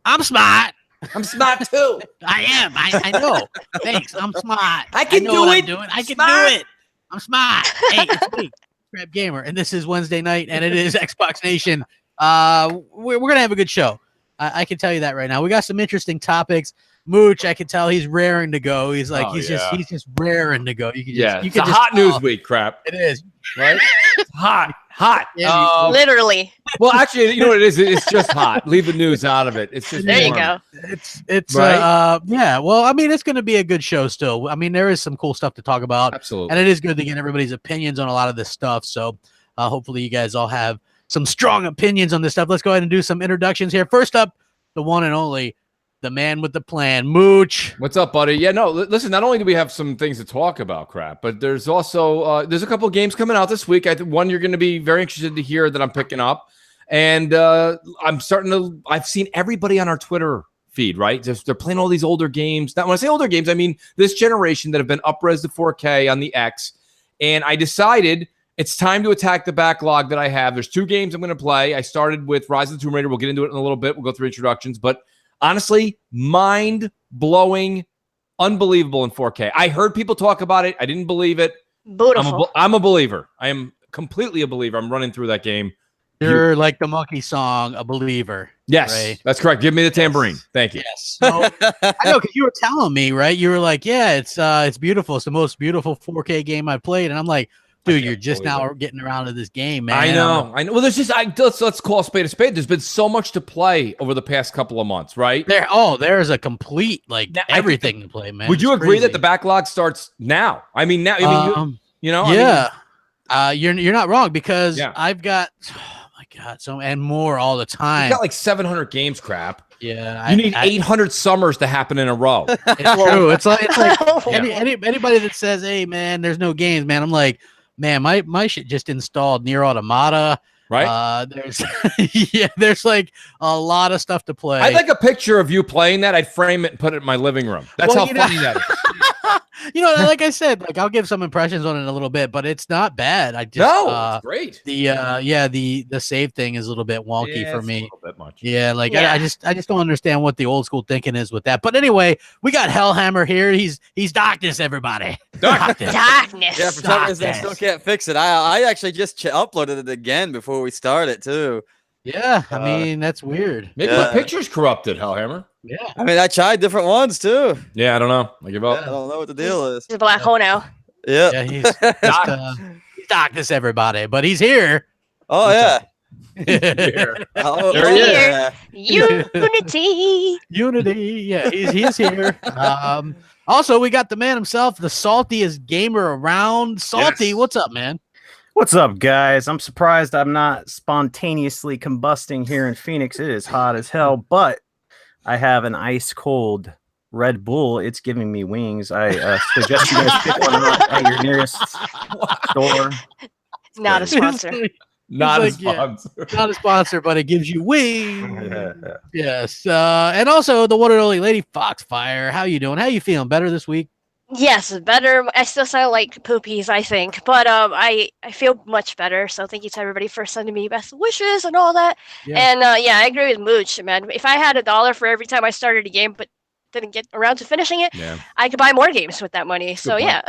I'm smart. I'm smart too. I am. I know. Thanks. I'm smart. I can know do what it. I'm doing. I can Smart. do it. I'm smart. Hey, it's me, Crapgamer, and this is Wednesday night, and it is Xbox Nation. We're gonna have a good show. I can tell you that right now. We got some interesting topics. Mooch, I can tell he's raring to go. He's like he's just raring to go. You can just it's a hot news week. Crap. It is right. It's hot. Yeah, Literally. Well, actually, you know what it is? It's just hot. Leave the news out of it. It's just there warm. you go. It's right? yeah. Well, I mean, it's going to be a good show still. I mean, there is some cool stuff to talk about. Absolutely. And it is good to get everybody's opinions on a lot of this stuff. So hopefully you guys all have some strong opinions on this stuff. Let's go ahead and do some introductions here. First up, the one and only, the man with the plan, Mooch. What's up, buddy? Yeah, no, listen, not only do we have some things to talk about, Crap, but there's also there's a couple of games coming out this week. I think one you're going to be very interested to hear that I'm picking up. And I've seen everybody on our Twitter feed, right? They're playing all these older games. Now, when I say older games, I mean this generation that have been up-res to 4K on the X. And I decided it's time to attack the backlog that I have. There's 2 games I'm going to play. I started with Rise of the Tomb Raider. We'll get into it in a little bit. We'll go through introductions. But honestly, mind-blowing, unbelievable in 4K. I heard people talk about it. I didn't believe it. Beautiful. I'm a believer. I am completely a believer. I'm running through that game. You're like the monkey song, a believer. Yes, right? That's correct. Give me the tambourine. Thank you. Yes. So, I know, because you were telling me, right? You were like, yeah, it's beautiful. It's the most beautiful 4K game I played. And I'm like, dude, you're just now getting around to this game, man. I know. Well, there's just let's call a spade a spade. There's been so much to play over the past couple of months, right? There's a complete everything to play, man. Would you agree that the backlog starts now? I mean, now. Yeah. You're not wrong, because I've got so and more all the time. You got like 700 games, Crap. Yeah, you need 800 summers to happen in a row. It's true. It's like anybody that says, "Hey, man, there's no games," man. I'm like, man, my shit just installed Nier Automata. Right. There's like a lot of stuff to play. I'd like a picture of you playing that. I'd frame it and put it in my living room. That's how funny that is. Like I said, I'll give some impressions on it in a little bit, but it's not bad. It's great. The save thing is a little bit wonky for me. A little bit much. Yeah, I just don't understand what the old school thinking is with that. But anyway, we got Hellhammer here. He's darkness, everybody. Darkness. Yeah, for some reason I still can't fix it. I actually just uploaded it again before we started too. Yeah, I mean, that's weird. Maybe the picture's corrupted, Hellhammer. Yeah. I mean, I tried different ones too. Yeah, I don't know. I give up. I don't know what the deal is. He's a black hole now. Yeah. Yeah, he's darkness, everybody. But he's here. Oh, yeah. Oh, there he is. Unity. Yeah, he's here. Also, we got the man himself, the saltiest gamer around. Salty, what's up, man? What's up, guys? I'm surprised I'm not spontaneously combusting here in Phoenix. It is hot as hell, but I have an ice cold Red Bull. It's giving me wings. I suggest you guys pick one up at your nearest store. Not a sponsor. Not a sponsor. Not a sponsor, but it gives you wings. Yes. And also the one and only Lady Foxfire. How you doing? How you feeling? Better this week? Yes, better. I still sound like poopies, I think, but I feel much better. So thank you to everybody for sending me best wishes and all that. Yeah. And I agree with Mooch, man. If I had $1 for every time I started a game, but didn't get around to finishing it, I could buy more games with that money. So yeah.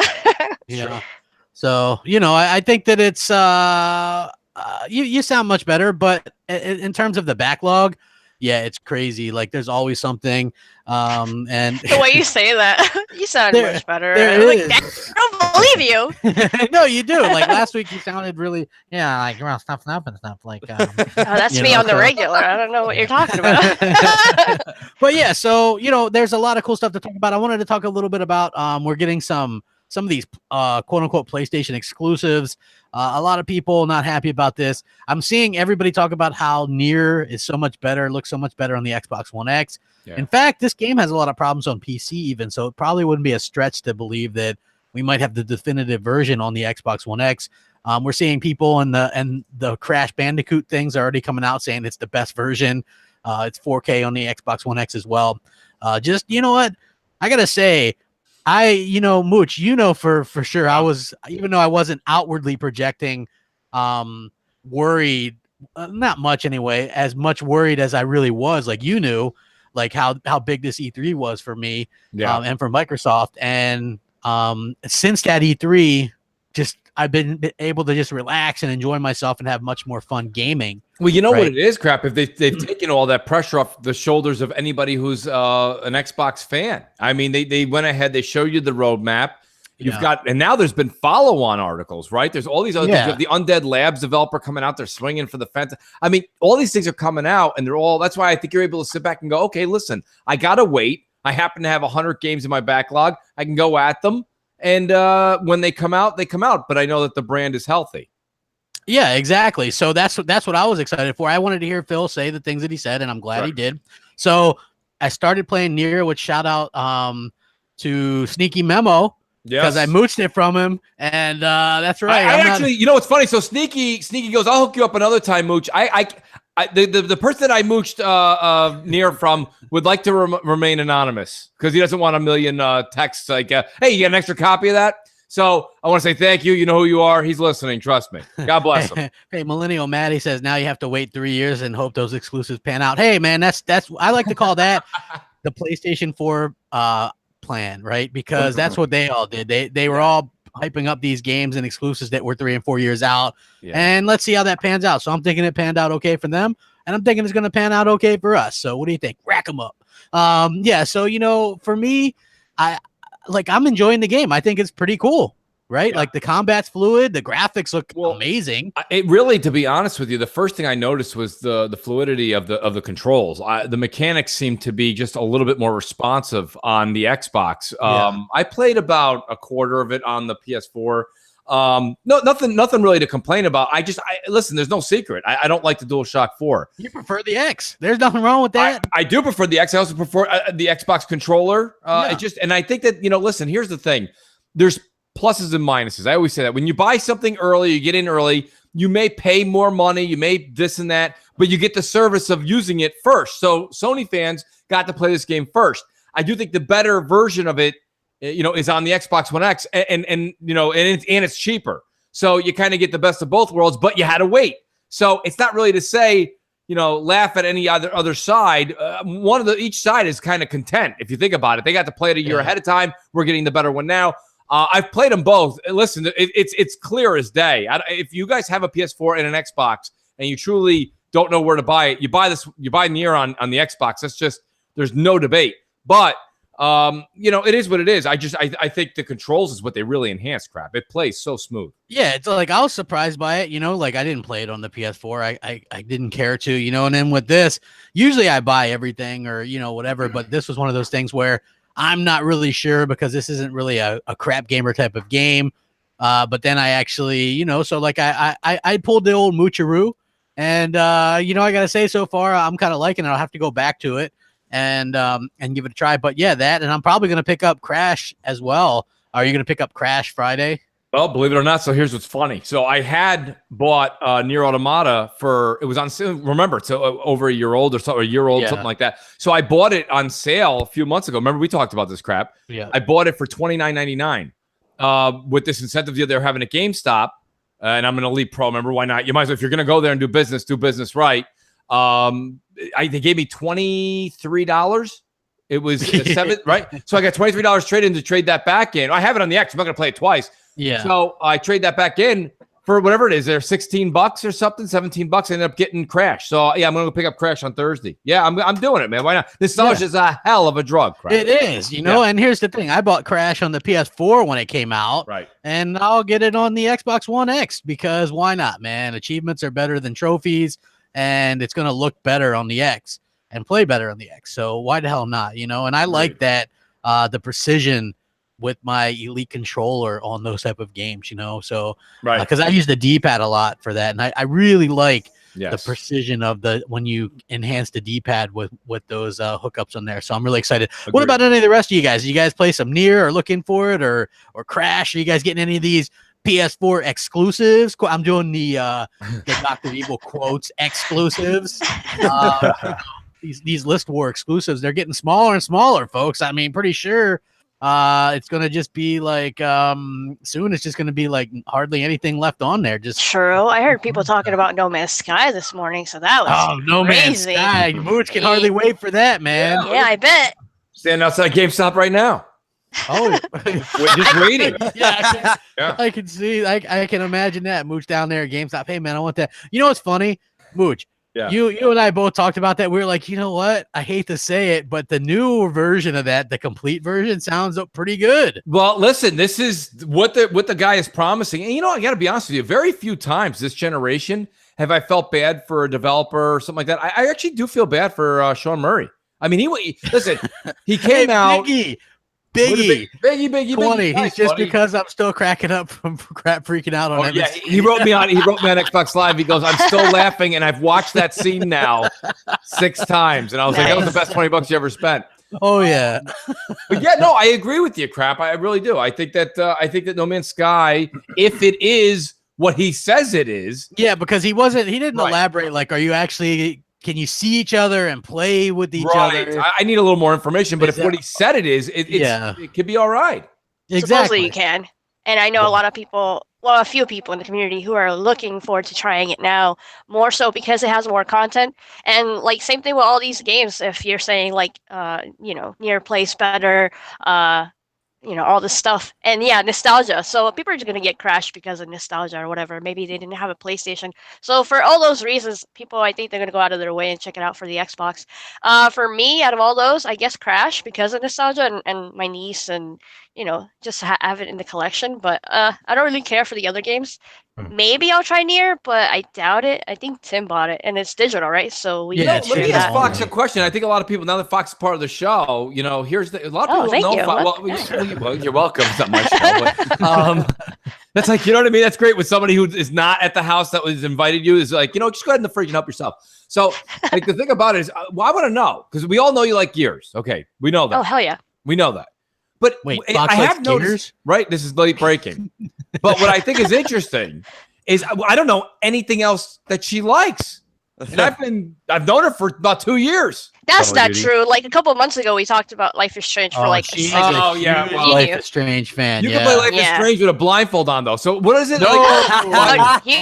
Yeah. So I think that it's you sound much better, but in terms of the backlog, yeah, it's crazy. Like there's always something. And the way you say that, you sound much better. I don't believe you. No, you do. Like last week, you sounded really, like around stuff and stuff. Like, that's me on the regular. I don't know what you're talking about. But yeah, so there's a lot of cool stuff to talk about. I wanted to talk a little bit about. We're getting some of these quote unquote PlayStation exclusives. A lot of people not happy about this. I'm seeing everybody talk about how Nier is so much better, looks so much better on the Xbox One X. Yeah. In fact, this game has a lot of problems on PC even, so it probably wouldn't be a stretch to believe that we might have the definitive version on the Xbox One X. We're seeing people and the Crash Bandicoot things already coming out saying it's the best version. It's 4K on the Xbox One X as well. Just, what? I got to say, Mooch, for sure, I was, even though I wasn't outwardly projecting, worried, not much anyway, as much worried as I really was, like you knew, like how big this E3 was for me, Yeah. and for Microsoft. And since that E3, just I've been able to just relax and enjoy myself and have much more fun gaming. Well, you know right? what it is, Crap. If they've taken all that pressure off the shoulders of anybody who's an Xbox fan. I mean, they went ahead, they showed you the roadmap. You've got, and now there's been follow-on articles, right? There's all these other things. You have the Undead Labs developer coming out, they're swinging for the fence. I mean, all these things are coming out, and they're all, that's why I think you're able to sit back and go, okay, listen, I got to wait. I happen to have 100 games in my backlog. I can go at them. And when they come out, but I know that the brand is healthy. Yeah, exactly. So that's what I was excited for. I wanted to hear Phil say the things that he said, and I'm glad he did. So I started playing Nier, which shout out to Sneaky Memo. Because I mooched it from him, and that's right. I actually, you know what's funny? So Sneaky goes, I'll hook you up another time, Mooch. The person that I mooched Nier from would like to remain anonymous because he doesn't want a million texts like, hey, you got an extra copy of that? So I want to say thank you. You know who you are. He's listening. Trust me. God bless him. Hey, Millennial Maddie says now you have to wait 3 years and hope those exclusives pan out. Hey, man, that's I like to call that the PlayStation 4 plan, right? Because that's what they all did. They were all hyping up these games and exclusives that were 3 and 4 years out. And let's see how that pans out. So I'm thinking it panned out okay for them, and I'm thinking it's going to pan out okay for us. So what do you think? Rack them up. So you know, for me, I'm enjoying the game. I think it's pretty cool. Right? Like the combat's fluid, the graphics look amazing. It really, to be honest with you, the first thing I noticed was the fluidity of the controls. The mechanics seem to be just a little bit more responsive on the Xbox. I played about a quarter of it on the PS4. Nothing really to complain about. Listen, there's no secret. I don't like the DualShock 4. You prefer the X. There's nothing wrong with that. I do prefer the X. I also prefer the Xbox controller. And I think that, listen, here's the thing. There's pluses and minuses. I always say that when you buy something early, you get in early, you may pay more money, you may this and that, but you get the service of using it first. So Sony fans got to play this game first. I do think the better version of it, is on the Xbox One X, and it's cheaper. So you kind of get the best of both worlds, but you had to wait. So it's not really to say, laugh at any other side. Each side is kind of content if you think about it. They got to play it a year ahead of time. We're getting the better one now. I've played them both. Listen, it's clear as day. If you guys have a PS4 and an Xbox and you truly don't know where to buy it, you buy Nier on the Xbox. That's just, there's no debate. But it is what it is. I think the controls is what they really enhance. Crap, it plays so smooth. Yeah, it's like I was surprised by it. I didn't play it on the PS4. I didn't care to. And then with this, usually I buy everything or whatever. But this was one of those things where I'm not really sure because this isn't really a crap gamer type of game. But then I actually, so like I pulled the old Moocheroo, and I gotta say so far I'm kind of liking it. I'll have to go back to it and give it a try. But yeah, that, and I'm probably gonna pick up Crash as well. Are you gonna pick up Crash Friday? Well, believe it or not, so here's what's funny. So I had bought Nier Automata it was on sale. Remember, it's over a year old or something, something like that. So I bought it on sale a few months ago. Remember, we talked about this crap. Yeah. I bought it for $29.99 with this incentive deal they're having at GameStop. And I'm going to leave pro. Remember, why not? You might as well, if you're going to go there and do business right. They gave me $23. It was $7, right? So I got $23 to trade that back in. I have it on the X. I'm not going to play it twice. Yeah. So I trade that back in for whatever it is. They're $16 or something, $17. I ended up getting Crash. So yeah, I'm going to pick up Crash on Thursday. Yeah, I'm doing it, man. Why not? Nostalgia is a hell of a drug. Crash. It is, And here's the thing: I bought Crash on the PS4 when it came out, right? And I'll get it on the Xbox One X because why not, man? Achievements are better than trophies, and it's going to look better on the X and play better on the X. So why the hell not? And I like that the precision with my Elite controller on those type of games, so because I use the D-pad a lot for that, and I really like the precision of when you enhance the D-pad with those hookups on there. So I'm really excited. Agreed. What about any of the rest of you guys? You guys play some Nier or looking for it or Crash? Are you guys getting any of these PS4 exclusives? I'm doing the Dr. Evil quotes exclusives. These List War exclusives, they're getting smaller and smaller, folks. I mean, pretty sure It's gonna just be like soon. It's just gonna be like hardly anything left on there. Just true. I heard people talking about No Man's Sky this morning, so that was No Man's crazy. Sky. Mooch can hardly wait for that, man. Yeah, I bet. Standing outside GameStop right now. Oh, We're just waiting. Yeah, Yeah. I can see. I can imagine that Mooch down there at GameStop. Hey, man, I want that. You know what's funny, Mooch? Yeah. You and I both talked about that. We were like, you know what? I hate to say it, but the new version of that, the complete version, sounds pretty good. Well, listen, this is what the guy is promising. And I got to be honest with you, very few times this generation have I felt bad for a developer or something like that. I actually do feel bad for Sean Murray. I mean, he came out. Biggie, 20. Nice, He's just buddy. because I'm still cracking up from crap freaking out on him. Yeah, he wrote me on Xbox Live. He goes, I'm still laughing, and I've watched that scene now 6 times. And I was like, that was the best $20 you ever spent. Oh yeah. But yeah, no, I agree with you, Crap. I really do. I think that No Man's Sky, if it is what he says it is. Yeah, because he didn't elaborate. Like, are you actually, can you see each other and play with each other? I need a little more information, but if what he said it is, it could be all right. Exactly. Supposedly you can. And I know a lot of people, a few people in the community who are looking forward to trying it now, more so because it has more content. And like same thing with all these games. If you're saying like, near plays better, all this stuff. And yeah, nostalgia. So people are just going to get crashed because of nostalgia or whatever. Maybe they didn't have a PlayStation. So for all those reasons, people, I think they're going to go out of their way and check it out for the Xbox. For me, out of all those, I guess Crash because of nostalgia and my niece and, just have it in the collection. But I don't really care for the other games. Maybe I'll try Nier, but I doubt it. I think Tim bought it, and it's digital, right? So let me ask Fox a question. I think a lot of people, now that Fox is part of the show, a lot of people know Fox. Well, you're welcome. It's not my show, but that's like, you know what I mean? That's great with somebody who is not at the house that was invited you. Is like, just go ahead in the fridge and help yourself. So, like, the thing about it is, I want to know because we all know you like Gears. Okay, we know that. Oh hell yeah, we know that. But wait, I have noticed, right? This is late breaking. But what I think is interesting is I don't know anything else that she likes. And I've known her for about 2 years. That's not true. Like a couple of months ago, we talked about Life is Strange for like. Life is Strange fan. You can play Life is Strange with a blindfold on though. So what is it? You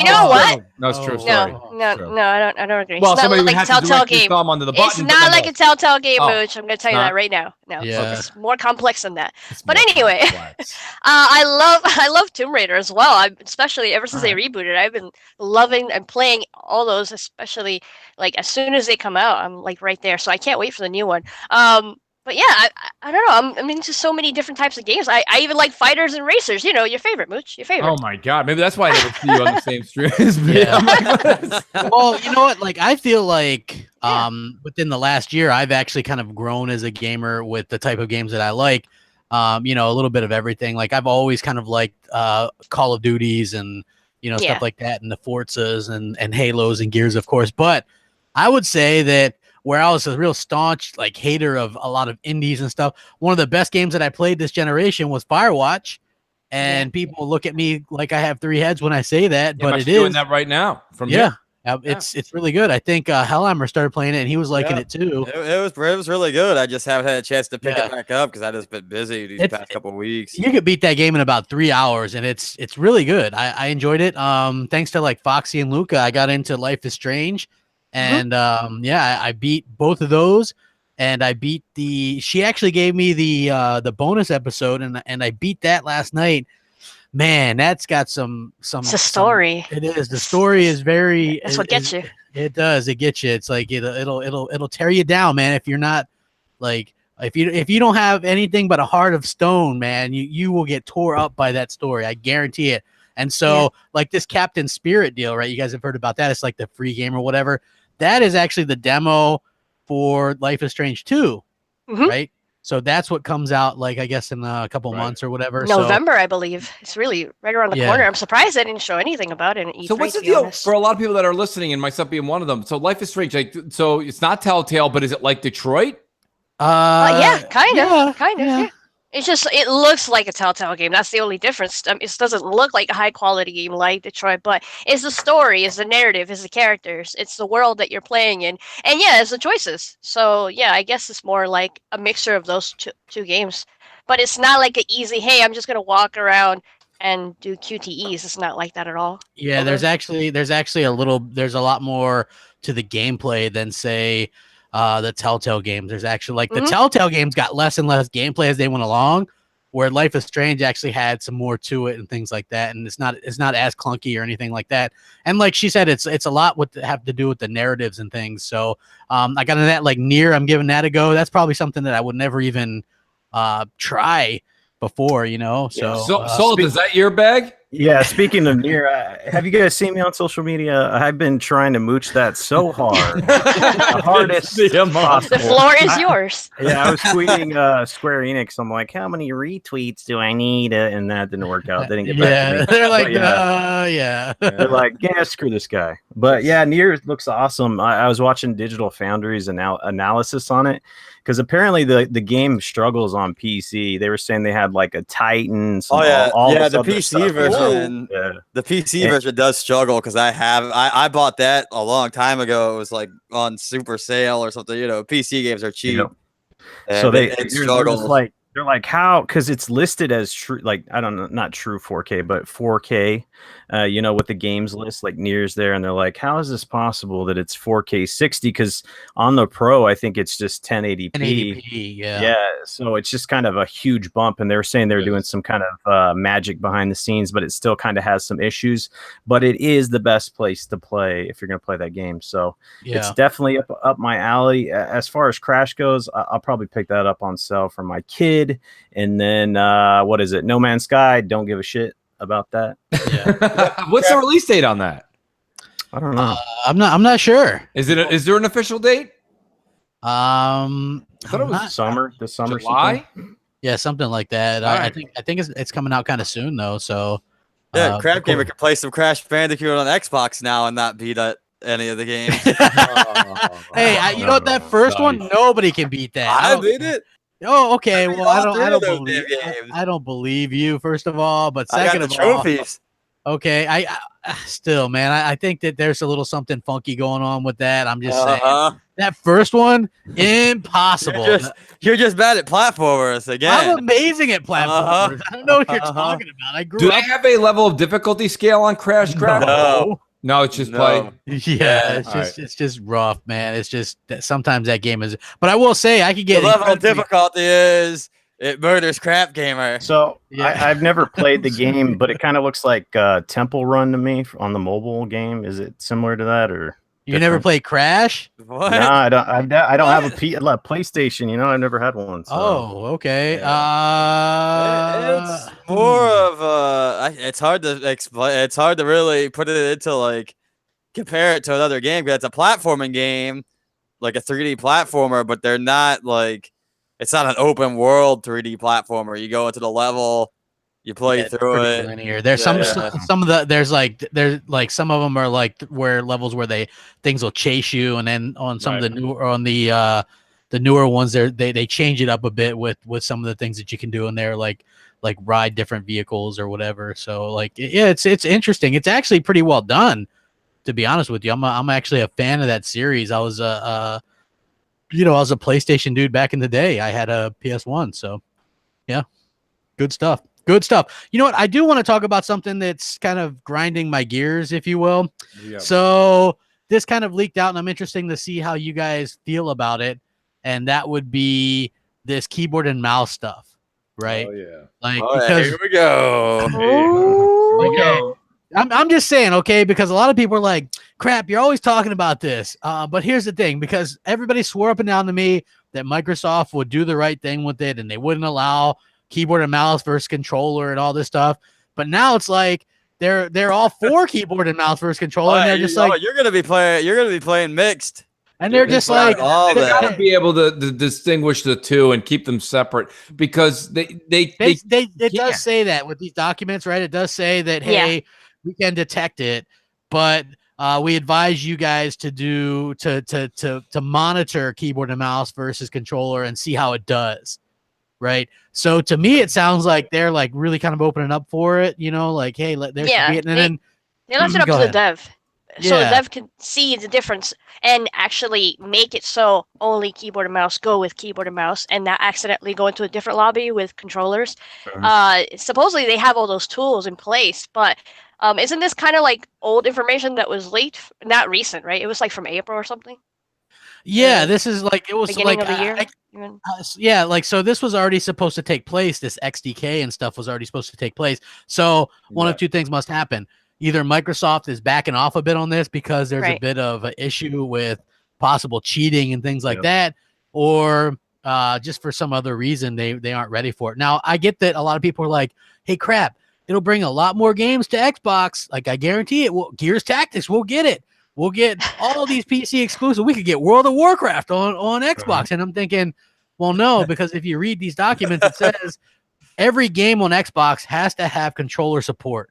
know what? No, it's true. No, I don't agree. Well, it's not like a Telltale game. It's not like a Telltale game, Mooch. I'm going to tell you that right now. No, it's more complex than that. But anyway, I love Tomb Raider as well. Especially ever since they rebooted, I've been loving and playing all those, especially like as soon as they come out, I'm like right there. So I can't wait for the new one. But yeah, I don't know. I'm into so many different types of games. I even like fighters and racers. Your favorite, Mooch. Your favorite. Oh my God, maybe that's why I never see you on the same stream as me. Well, you know what? Like I feel like within the last year, I've actually kind of grown as a gamer with the type of games that I like. A little bit of everything. Like I've always kind of liked Call of Duties and stuff like that, and the Forzas and Halos and Gears, of course. But I would say that where I was a real staunch like hater of a lot of indies and stuff, one of the best games that I played this generation was Firewatch. And people look at me like I have 3 heads when I say that, but it is doing that right now. It's really good. I think Hellheimer started playing it and he was liking it too. It was really good. I just haven't had a chance to pick it back up because I just been busy these past couple of weeks. You could beat that game in about 3 hours, and it's really good. I enjoyed it. Thanks to like Foxy and Luca, I got into Life is Strange, and I beat both of those. And I beat she actually gave me the bonus episode, and I beat that last night. Man, that's got some. It's a story. It is. The story is very. That's what gets you. It does. It gets you. It's like it'll tear you down, man. If you're not like if you don't have anything but a heart of stone, man, you will get tore up by that story. I guarantee it. And so like this Captain Spirit deal, right? You guys have heard about that. It's like the free game or whatever. That is actually the demo for Life is Strange 2, right? So that's what comes out, like, I guess, in a couple months or whatever. November, I believe. It's really right around the corner. I'm surprised they didn't show anything about it in E3. So what's the deal for a lot of people that are listening, and myself being one of them? So Life is Strange, like, so it's not Telltale, but is it like Detroit? Yeah, kind of. Yeah. It's just, it looks like a Telltale game. That's the only difference. It doesn't look like a high-quality game like Detroit, but it's the story, it's the narrative, it's the characters, it's the world that you're playing in. And yeah, it's the choices. So yeah, I guess it's more like a mixture of those two games. but it's not like an easy. Hey, I'm just gonna walk around and do QTEs. It's not like that at all. Yeah, there's actually there's a lot more to the gameplay than say the Telltale games. There's actually like the Telltale games got less and less gameplay as they went along, where Life is Strange actually had some more to it and things like that, and it's not as clunky or anything like that. And like she said, it's a lot with have to do with the narratives and things. So I got into that like Nier. I'm giving that a go. That's probably something that I would never even try before, you know. So Salt, is that your bag? Yeah, speaking of Nier, have you guys seen me on social media? I've been trying to mooch that so hard. The hardest possible. The floor is yours. Yeah, I was tweeting Square Enix. I'm like, how many retweets do I need? And that didn't work out. They didn't get back to me. They're like, yeah. They're like, yeah, screw this guy. But yeah, Nier looks awesome. I was watching Digital Foundry's analysis on it, because apparently the game struggles on PC. They were saying they had like a Titan. The PC version. The PC version does struggle, because I bought that a long time ago. It was like on super sale or something. You know, PC games are cheap. So they struggle. They're like, how? Because it's listed as true, like, I don't know, not true 4K, but 4K. You know, with the games list, like Nier's there, and they're like, how is this possible that it's 4K 60? Because on the Pro, I think it's just 1080p. 1080p, yeah. So it's just kind of a huge bump, and they're saying they're doing some kind of magic behind the scenes, but it still kind of has some issues. But it is the best place to play if you're going to play that game. So it's definitely up my alley. As far as Crash goes, I'll probably pick that up on sale for my kid. And then what is it? No Man's Sky. Don't give a shit about that. What's the release date on that? I don't know. I'm not sure. Is there an official date? I thought it was summer. The summer, July. Yeah, something like that. I think it's coming out kind of soon though. So yeah, Crapgamer can play some Crash Bandicoot on Xbox now and not beat any of the games. Hey, you know what? That first one, nobody can beat that. I beat it. Oh, okay. Well, I don't believe you. First of all, but second of all, trophies. Okay, I still, man, I think that there's a little something funky going on with that. I'm just saying that first one, impossible. You're just bad at platformers again. I'm amazing at platformers. I don't know what you're talking about. Do they have a level of difficulty scale on Crash? No, it's just play. Yeah, it's just rough, man. It's just that sometimes that game is. But I will say, I could get the level of difficulty is it murders Crapgamer. So I've never played the game, but it kind of looks like Temple Run to me on the mobile game. Is it similar to that, or you never played Crash? What? No, I don't. I don't have a PlayStation. You know, I've never had one. So. Oh, okay. It's more of it's hard to explain. It's hard to really put it into like compare it to another game, because it's a platforming game, like a 3D platformer, but they're not like it's not an open world 3D platformer. You go into the level. You play through it. Linear. There's some of the there's like some of them are like where levels where things will chase you, and then on some of the newer ones they change it up a bit with some of the things that you can do in there, like ride different vehicles or whatever. So like it's interesting. It's actually pretty well done, to be honest with you. I'm actually a fan of that series. I was I was a PlayStation dude back in the day. I had a PS1, so yeah, good stuff. Good stuff. You know what? I do want to talk about something that's kind of grinding my gears, if you will. Yeah. So this kind of leaked out, and I'm interested to see how you guys feel about it. And that would be this keyboard and mouse stuff, right? Oh yeah. Like here we go. Okay. I'm just saying, okay, because a lot of people are like, crap, you're always talking about this. But here's the thing, because everybody swore up and down to me that Microsoft would do the right thing with it, and they wouldn't allow keyboard and mouse versus controller and all this stuff. But now it's like they're all for keyboard and mouse versus controller, and they're just like, you're gonna be playing mixed. And they're just like, they gotta be able to distinguish the two and keep them separate, because it does say that with these documents, right? It does say that, hey, we can detect it, but we advise you guys to monitor keyboard and mouse versus controller and see how it does. Right. So to me, it sounds like they're like really kind of opening up for it, like, hey, there should be it. And then they left it up to the dev. so Dev can see the difference and actually make it so only keyboard and mouse go with keyboard and mouse, and not accidentally go into a different lobby with controllers. Supposedly they have all those tools in place, but isn't this kind of like old information that was late, not recent, right? It was like from April or something. Yeah, this is like, it was beginning like of the year. yeah, like, so this was already supposed to take place. This XDK and stuff was already supposed to take place. So one of two things must happen. Either Microsoft is backing off a bit on this because there's a bit of an issue with possible cheating and things like that, or just for some other reason they aren't ready for it. Now, I get that a lot of people are like, hey, crap, it'll bring a lot more games to Xbox. Like, I guarantee it. Gears Tactics, we'll get it. We'll get all these PC exclusive. We could get World of Warcraft on Xbox. And I'm thinking, well, no, because if you read these documents, it says every game on Xbox has to have controller support,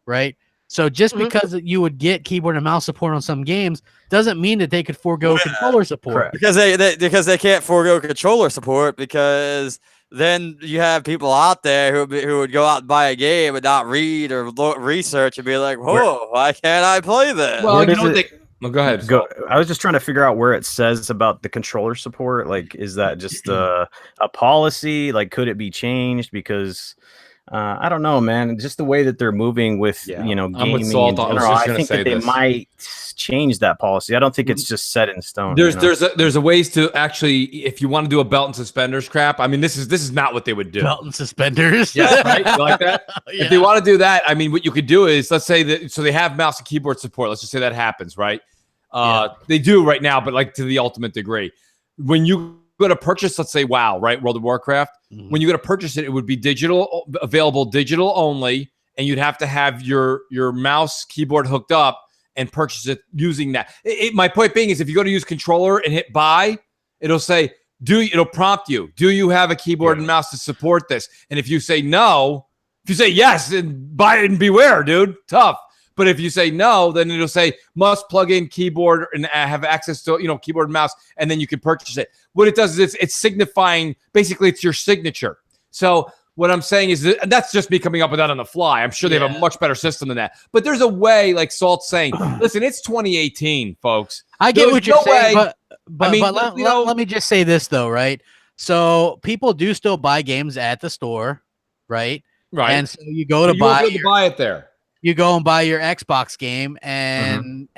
right? So just because you would get keyboard and mouse support on some games doesn't mean that they could forego controller support. Because they can't forego controller support, because then you have people out there who would go out and buy a game and not read or research and be like, whoa, why can't I play this? Well, you know what go ahead. I was just trying to figure out where it says about the controller support. Like, is that just a policy? Like, could it be changed? Because I don't know, man. Just the way that they're moving with, gaming in general, I think that they might change that policy. I don't think it's just set in stone. There's a ways to actually, if you want to do a belt and suspenders crap. I mean, this is not what they would do. Belt and suspenders. Yeah, right. You like that? Yeah. If they want to do that, I mean, what you could do is, let's say that, so they have mouse and keyboard support. Let's just say that happens, right? They do right now, but like to the ultimate degree. When you go to purchase, let's say, WoW, right? World of Warcraft. When you go to purchase it, it would be available digital only, and you'd have to have your mouse keyboard hooked up and purchase it using that. My point being is, if you go to use controller and hit buy, it'll say, it'll prompt you, do you have a keyboard and mouse to support this? And if you say no, if you say yes, then buy it and beware, dude. Tough. But if you say no, then it'll say must plug in keyboard and have access to keyboard and mouse, and then you can purchase it. What it does is it's signifying, basically it's your signature. So what I'm saying is that's just me coming up with that on the fly. I'm sure they have a much better system than that. But there's a way, like Salt's saying, listen, it's 2018, folks. I get what you're saying, but I mean, let me just say this though, right? So people do still buy games at the store, right? Right. And so you go to buy it there. You go and buy your Xbox game and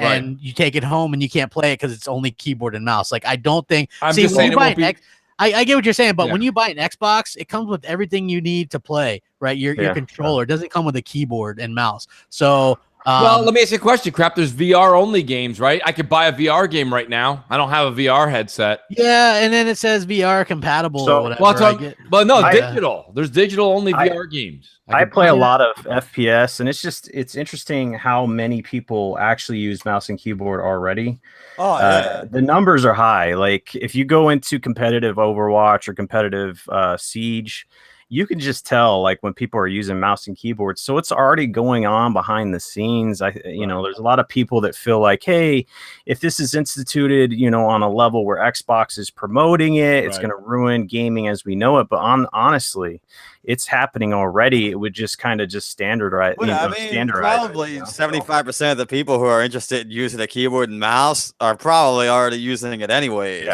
you take it home and you can't play it because it's only keyboard and mouse. Like, I don't think. I get what you're saying, but when you buy an Xbox, it comes with everything you need to play, right? Your controller. It doesn't come with a keyboard and mouse. So, well, let me ask you a question, Crap. There's VR only games, right? I could buy a VR game right now. I don't have a VR headset. Yeah, and then it says VR compatible or whatever. But no, digital. There's digital only VR games. I play a lot of FPS, and it's interesting how many people actually use mouse and keyboard already. The numbers are high. Like, if you go into competitive Overwatch or competitive Siege, you can just tell, like, when people are using mouse and keyboard. So it's already going on behind the scenes. There's a lot of people that feel like, hey, if this is instituted, on a level where Xbox is promoting it, it's going to ruin gaming as we know it. But honestly, it's happening already. It would just kind of standardize. Probably 75% of the people who are interested in using a keyboard and mouse are probably already using it anyway.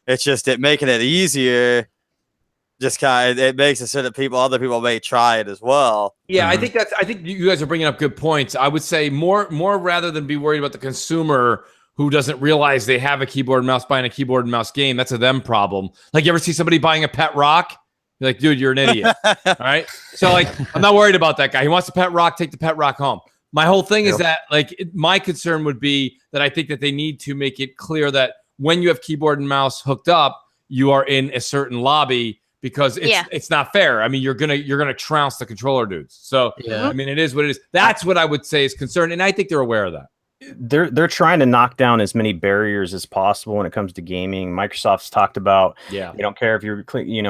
It's just making it easier. Just it makes it so that other people may try it as well. Yeah, I think you guys are bringing up good points. I would say more rather than be worried about the consumer who doesn't realize they have a keyboard and mouse buying a keyboard and mouse game. That's a them problem. Like, you ever see somebody buying a pet rock? You're like, dude, you're an idiot. All right. So, like, I'm not worried about that guy. He wants a pet rock, take the pet rock home. My whole thing is that, like, my concern would be that I think that they need to make it clear that when you have keyboard and mouse hooked up, you are in a certain lobby, because it's not fair. I mean, you're gonna trounce the controller dudes. So I mean, it is what it is. That's what I would say is concerned, and I think they're aware of that. They're trying to knock down as many barriers as possible when it comes to gaming. Microsoft's talked about, they don't care if you're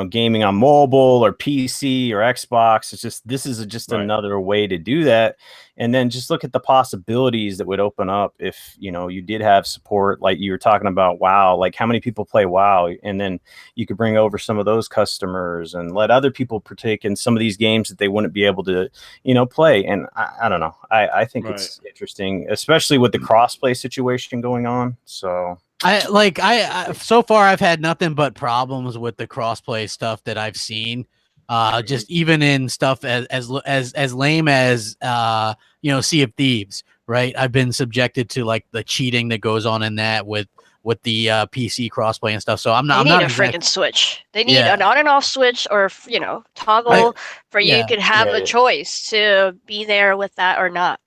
gaming on mobile or PC or Xbox. It's just, this is just another way to do that. And then just look at the possibilities that would open up if, you know, you did have support, like you were talking about WoW, like how many people play WoW, and then you could bring over some of those customers and let other people partake in some of these games that they wouldn't be able to, you know, play. And I don't know. I think it's interesting, especially with the crossplay situation going on. So I so far I've had nothing but problems with the crossplay stuff that I've seen. Just even in stuff as lame as you know, Sea of Thieves, right? I've been subjected to like the cheating that goes on in that with the PC crossplay and stuff. So I'm not. They I'm need not a freaking switch. They need an on and off switch, or you know, toggle for you could have a choice to be there with that or not.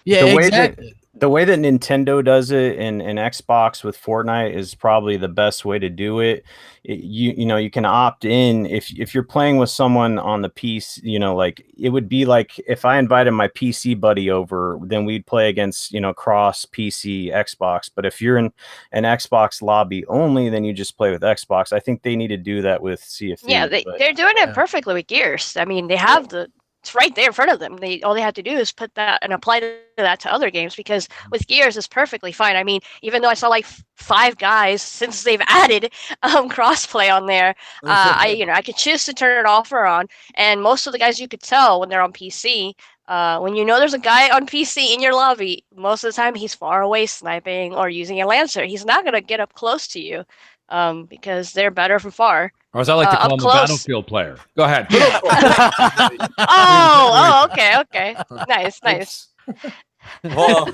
Yeah, exactly. The way that Nintendo does it in Xbox with Fortnite is probably the best way to do it. You know, you can opt in if you're playing with someone on the PC, you know, like it would be like if I invited my PC buddy over, then we'd play against, you know, cross PC Xbox. But if you're in an Xbox lobby only, then you just play with Xbox. I think they need to do that with Sea of Thieves. Yeah, they're doing it perfectly with Gears. I mean, they have it's right there in front of them. All they have to do is put that and apply that to other games, because with Gears it's perfectly fine. I mean, even though I saw like 5 guys since they've added crossplay on there, I could choose to turn it off or on, and most of the guys you could tell when they're on PC. When you know there's a guy on PC in your lobby, most of the time he's far away sniping or using a Lancer. He's not gonna get up close to you, because they're better from far. Or as I like to call him, a Battlefield player. Go ahead. Okay. Nice. Well,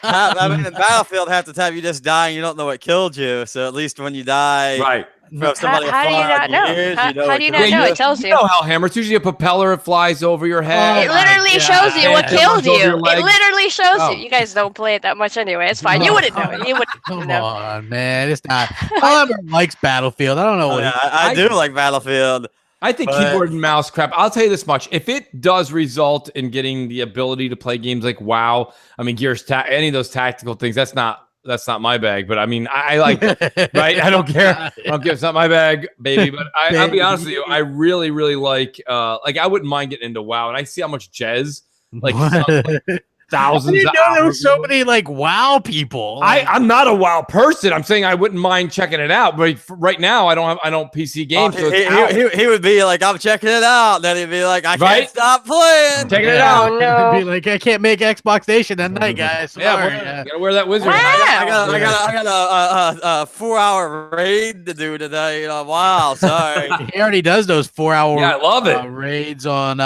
I mean, in Battlefield, half the time you just die and you don't know what killed you. So at least when you die, right. How do you not know? How do you not know? It tells you. You know, Hellhammer. It's usually a propeller. It flies over your head. It literally shows you what killed you. It literally shows you. You guys don't play it that much anyway. It's fine. You wouldn't know. You wouldn't Come on, man. It's not. However, likes Battlefield. I don't know what. I do like Battlefield. I think keyboard and mouse crap. I'll tell you this much: if it does result in getting the ability to play games like WoW, I mean, Gears, any of those tactical things, that's not that's not my bag, but I mean, I like it, right? I don't care. I don't care. It's not my bag, baby. But I'll be honest with you. I really, really like I wouldn't mind getting into WoW, and I see how much Jez thousands. I didn't know there were so many like WoW people. I'm not a WoW person. I'm saying I wouldn't mind checking it out, but right now I don't PC games. So he would be like, I'm checking it out. Then he'd be like, I can't stop playing. Checking it out. Oh, no. He'd be like, I can't make Xbox Nation that night, guys. Sorry. Yeah, gotta wear that wizard. Wow. I got a 4-hour raid to do today. Wow, sorry. He already does those 4-hour. Yeah, I love it. Raids on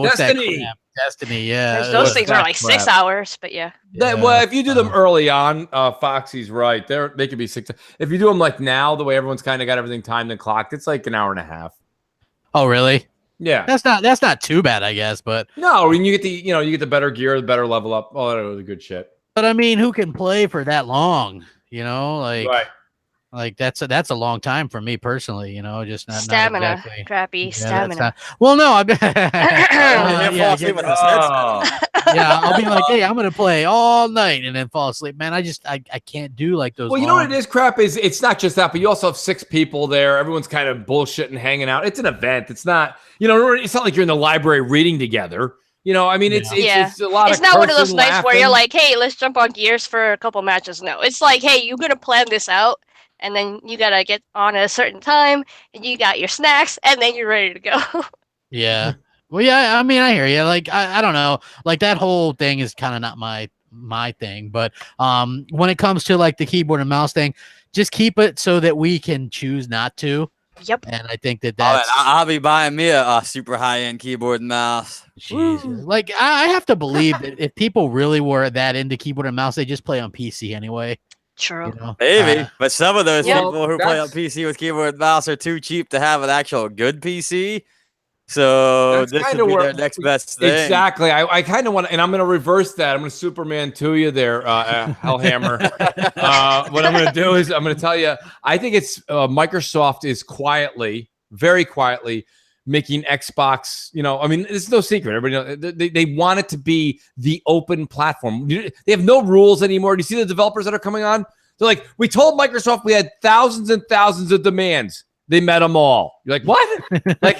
what's Destiny. that crap? Destiny, yeah. Those things are like 6 hours, but yeah. Well, if you do them early on, Foxy's right. They could be 6. If you do them like now, the way everyone's kind of got everything timed and clocked, it's like an hour and a half. Oh, really? Yeah. That's not too bad, I guess. But no, I mean, you get the better gear, the better level up, all that other good shit. But I mean, who can play for that long? You know, like. Right. Like that's a long time for me personally, you know, just not stamina, not exactly. crappy stamina. Well, no, I'm I'll be like, hey, I'm gonna play all night and then fall asleep. Man, I can't do like those. Well, you know what it is, crap, is it's not just that, but you also have 6 people there. Everyone's kind of bullshitting, hanging out. It's an event. It's not, it's not like you're in the library reading together. You know, I mean, it's a lot. It's not one of those nights where you're like, hey, let's jump on Gears for a couple matches. No, it's like, hey, you're gonna plan this out. And then you gotta get on at a certain time, and you got your snacks, and then you're ready to go. Yeah. Well, yeah. I mean, I hear you. Like, I don't know. Like that whole thing is kind of not my thing. But when it comes to like the keyboard and mouse thing, just keep it so that we can choose not to. Yep. And I think that's. I'll be buying me a super high-end keyboard and mouse. Jesus. Like I have to believe that if people really were that into keyboard and mouse, they just play on PC anyway. True. You know? Maybe, but some of those people who play on PC with keyboard and mouse are too cheap to have an actual good PC. So this would be their next best thing. Exactly. I kind of want to, and I'm going to reverse that. I'm going to Superman to you there, Hellhammer. What I'm going to do is I'm going to tell you, I think it's Microsoft is very quietly making Xbox, I mean, it's no secret. Everybody knows, they want it to be the open platform. They have no rules anymore. Do you see the developers that are coming on? They're like, we told Microsoft we had thousands and thousands of demands. they met them all. You're like, what? Like,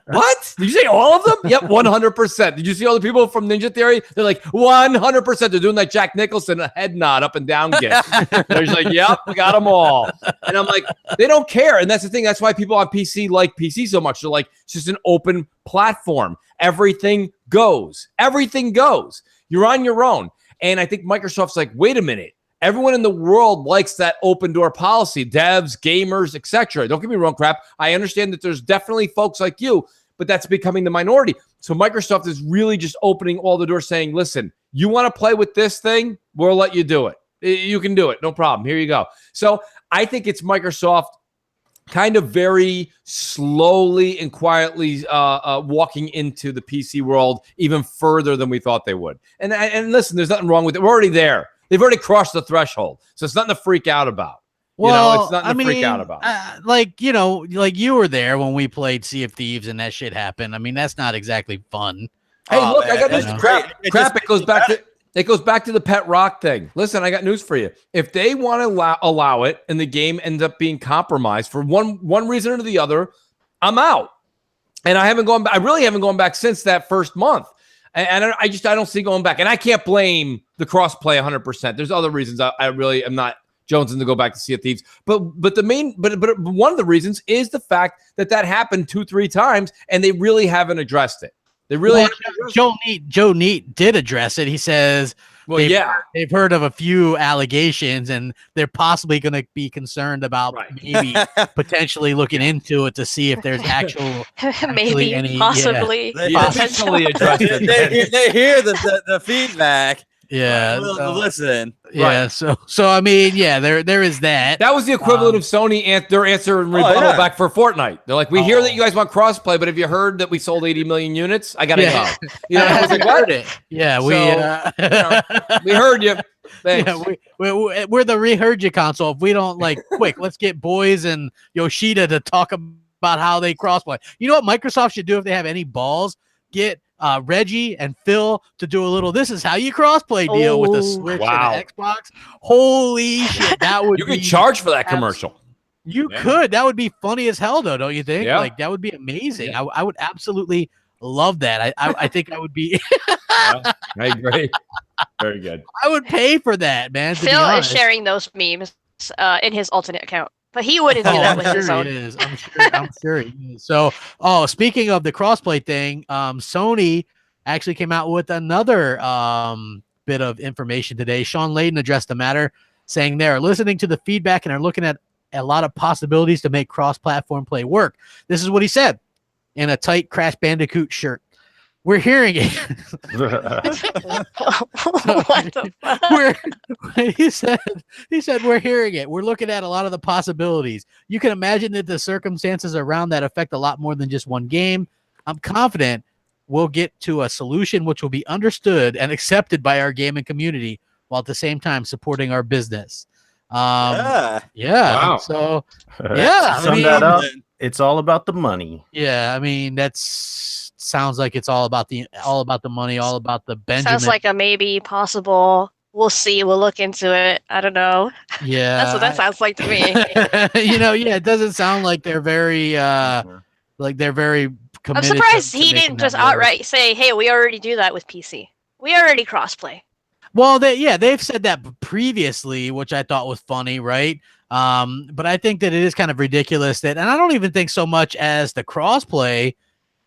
what? Did you say all of them? Yep, 100%. Did you see all the people from Ninja Theory? They're like, 100%. They're doing that Jack Nicholson head nod up and down gif. They're just like, yep, we got them all. And I'm like, they don't care. And that's the thing. That's why people on PC like PC so much. They're like, it's just an open platform. Everything goes. Everything goes. You're on your own. And I think Microsoft's like, wait a minute. Everyone in the world likes that open door policy, devs, gamers, etc. Don't get me wrong, crap. I understand that there's definitely folks like you, but that's becoming the minority. So Microsoft is really just opening all the doors saying, listen, you want to play with this thing? We'll let you do it. You can do it. No problem. Here you go. So I think it's Microsoft kind of very slowly and quietly walking into the PC world even further than we thought they would. And listen, there's nothing wrong with it. We're already there. They've already crossed the threshold. So it's nothing to freak out about. Well, it's nothing to freak out about. Like you were there when we played Sea of Thieves and that shit happened. I mean, that's not exactly fun. Hey, look, man, I got news. Crap. It goes back to the pet rock thing. Listen, I got news for you. If they want to allow it and the game ends up being compromised for one reason or the other, I'm out. And I haven't gone back. I really haven't gone back since that first month. And I don't see going back. And I can't blame the crossplay 100%. There's other reasons I really am not jonesing to go back to Sea of Thieves. But one of the reasons is the fact that happened 2-3 times and they really haven't addressed it. They really Joe Neat did address it. He says, they've heard of a few allegations and they're possibly going to be concerned about maybe potentially looking into it to see if there's maybe any, possibly potentially address it. They hear the feedback. Yeah, listen. Yeah, right. So I mean, yeah, there is that. That was the equivalent of Sony their answer and rebuttal back for Fortnite. They're like, we hear that you guys want crossplay, but have you heard that we sold 80 million units? I gotta go. You know, I was like, what? Yeah, we heard you. Thanks. Yeah, we're the reheard you console. If we don't quick, let's get Boys and Yoshida to talk about how they crossplay. You know what Microsoft should do if they have any balls? Get Reggie and Phil to do a little this is how you crossplay deal with a Switch and an Xbox. Holy shit, that would you could charge for that commercial. You could. That would be funny as hell though, don't you think? Yeah. Like that would be amazing. I would absolutely love that. I think I would be I agree. Very good. I would pay for that, man. Phil is sharing those memes in his alternate account. But he wouldn't do that with his own. I'm sure he is. So, speaking of the crossplay thing, Sony actually came out with another bit of information today. Sean Layden addressed the matter, saying they're listening to the feedback and are looking at a lot of possibilities to make cross-platform play work. This is what he said in a tight Crash Bandicoot shirt. We're hearing it. What the fuck? He said we're hearing it. We're looking at a lot of the possibilities. You can imagine that the circumstances around that affect a lot more than just one game. I'm confident we'll get to a solution which will be understood and accepted by our gaming community while at the same time supporting our business. Yeah. Wow. So yeah, Sum that up. It's all about the money. Yeah, I mean sounds like it's all about the money, all about the Benjamin. Sounds like a maybe possible. We'll see. We'll look into it. I don't know. Yeah, that's what that sounds like to me. It doesn't sound like they're very committed. I'm surprised he didn't just outright say, "Hey, we already do that with PC. We already crossplay." Well, they've said that previously, which I thought was funny, right? But I think that it is kind of ridiculous and I don't even think so much as the crossplay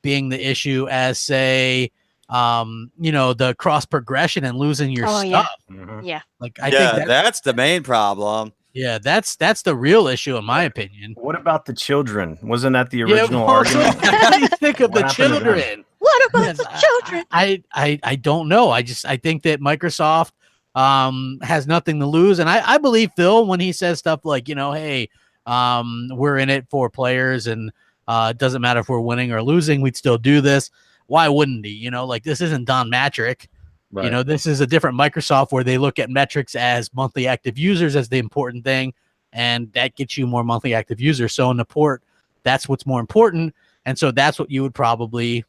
being the issue as say, the cross progression and losing your stuff. Yeah. Mm-hmm. Yeah. I think that's the main problem. Yeah, that's the real issue in my opinion. What about the children? Wasn't that the original argument? How do you think of the children? What about the children? I don't know. I think that Microsoft has nothing to lose, and I believe Phil when he says stuff like, hey, we're in it for players, and it doesn't matter if we're winning or losing, we'd still do this. Why wouldn't he? This isn't Don Matrick. Right. This is a different Microsoft where they look at metrics as monthly active users as the important thing, and that gets you more monthly active users. So in the port, that's what's more important, and so that's what you would probably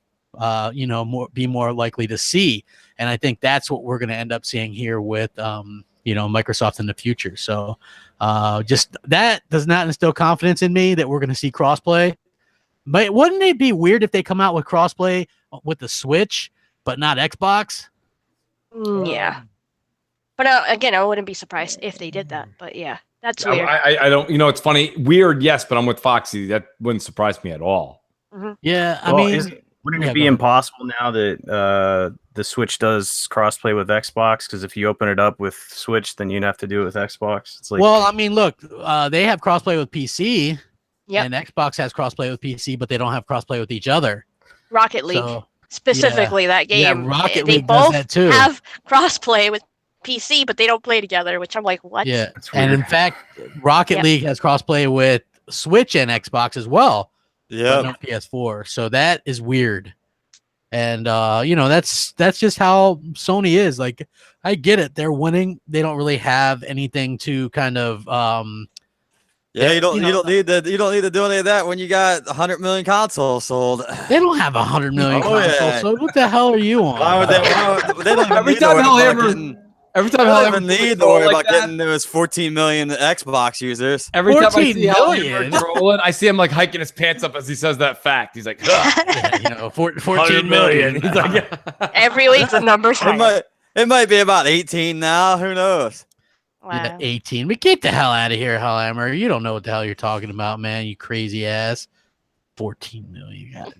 be more likely to see. And I think that's what we're going to end up seeing here with Microsoft in the future. So just that does not instill confidence in me that we're going to see crossplay. But wouldn't it be weird if they come out with crossplay with the Switch, but not Xbox? Yeah. But again, I wouldn't be surprised if they did that. But yeah, that's weird. I don't, it's funny. Weird, yes, but I'm with Foxy. That wouldn't surprise me at all. Mm-hmm. Yeah, I mean, wouldn't it be impossible now that the Switch does crossplay with Xbox? Because if you open it up with Switch, then you'd have to do it with Xbox. It's like, well, I mean, look, they have crossplay with PC, yep. and Xbox has crossplay with PC, but they don't have crossplay with each other. Rocket League, specifically that game. Yeah, Rocket they League both does that too. have crossplay with PC, but they don't play together, which I'm like, what? Yeah, and in fact, Rocket League has crossplay with Switch and Xbox as well. Yeah, no PS4. So that is weird. And that's just how Sony is. Like, I get it, they're winning. They don't really have anything to kind of you don't need to do any of that when you got 100 million consoles sold. They don't have 100 million consoles. So what the hell are you on? Why would they don't every time Hell even need to worry about getting those 14 million Xbox users. Every time I see Hellhammer trolling, I see him like hiking his pants up as he says that fact. He's like, 14 million. He's like, every week the numbers. It might be about 18 now. Who knows? Wow. Yeah, 18. But get the hell out of here, Hellhammer. You don't know what the hell you're talking about, man. You crazy ass. 14 million.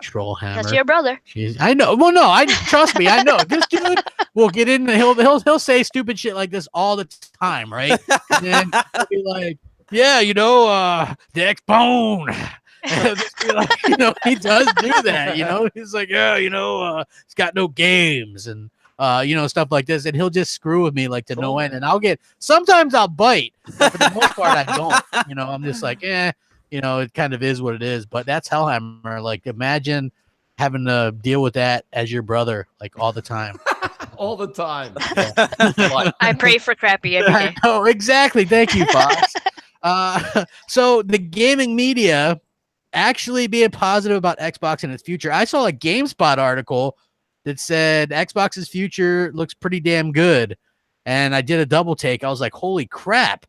Troll hammer. That's your brother. Jeez. I know. Well, no, trust me. I know this dude will get in. He'll say stupid shit like this all the time, right? And then he'll be like, "Yeah, the X-Bone." Like, he does do that. He's like, "Yeah, it's got no games and stuff like this," and he'll just screw with me like to no end. And sometimes I'll bite, but for the most part, I don't. I'm just like, it kind of is what it is, but that's Hellhammer. Like, imagine having to deal with that as your brother, like all the time. All the time. I pray for Crappy every day. Oh, exactly. Thank you, Fox. So the gaming media actually being positive about Xbox and its future. I saw a GameSpot article that said Xbox's future looks pretty damn good. And I did a double take. I was like, holy crap.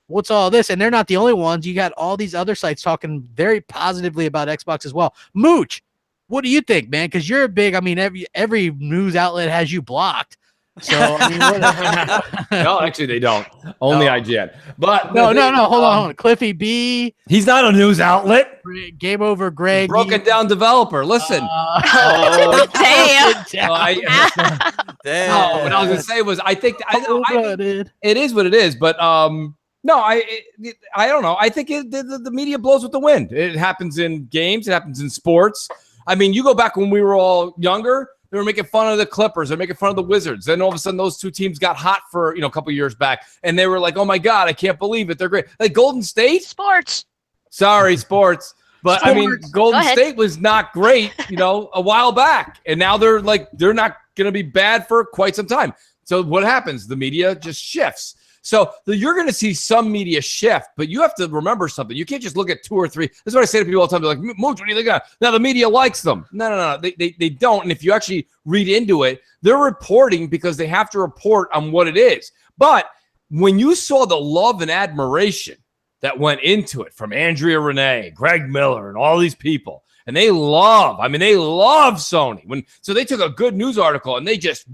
What's all this? And they're not the only ones. You got all these other sites talking very positively about Xbox as well. Mooch, what do you think, man? Because you're big. I mean, every news outlet has you blocked. So I mean, no, actually, they don't. Only IGN. But no. Hold on. Cliffy B. He's not a news outlet. Game Over, Greg. Broken down developer. Listen. Damn. Damn. What I was gonna say was, I think it is what it is, but no, I don't know. I think the media blows with the wind. It happens in games. It happens in sports. I mean, you go back when we were all younger, they were making fun of the Clippers. They're making fun of the Wizards. Then all of a sudden, those two teams got hot for a couple years back, and they were like, "Oh my God, I can't believe it. They're great." Like Golden State. Sports. Sorry, sports. But I mean, Golden State was not great, a while back, and now they're not going to be bad for quite some time. So what happens? The media just shifts. So you're going to see some media shift, but you have to remember something. You can't just look at 2 or 3. This is what I say to people all the time. They're like, "Mooch, what do you think of?" Now the media likes them. No. They don't. And if you actually read into it, they're reporting because they have to report on what it is. But when you saw the love and admiration that went into it from Andrea Renee, Greg Miller, and all these people, and they love Sony. So they took a good news article and they just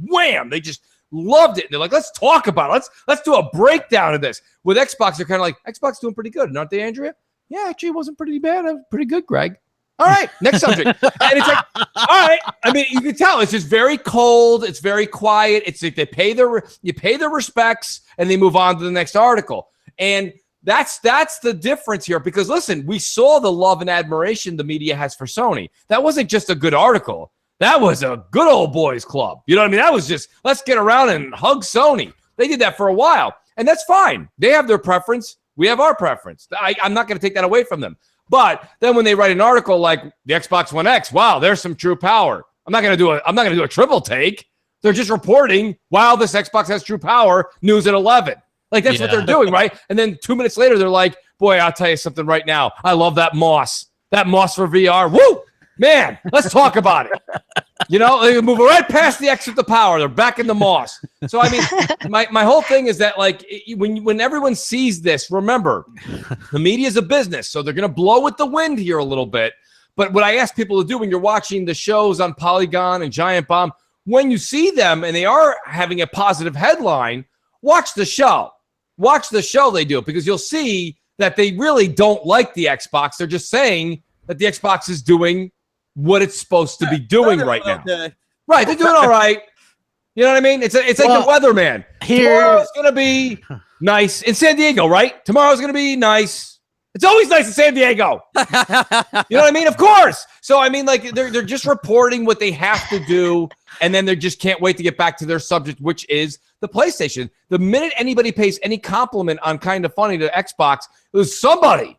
loved it. And they're like, let's talk about it. Let's do a breakdown of this. With Xbox, they're kind of like, Xbox doing pretty good, aren't they, Andrea? Yeah, actually, it wasn't pretty bad. Pretty good, Greg. All right, next subject. And it's like, all right. I mean, you can tell it's just very cold. It's very quiet. It's like you pay their respects and they move on to the next article. And that's the difference here. Because listen, we saw the love and admiration the media has for Sony. That wasn't just a good article. That was a good old boys club. You know what I mean? That was just, let's get around and hug Sony. They did that for a while, and that's fine. They have their preference. We have our preference. I'm not going to take that away from them. But then when they write an article like the Xbox One X, wow, there's some true power. I'm not going to do a triple take. They're just reporting, wow, this Xbox has true power, news at 11. Like, that's what they're doing, right? And then 2 minutes later, they're like, boy, I'll tell you something right now. I love that moss. That moss for VR. Woo! Man, let's talk about it. You know, they move right past the exit to power. They're back in the moss. So I mean, my whole thing is that like when everyone sees this, remember, the media is a business, so they're gonna blow with the wind here a little bit. But what I ask people to do when you're watching the shows on Polygon and Giant Bomb, when you see them and they are having a positive headline, watch the show. Watch the show they do, because you'll see that they really don't like the Xbox. They're just saying that the Xbox is doing what it's supposed to be doing right now. Right, they're doing all right. You know what I mean? It's like the weatherman. Tomorrow's going to be nice in San Diego, right? Tomorrow's going to be nice. It's always nice in San Diego. You know what I mean? Of course. So, I mean, like, they're just reporting what they have to do, and then they just can't wait to get back to their subject, which is the PlayStation. The minute anybody pays any compliment on Kind of Funny to Xbox, there's somebody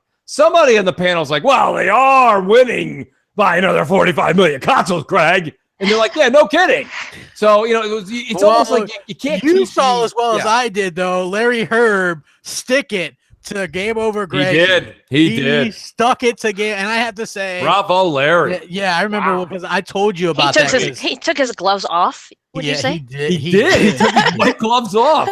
on the panel's like, well, they are winning by another 45 million consoles, Craig. And they're like, yeah, no kidding. So, you know, it's almost like you can't. You saw as well as I did, though, Larry Herb stick it to Game Over Greg. He did. He stuck it to Game, and I have to say, bravo, Larry. Yeah, I remember because I told you about that. He took his gloves off. Would you say? He did. He took his white gloves off.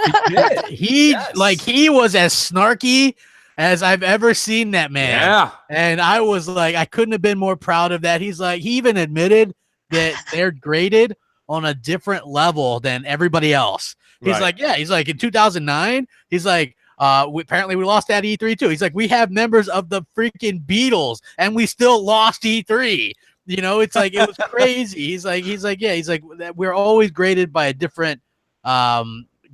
He did. He was as snarky as I've ever seen that man. Yeah. And I was like, I couldn't have been more proud of that. He's like, he even admitted that they're graded on a different level than everybody else. He's like, yeah, he's like in 2009, he's like, apparently we lost at E3 too. He's like, we have members of the freaking Beatles and we still lost E3. You know, it's like, it was crazy. He's like, we're always graded by a different,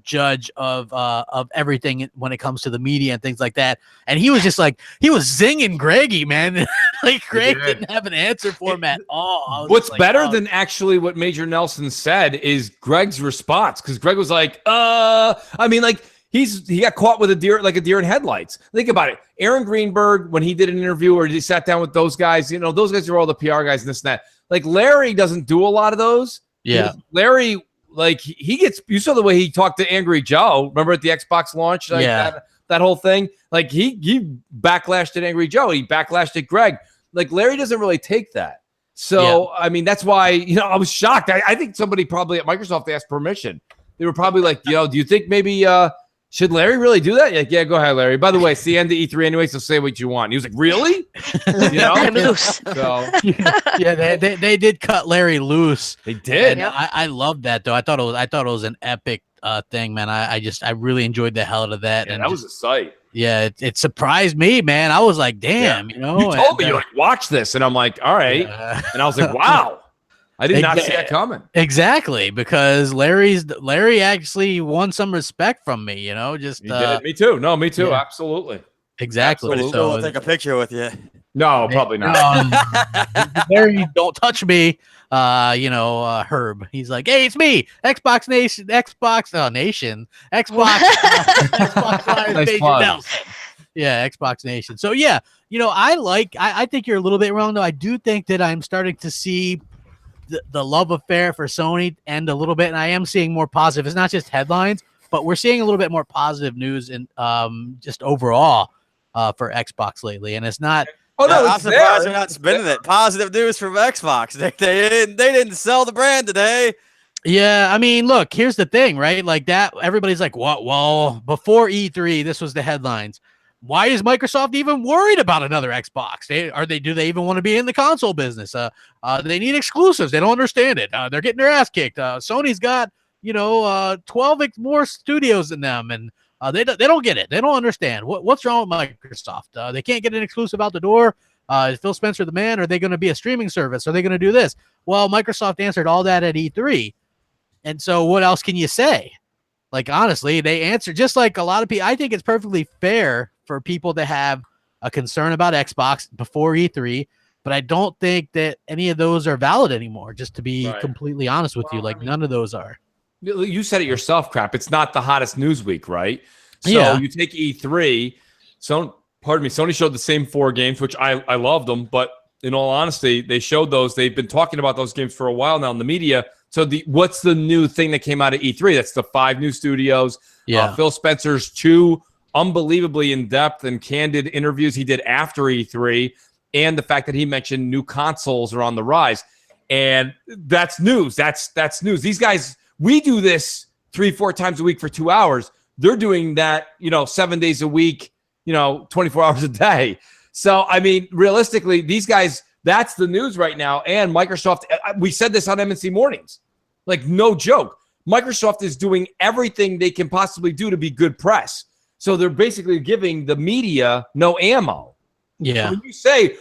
judge of everything when it comes to the media and things like that. And he was just like, he was zinging Greggy, man. Like Greg didn't have an answer for him at all. What's better than actually what Major Nelson said is Greg's response, because Greg was like, I mean, like he got caught with a deer in headlights. Think about it. Aaron Greenberg, when he did an interview or he sat down with those guys, you know, those guys are all the PR guys and this and that. Like Larry doesn't do a lot of those. Yeah. Larry, like he gets, you saw the way he talked to Angry Joe. Remember at the Xbox launch, like that whole thing. Like he backlashed at Angry Joe. He backlashed at Greg. Like Larry doesn't really take that. So I mean, that's why, you know, I was shocked. I think somebody probably at Microsoft asked permission. They were probably like, yo, do you think maybe should Larry really do that? Like, yeah, go ahead, Larry. By the way, it's the end of E3 anyway, so say what you want. He was like, really? You know? Loose. So yeah, they did cut Larry loose. They did. And I loved that though. I thought it was an epic thing, man. I really enjoyed the hell out of that. Yeah, and that was a sight. Yeah, it surprised me, man. I was like, damn, you know. You told me, you're like, watch this. And I'm like, all right. And I was like, wow. I did not see that coming. Exactly, because Larry actually won some respect from me, you know. Just he did. Me too. No, me too. Yeah. Absolutely. Exactly. Absolutely. So we'll take a picture with you. No, probably not. Larry, don't touch me. Herb. He's like, hey, it's me, Xbox Nation, Xbox Nation, Xbox Live, Major Nelson. Yeah, Xbox Nation. So yeah, you know, I think you're a little bit wrong though. I do think that I'm starting to see the love affair for Sony end a little bit, and I am seeing more positive. It's not just headlines, but we're seeing a little bit more positive news and just overall for Xbox lately. And it's not. Oh no, I'm surprised they're not spinning it. Positive news from Xbox. They didn't sell the brand today. Yeah, I mean, look, here's the thing, right? Like that, everybody's like, what? Well, before E3, this was the headlines. Why is Microsoft even worried about another Xbox? Do they even want to be in the console business? They need exclusives. They don't understand it. They're getting their ass kicked. Sony's got 12 more studios than them, and they don't get it. They don't understand what's wrong with Microsoft. They can't get an exclusive out the door. Is Phil Spencer the man? Are they going to be a streaming service? Are they going to do this? Well, Microsoft answered all that at E3, and so what else can you say? Like honestly, they answered just like a lot of people. I think it's perfectly fair for people to have a concern about Xbox before E3, but I don't think that any of those are valid anymore, just to be completely honest with you. Like none of those are. You said it yourself, Crap. It's not the hottest news week, right? So you take E3. Sony showed the same 4 games, which I loved them, but in all honesty, they showed those. They've been talking about those games for a while now in the media. So what's the new thing that came out of E3? That's the 5 new studios. Yeah. Phil Spencer's 2 unbelievably in-depth and candid interviews he did after E3, and the fact that he mentioned new consoles are on the rise. And that's news. That's news. These guys, we do this 3-4 times a week for 2 hours. They're doing that, 7 days a week, 24 hours a day. So, I mean, realistically, these guys, that's the news right now. And Microsoft, we said this on MNC Mornings, like no joke. Microsoft is doing everything they can possibly do to be good press. So they're basically giving the media no ammo. Yeah. So when you say,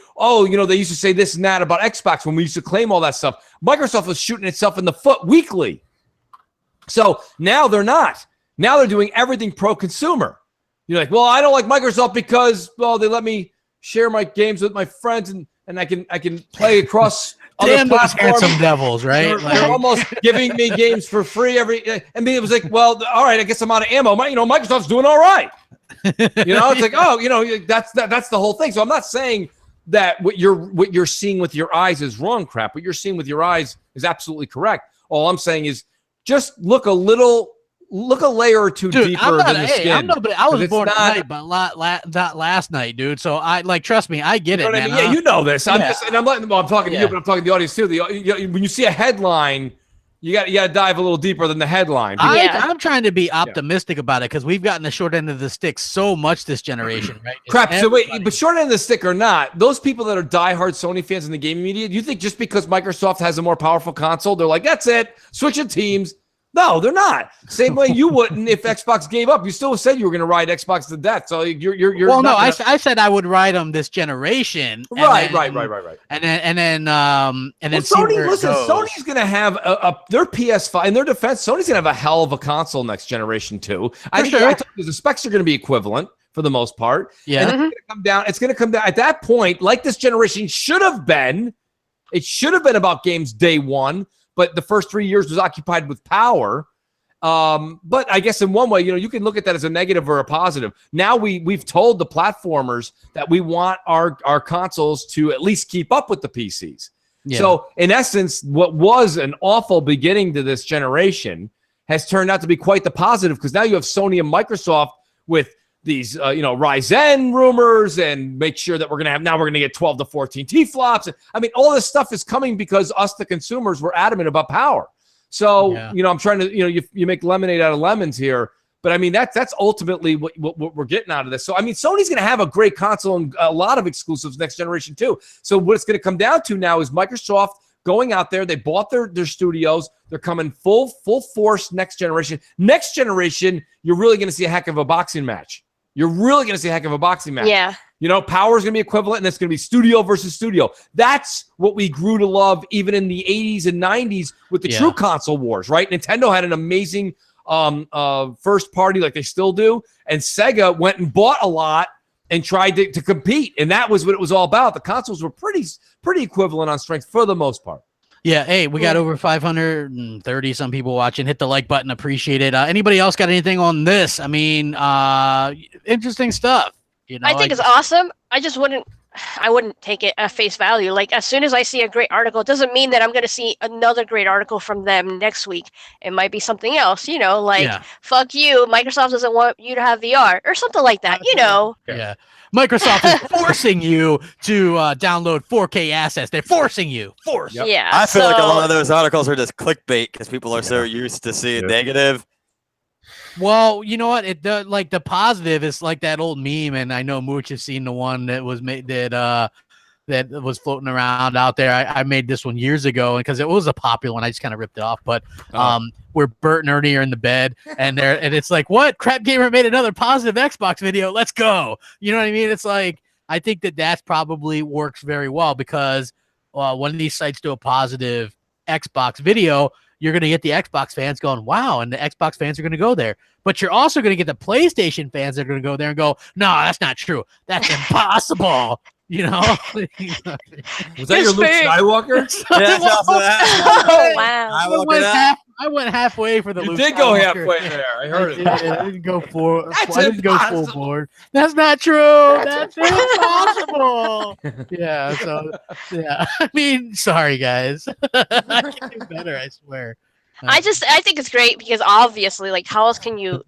they used to say this and that about Xbox when we used to claim all that stuff, Microsoft was shooting itself in the foot weekly. So now they're not. Now they're doing everything pro-consumer. You're like, well, I don't like Microsoft because, they let me share my games with my friends and I can play across other Damn those platforms. handsome devils, right? They're almost giving me games for free and it was like, well, all right, I guess I'm out of ammo. Microsoft's doing all right. It's like, that's the whole thing. So I'm not saying that what you're seeing with your eyes is wrong, crap. What you're seeing with your eyes is absolutely correct. All I'm saying is just look a layer or two deeper than the skin. I was born tonight, but not last night, dude. So trust me, I get it, man. Yeah, you know this. I'm talking to you, but I'm talking to the audience too. When you see a headline, you got to dive a little deeper than the headline. I'm trying to be optimistic about it because we've gotten the short end of the stick so much this generation, right? Crap. So wait, but short end of the stick or not, those people that are diehard Sony fans in the gaming media, do you think just because Microsoft has a more powerful console, they're like, that's it, switching teams? No, they're not. Same way you wouldn't if Xbox gave up. You still said you were going to ride Xbox to death. So you're. Well, no, I said I would ride them this generation. Right. And then Sony. Listen, Sony's going to have their PS5 in their defense. Sony's going to have a hell of a console next generation too. I think the specs are going to be equivalent for the most part. Yeah, and it's going to come down at that point. Like this generation should have been. It should have been about games day one. But the first 3 years was occupied with power. But I guess in one way, you can look at that as a negative or a positive. Now we've told the platformers that we want our consoles to at least keep up with the PCs. Yeah. So in essence, what was an awful beginning to this generation has turned out to be quite the positive because now you have Sony and Microsoft with these, Ryzen rumors and make sure that we're going to get 12 to 14 T-flops. I mean, all this stuff is coming because us, the consumers, were adamant about power. So, I'm trying to, you make lemonade out of lemons here. But I mean, that's ultimately what we're getting out of this. So, I mean, Sony's going to have a great console and a lot of exclusives next generation too. So what it's going to come down to now is Microsoft going out there. They bought their studios. They're coming full force next generation. Next generation, you're really going to see a heck of a boxing match. You're really going to see a heck of a boxing match. Yeah. Power is going to be equivalent, and it's going to be studio versus studio. That's what we grew to love even in the 80s and 90s with the true console wars, right? Nintendo had an amazing first party like they still do, and Sega went and bought a lot and tried to compete, and that was what it was all about. The consoles were pretty equivalent on strength for the most part. Yeah, hey, we got over 530 some people watching. Hit the like button, appreciate it. Anybody else got anything on this? I mean, interesting stuff. I think it's awesome. I wouldn't take it at face value. Like as soon as I see a great article, it doesn't mean that I'm going to see another great article from them next week. It might be something else, fuck you. Microsoft doesn't want you to have VR or something like that, Yeah. Microsoft is forcing you to download 4K assets. They're forcing you. Yep. Yeah. I feel like a lot of those articles are just clickbait because people are so used to seeing negative. Well, you know what? The positive is like that old meme, and I know Mooch has seen the one that was made that was floating around out there. I made this one years ago because it was a popular one. I just kind of ripped it off. But where Bert and Ernie are in the bed and it's like, what? Crapgamer made another positive Xbox video. Let's go. You know what I mean? It's like, I think that's probably works very well because when these sites do a positive Xbox video, you're going to get the Xbox fans going, wow, and the Xbox fans are going to go there. But you're also going to get the PlayStation fans that are going to go there and go, no, that's not true. That's impossible. Was that your Luke Skywalker? Yeah, oh, wow. I went halfway for the You Luke did Skywalker. go halfway there. I heard it. I didn't go full board. That's not true. That's impossible. Yeah. So, yeah. I mean, sorry, guys. I can do better, I swear. I think it's great because obviously, like, how else can you,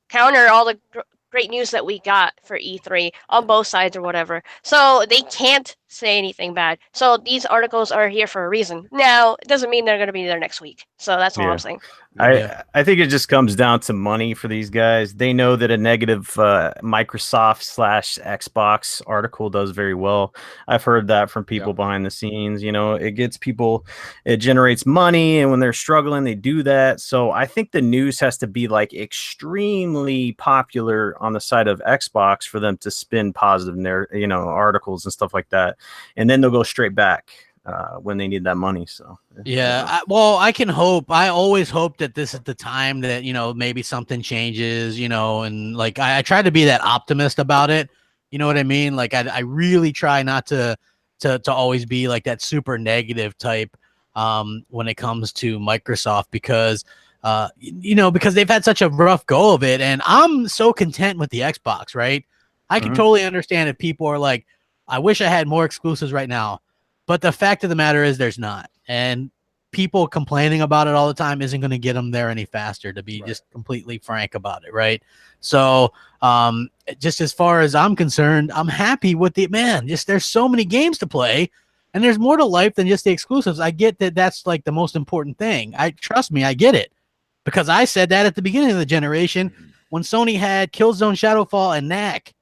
counter all the great news that we got for E3 on both sides or whatever. So they can't say anything bad. So these articles are here for a reason. Now, it doesn't mean they're going to be there next week. So that's all I'm saying. I think it just comes down to money for these guys. They know that a negative Microsoft/Xbox article does very well. I've heard that from people behind the scenes. You know, it gets people, it generates money, and when they're struggling, they do that. So I think the news has to be like extremely popular on the side of Xbox for them to spin positive, articles and stuff like that, and then they'll go straight back when they need that money. So I can hope. I always hope that this is the time that, maybe something changes, and like I try to be that optimist about it. You know what I mean? Like I really try not to always be like that super negative type when it comes to Microsoft, because because they've had such a rough go of it, and I'm so content with the Xbox, right? I can totally understand if people are like, I wish I had more exclusives right now. But the fact of the matter is there's not. And people complaining about it all the time isn't going to get them there any faster, to be just completely frank about it, right? So just as far as I'm concerned, I'm happy with the, there's so many games to play, and there's more to life than just the exclusives. I get that that's like the most important thing. Trust me, I get it. Because I said that at the beginning of the generation when Sony had Killzone, Shadowfall, and Knack,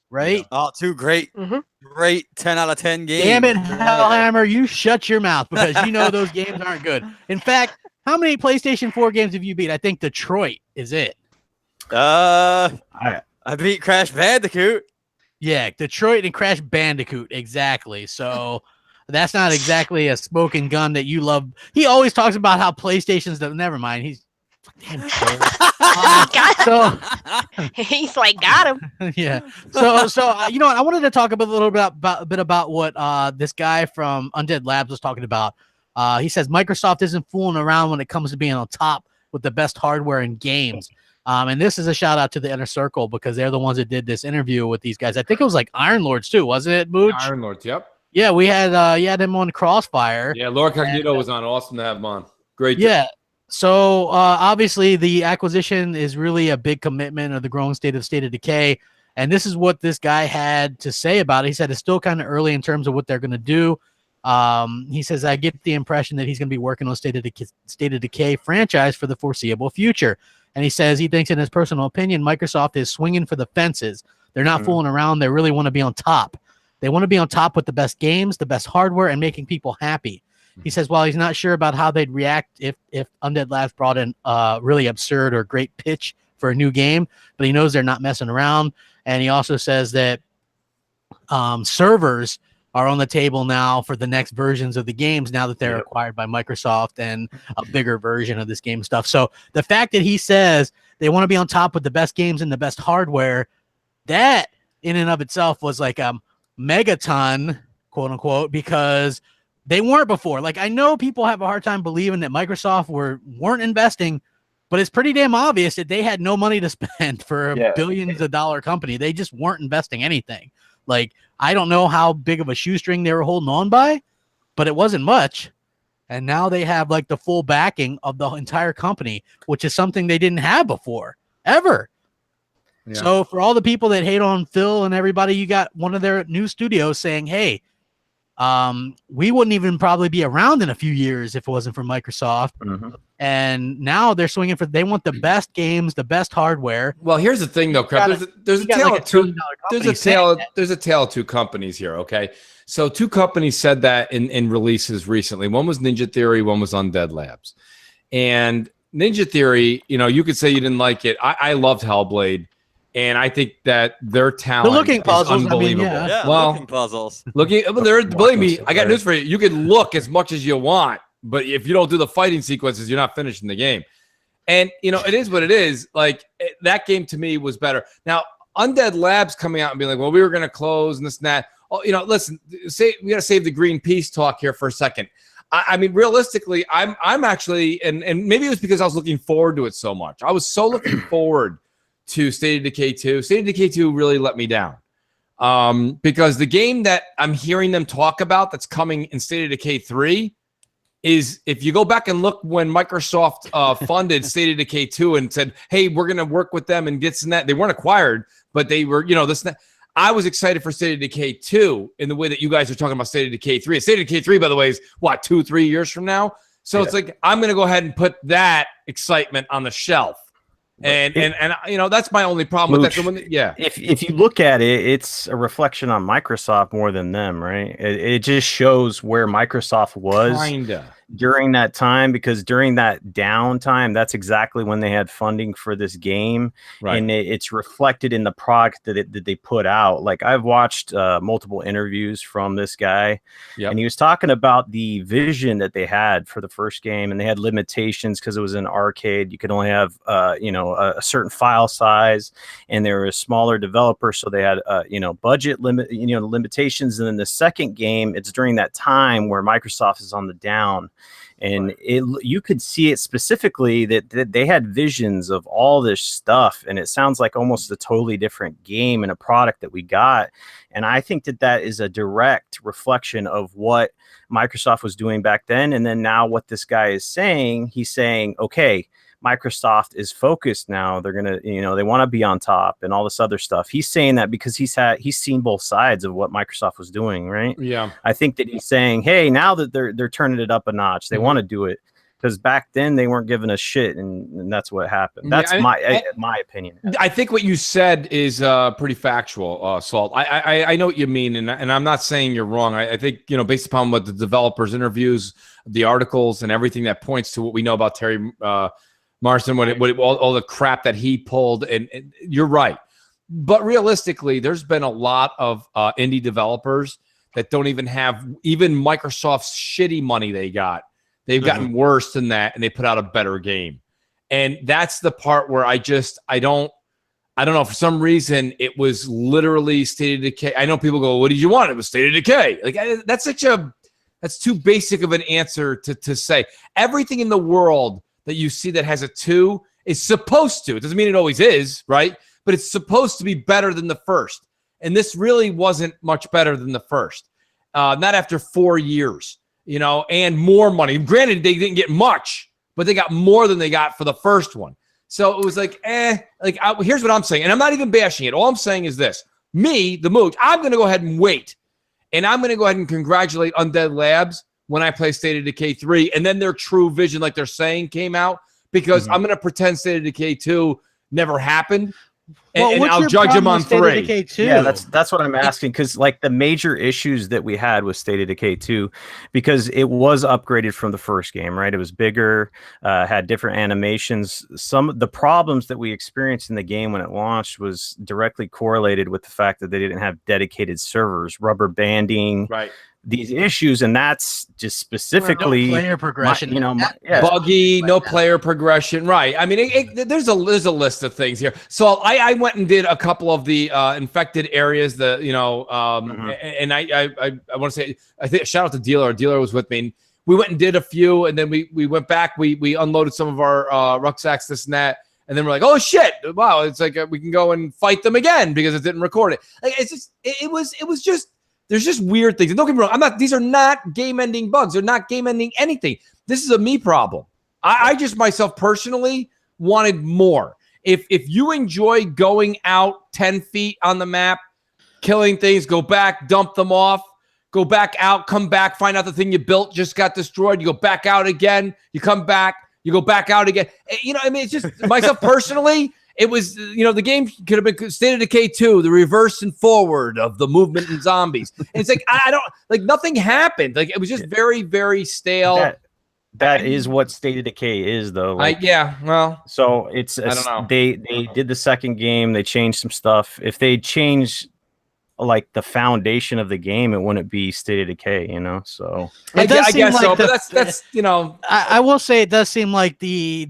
right? Oh, two great 10 out of 10 games. Damn it, Hellhammer, you shut your mouth, because those games aren't good. In fact, how many PlayStation 4 games have you beat? I think Detroit is it. I beat Crash Bandicoot. Yeah, Detroit and Crash Bandicoot, exactly. So that's not exactly a smoking gun that you love. He always talks about how PlayStation's never mind. He's damn he's like, got him. Yeah. So you know what? I wanted to talk a little bit about what this guy from Undead Labs was talking about. He says Microsoft isn't fooling around when it comes to being on top with the best hardware in games. And this is a shout out to the Inner Circle, because they're the ones that did this interview with these guys. I think it was like Iron Lords too, wasn't it, Mooch? Iron Lords, yep. Yeah, we had him on Crossfire. Yeah, Laura Cognito was on. Awesome to have him on. Great. Yeah. So obviously the acquisition is really a big commitment of the growing state of Decay. And this is what this guy had to say about it. He said it's still kind of early in terms of what they're going to do. He says, I get the impression that he's going to be working on State of Decay franchise for the foreseeable future. And he says he thinks, in his personal opinion, Microsoft is swinging for the fences. They're not fooling around. They really want to be on top. They want to be on top with the best games, the best hardware, and making people happy. He says, while he's not sure about how they'd react if Undead Labs brought in really absurd or great pitch for a new game, but he knows they're not messing around. And he also says that servers are on the table now for the next versions of the games, now that they're acquired by Microsoft and a bigger version of this game stuff. So the fact that he says they want to be on top with the best games and the best hardware, that in and of itself was like a megaton, quote unquote, because they weren't before. Like, I know people have a hard time believing that Microsoft weren't investing, but it's pretty damn obvious that they had no money to spend for a billions of dollar company. They just weren't investing anything. Like, I don't know how big of a shoestring they were holding on by, but it wasn't much. And now they have like the full backing of the entire company, which is something they didn't have before, ever. Yeah. So for all the people that hate on Phil and everybody, you got one of their new studios saying, hey, we wouldn't even probably be around in a few years if it wasn't for Microsoft. And now they're swinging for, they want the best games, the best hardware. Well, here's the thing though, Crap. There's a tale of two. There's a tale of two companies here. Okay. So two companies said that in releases recently. One was Ninja Theory, one was Undead Labs. And Ninja Theory, you could say you didn't like it. I loved Hellblade. And I think that their talent looking puzzles, is unbelievable. Well, looking puzzles. Believe me, I got news for you. You can look as much as you want, but if you don't do the fighting sequences, you're not finishing the game. And, it is what it is. Like, that game to me was better. Now, Undead Labs coming out and being like, well, we were going to close and this and that. Oh, listen, we got to save the Greenpeace talk here for a second. I mean, realistically, I'm actually, and maybe it was because I was looking forward to it so much. I was so looking forward to State of Decay 2. State of Decay 2 really let me down. Because the game that I'm hearing them talk about that's coming in State of Decay 3 is, if you go back and look when Microsoft funded State of Decay 2 and said, hey, we're going to work with them and get some that. They weren't acquired, but they were, this and that. I was excited for State of Decay 2 in the way that you guys are talking about State of Decay 3. State of Decay 3, by the way, is what, 2-3 years from now? So it's like, I'm going to go ahead and put that excitement on the shelf. And you know, that's my only problem with that. Yeah. If you look at it, it's a reflection on Microsoft more than them, right? It just shows where Microsoft was during that time, because during that downtime, that's exactly when they had funding for this game, and it's reflected in the product that they put out. Like, I've watched multiple interviews from this guy, and he was talking about the vision that they had for the first game, and they had limitations because it was an arcade. You could only have you know, a certain file size, and they were a smaller developer, so they had you know, budget limitations. And then the second game, it's during that time where Microsoft is on the down. And you could see it specifically that they had visions of all this stuff, and it sounds like almost a totally different game and a product that we got. And I think that is a direct reflection of what Microsoft was doing back then. And then now what this guy is saying, he's saying, okay, Microsoft is focused now. They're gonna, you know, they want to be on top and all this other stuff. He's saying that because he's seen both sides of what Microsoft was doing, right? Yeah. I think that he's saying, hey, now that they're turning it up a notch, they want to do it, because back then they weren't giving a shit, and that's what happened. That's my opinion. I think what you said is pretty factual, Salt. I know what you mean, and I'm not saying you're wrong. I think, you know, based upon what the developers' interviews, the articles, and everything that points to what we know about Terry Marston, all the crap that he pulled, and you're right. But realistically, there's been a lot of indie developers that don't even have even Microsoft's shitty money they got. They've gotten worse than that, and they put out a better game. And that's the part where I don't know. For some reason, it was literally State of Decay. I know people go, "What did you want?" It was State of Decay. Like, that's too basic of an answer to say. Everything in the world that you see that has a 2 is supposed to. It doesn't mean it always is, right? But it's supposed to be better than the first. And this really wasn't much better than the first. Not after 4 years, you know, and more money. Granted, they didn't get much, but they got more than they got for the first one. So it was like, here's what I'm saying. And I'm not even bashing it. All I'm saying is this. Me, the Mooch, I'm going to go ahead and wait. And I'm going to go ahead and congratulate Undead Labs when I play State of Decay 3, and then their true vision, like they're saying, came out, because I'm going to pretend State of Decay 2 never happened, and I'll judge them on 3. Yeah, that's what I'm asking, because like the major issues that we had with State of Decay 2, because it was upgraded from the first game, right? It was bigger, had different animations. Some of the problems that we experienced in the game when it launched was directly correlated with the fact that they didn't have dedicated servers, rubber banding, these issues, and that's just specifically no player progression, buggy, no player progression, right? I mean, there's a list of things here. So I went and did a couple of the infected areas, and I want to say, I think, shout out to Dealer. Dealer was with me, and we went and did a few, and then we went back, we unloaded some of our rucksacks, this and that, and then we're like, oh shit, wow, it's like we can go and fight them again because it didn't record it. Like, it's just it was just. There's just weird things. And don't get me wrong. These are not game-ending bugs. They're not game-ending anything. This is a me problem. I just myself personally wanted more. If you enjoy going out 10 feet on the map, killing things, go back, dump them off, go back out, come back, find out the thing you built just got destroyed. You go back out again. You come back. You go back out again. You know, I mean, it's just myself personally. It was, you know, the game could have been State of Decay 2, the reverse and forward of the movement in zombies. And it's like, I don't, like, nothing happened. Like, it was just very, very stale. That is what State of Decay is, though. Like, well. So it's, I don't know. They did the second game. They changed some stuff. If they change, like, the foundation of the game, it wouldn't be State of Decay, you know? So I guess so, but that's you know, I will say it does seem like the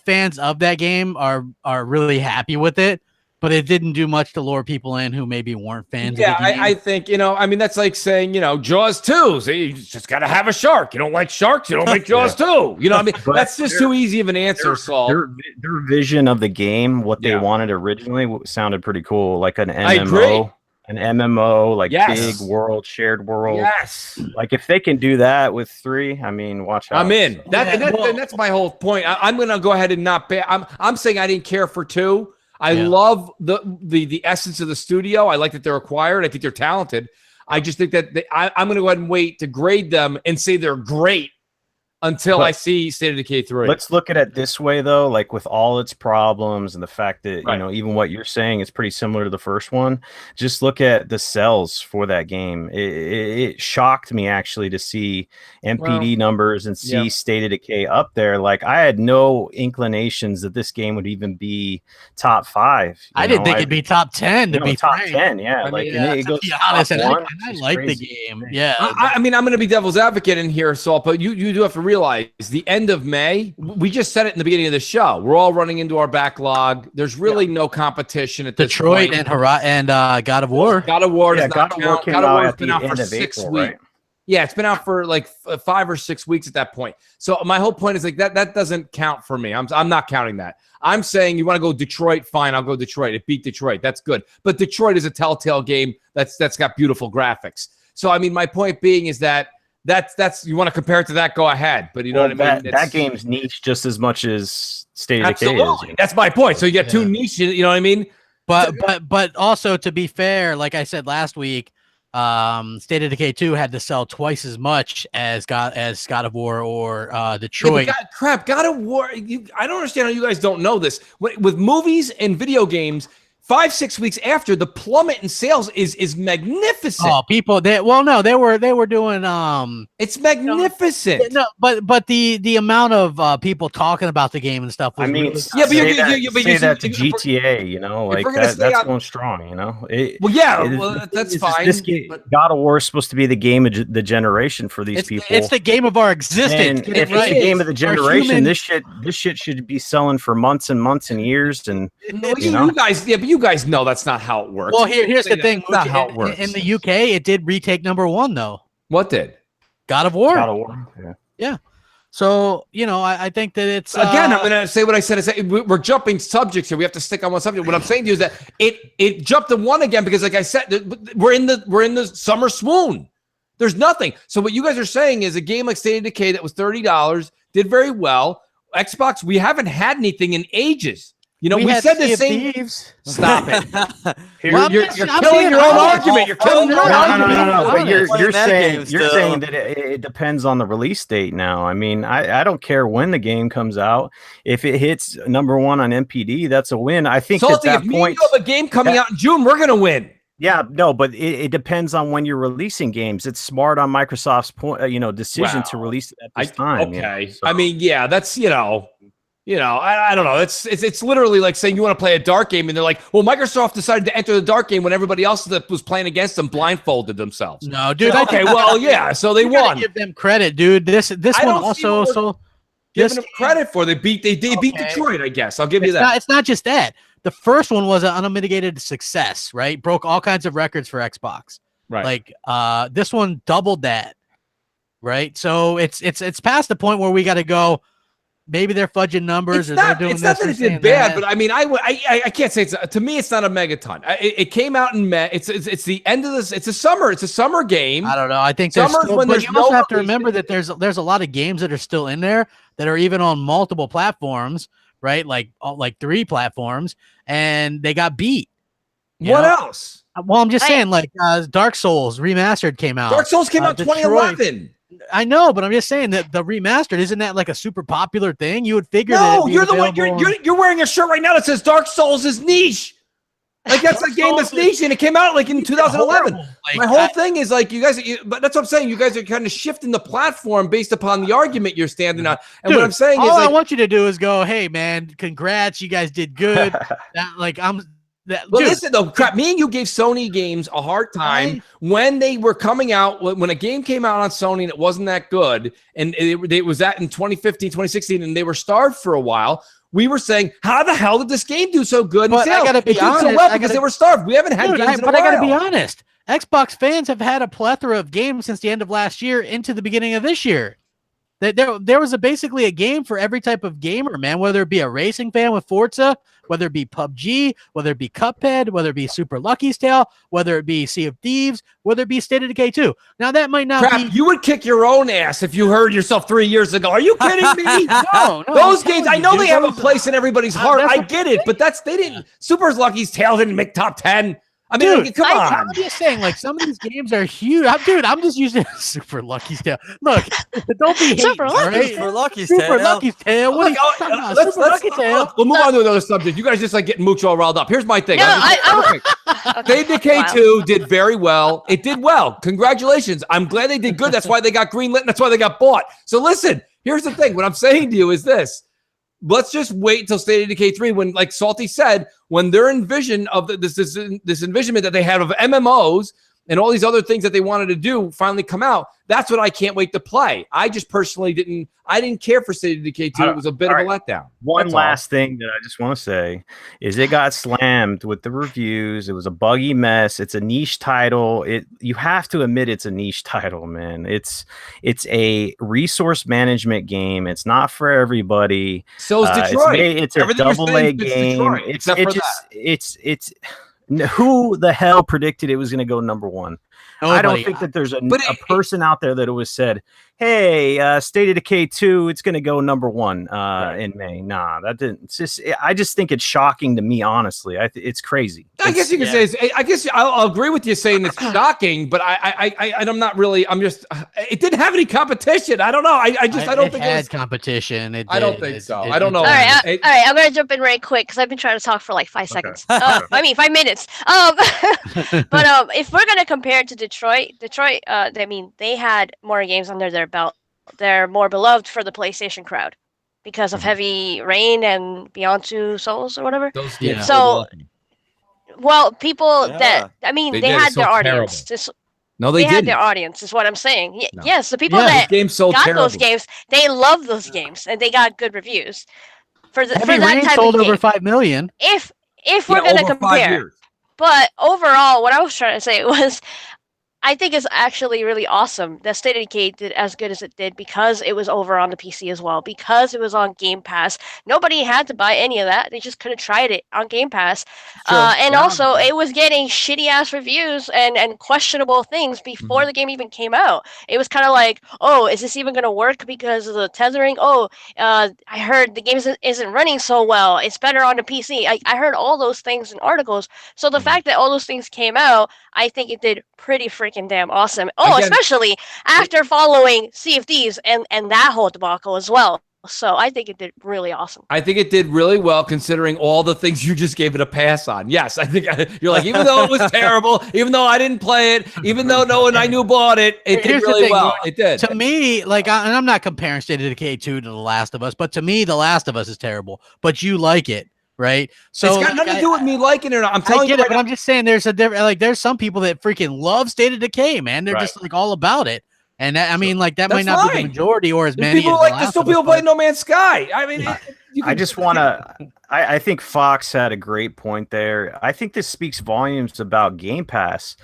fans of that game are really happy with it, but it didn't do much to lure people in who maybe weren't fans of the game. I think, you know, I mean, that's like saying, you know, Jaws 2. So you just got to have a shark. You don't like sharks, you don't make Jaws 2. You know what I mean? That's just too easy of an answer, Saul. Their vision of the game, what they wanted originally, sounded pretty cool, like an MMO. I agree. An MMO, like big world, shared world. Yes. Like if they can do that with 3, I mean, watch out. I'm in. That's my whole point. I'm going to go ahead and not pay. I'm saying I didn't care for 2. I love the essence of the studio. I like that they're acquired. I think they're talented. I just think that I'm going to go ahead and wait to grade them and say they're great until I see State of Decay 3. Let's look at it this way, though, like with all its problems and the fact that, you know, even what you're saying is pretty similar to the first one. Just look at the sales for that game. It shocked me, actually, to see MPD numbers and see State of Decay up there. Like, I had no inclinations that this game would even be top 5. I didn't think it'd be top 10 to be top 10. Yeah. It goes to be honest, and I like the game. Yeah. I mean, I'm going to be devil's advocate in here, Salt, but you do have to realize the end of May, we just said it in the beginning of the show. We're all running into our backlog. There's really no competition at this Detroit point. and God of War. God of War does not God of War count. God of War has at been the out for end of 6 April, weeks. right? Yeah, it's been out for like 5 or 6 weeks at that point. So my whole point is like that doesn't count for me. I'm not counting that. I'm saying you want to go Detroit, fine, I'll go Detroit. It beat Detroit. That's good. But Detroit is a telltale game that's got beautiful graphics. So I mean, my point being is that that's you want to compare it to that, go ahead. But you know what I mean? That game's niche just as much as State of Decay is. That's my point. So you get two niche, you know what I mean? But also, to be fair, like I said last week, State of Decay 2 had to sell twice as much as God of War or Detroit. Yeah, God of War. I don't understand how you guys don't know this. With movies and video games, 5-6 weeks after, the plummet in sales is magnificent. Oh, people! They were doing It's magnificent. No, but the amount of people talking about the game and stuff. Was you say that to GTA, you know, like that's going strong, you know. That's fine. God of War is supposed to be the game of the generation for these people. It's the game of our existence. And if it's the game of the generation, this shit should be selling for months and months and years. And you guys know that's not how it works. Well, here's the thing. That's not how it works. In the UK, it did retake #1 though. What did? God of War. God of War. Yeah. So, you know, I think that it's again. I'm going to say what I said. We're jumping subjects here. We have to stick on one subject. What I'm saying to you is that it jumped to 1 again because, like I said, we're in the summer swoon. There's nothing. So what you guys are saying is a game like State of Decay that was $30 did very well. Xbox, we haven't had anything in ages. You know, we said the same. Thieves. Stop it. You're killing your own argument. You're killing your own argument. No. But you're saying that it depends on the release date now. I mean, I don't care when the game comes out. If it hits #1 on MPD, that's a win. I think Salty, at that point, if you have a game coming out in June, we're gonna win. Yeah, no, but it depends on when you're releasing games. It's smart on Microsoft's decision to release it at this time. Okay, you know, so. I mean, yeah, that's I don't know. It's literally like saying you want to play a dark game, and they're like, well, Microsoft decided to enter the dark game when everybody else that was playing against them blindfolded themselves. No, dude. Okay, well, yeah. So they won. Give them credit, dude. This one also. So give them credit for they beat Detroit. I guess I'll give you that. It's not just that. The first one was an unmitigated success, right? Broke all kinds of records for Xbox. Right. Like this one doubled that. Right. So it's past the point where we got to go. Maybe they're fudging numbers. It's not that it did bad, but I mean, I can't say to me it's not a megaton. It came out in May. It's the end of this. It's a summer game. I don't know. I think there's still, but you also have to remember that there's a lot of games that are still in there that are even on multiple platforms, right? Like 3 platforms, and they got beat. What else? Well, I'm just saying, like Dark Souls Remastered came out. Dark Souls came out 2011. I know, but I'm just saying that the remastered, isn't that like a super popular thing? You would figure that you're the one. You're wearing a shirt right now that says Dark Souls is niche. Like that's a game that's niche, and it came out like in 2011. Like, my whole thing is like you guys, but that's what I'm saying. You guys are kind of shifting the platform based upon the argument you're standing on. And what I'm saying is, I want you to do is go, hey man, congrats, you guys did good. Listen though, crap. Me and you gave Sony games a hard time when they were coming out. When a game came out on Sony and it wasn't that good, and it was that in 2015, 2016, and they were starved for a while. We were saying, how the hell did this game do so good? But I gotta be honest, so well because they were starved. We haven't had games in a while. But I gotta be honest. Xbox fans have had a plethora of games since the end of last year into the beginning of this year. There was basically a game for every type of gamer, man, whether it be a racing fan with Forza, whether it be PUBG, whether it be Cuphead, whether it be Super Lucky's Tale, whether it be Sea of Thieves, whether it be State of Decay 2. Now, that might not be... You would kick your own ass if you heard yourself 3 years ago. Are you kidding me? No. Those games, I know they have a place in everybody's heart. I get it, but they didn't... Super Lucky's Tale didn't make top 10. I mean, dude, come on. I'm just saying, like, some of these games are huge. I'm just using Super Lucky's Tale. Look, don't be hating, Super Lucky's Super Lucky's Super Tale. Lucky's Tale. What are you talking about? Super Lucky Tale. We'll move on to another subject. You guys just like getting Mooch all riled up. Here's my thing. No, State of Decay 2 did very well. It did well. Congratulations. I'm glad they did good. That's why they got greenlit, and that's why they got bought. So listen, here's the thing. What I'm saying to you is this. Let's just wait until State of Decay 3 when, like Salty said, when their envision of this envisionment that they had of MMOs and all these other things that they wanted to do finally come out. That's what I can't wait to play. I just personally didn't care for State of Decay 2. It was a bit of a letdown. One last thing that I just want to say is it got slammed with the reviews. It was a buggy mess. It's a niche title. You have to admit it's a niche title, man. It's a resource management game. It's not for everybody. So is Detroit. It's a double-A game. It's who the hell predicted it was going to go number one? I don't think that there's a person out there that always said, hey, State of Decay 2, it's going to go number one in May. Nah, that didn't. It's just, I just think it's shocking to me, honestly. It's crazy. I guess you can say, I guess I'll agree with you saying it's shocking, but I'm not really, I'm just, it didn't have any competition. I don't know. I don't think it had competition. I don't think so. I don't know. All right, I'm going to jump in right quick because I've been trying to talk for like 5 seconds. I mean, 5 minutes. But if we're going to compare it to Detroit, I mean, they had more games under their belt. They're more beloved for the PlayStation crowd because of Heavy Rain and Beyond Two Souls or whatever. Well, people that, I mean, they had their audience. They had their audience, is what I'm saying. Yes, the people that got those games, they love those games and they got good reviews. For that Rain type sold of over game. 5 million. If we're gonna compare, but overall, what I was trying to say was, I think it's actually really awesome that State of Decay did as good as it did because it was over on the PC as well, because it was on Game Pass. Nobody had to buy any of that. They just could have tried it on Game Pass. And also, it was getting shitty-ass reviews and questionable things before the game even came out. It was kind of like, oh, is this even going to work because of the tethering? Oh, I heard the game isn't running so well. It's better on the PC. I heard all those things in articles. So the fact that all those things came out, I think it did pretty freaking damn awesome. Oh, again, especially after following Sea of Thieves and that whole debacle as well. So I think it did really awesome. I think it did really well considering all the things you just gave it a pass on. Yes, I think you're like, even though it was terrible, even though I didn't play it, even though no one I knew bought it, it did really well. It did. To me, like, and I'm not comparing State of Decay 2 to The Last of Us, but to me, The Last of Us is terrible, but you like it. Right, so it's got nothing to do with me liking it or not. I'm telling you, but I'm just saying there's a different. Like, there's some people that freaking love State of Decay, man. They're just like all about it, and that, I mean, like that might not be the majority or as many. People there's still people playing No Man's Sky. I mean, I just want to. I think Fox had a great point there. I think this speaks volumes about Game Pass.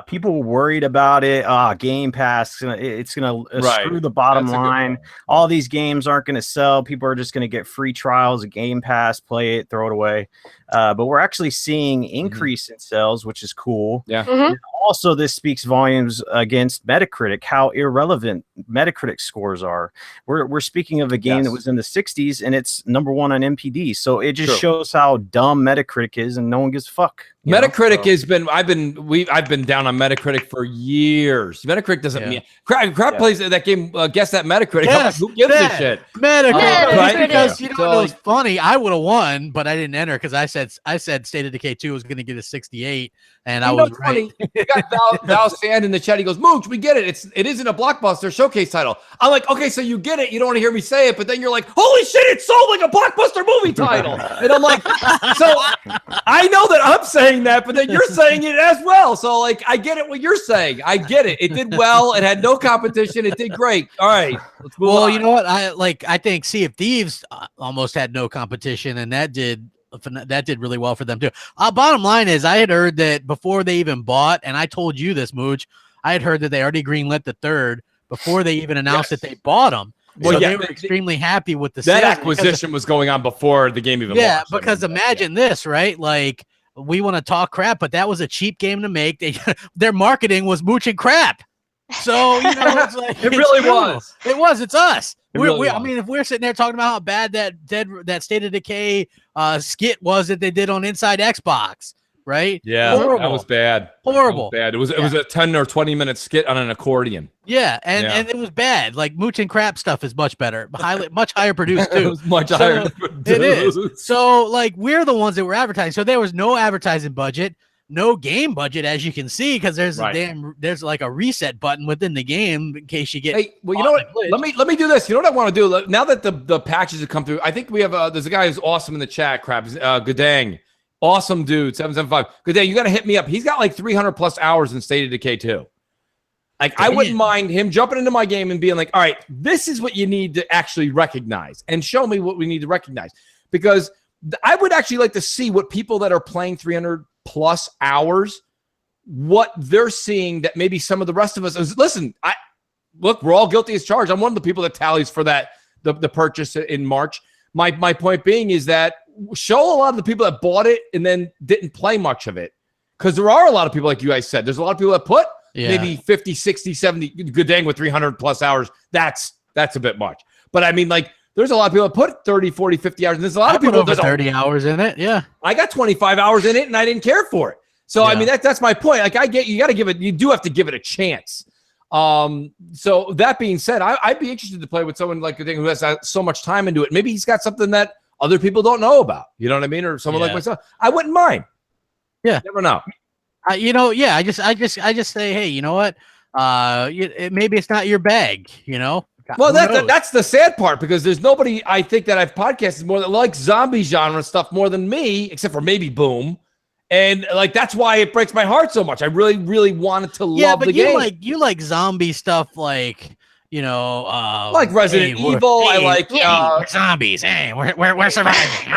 People were worried about it. Game Pass, it's going to screw the bottom line. All these games aren't going to sell. People are just going to get free trials of Game Pass, play it, throw it away. But we're actually seeing increase in sales, which is cool. Yeah. Also, this speaks volumes against Metacritic, how irrelevant Metacritic scores are. We're speaking of a game that was in the 60s, and it's number 1 on MPD. So it just shows how dumb Metacritic is, and no one gives a fuck. Metacritic has been. I've been down on Metacritic for years. Metacritic doesn't mean crap plays that game. Guess that Metacritic. Yes, who gives a shit? Metacritic, right? Because you know it was funny. I would have won, but I didn't enter because I said State of Decay 2 was going to get a 68, and I was right. You got Val Sand in the chat. He goes, Mooch, we get it. It isn't a blockbuster showcase title. I'm like, okay, so you get it. You don't want to hear me say it, but then you're like, holy shit, it sold like a blockbuster movie title, and I'm like, so I know that I'm saying that, but then you're saying it as well. So like, I get it what you're saying. I get it. It did well. It had no competition. It did great. All right. Let's move on. You know what? I think Sea of Thieves almost had no competition, and that did really well for them too. Bottom line is, I had heard that before they even bought, and I told you this, Mooch, I had heard that they already greenlit the third before they even announced that they bought them. Well, so yeah, they were extremely happy with the that sales acquisition was going on before the game even launched. because imagine this, right? Like, we want to talk crap, but that was a cheap game to make. Their marketing was mooching crap. So, you know, it's like It really was. It was. It's us. Really I mean, if we're sitting there talking about how bad that State of Decay skit was that they did on Inside Xbox, right? Yeah, horrible. That was bad. Horrible. That was bad. It was a 10 or 20 minute skit on an accordion. Yeah, and it was bad. Like mooching crap stuff is much better, much higher produced too. It was much higher. It is. So like we're the ones that were advertising. So there was no advertising budget, no game budget, as you can see, because there's there's like a reset button within the game in case you get. Hey, well, you know what? Let me do this. You know what I want to do now that the patches have come through. I think we have there's a guy who's awesome in the chat. Gadang, awesome dude. 775. Gadang, you got to hit me up. He's got like 300 plus hours in State of Decay 2. Like, I wouldn't mind him jumping into my game and being like, all right, this is what you need to actually recognize and show me what we need to recognize. Because I would actually like to see what people that are playing 300 plus hours, what they're seeing that maybe some of the rest of us listen, look, we're all guilty as charged. I'm one of the people that tallies for that, the purchase in March. My point being is that show a lot of the people that bought it and then didn't play much of it. Because there are a lot of people, like you guys said, there's a lot of people that put maybe 50, 60, 70, good dang with 300 plus hours. That's a bit much. But I mean, like, there's a lot of people that put 30, 40, 50 hours. And there's a lot of people that 30 hours in it. Yeah. I got 25 hours in it and I didn't care for it. So, I mean, that's my point. Like, you got to give it, you do have to give it a chance. So that being said, I'd be interested to play with someone like who has so much time into it. Maybe he's got something that other people don't know about. You know what I mean? Or someone like myself. I wouldn't mind. Yeah. You never know. You know, I just say, hey, you know what? Maybe it's not your bag, you know? Well, that's the sad part, because there's nobody I think that I've podcasted more that like zombie genre stuff more than me, except for maybe Boom. And like, that's why it breaks my heart so much. I really, really wanted to love the game. You like zombie stuff, like, you know, like Resident Evil. I like zombies. Hey, we're surviving.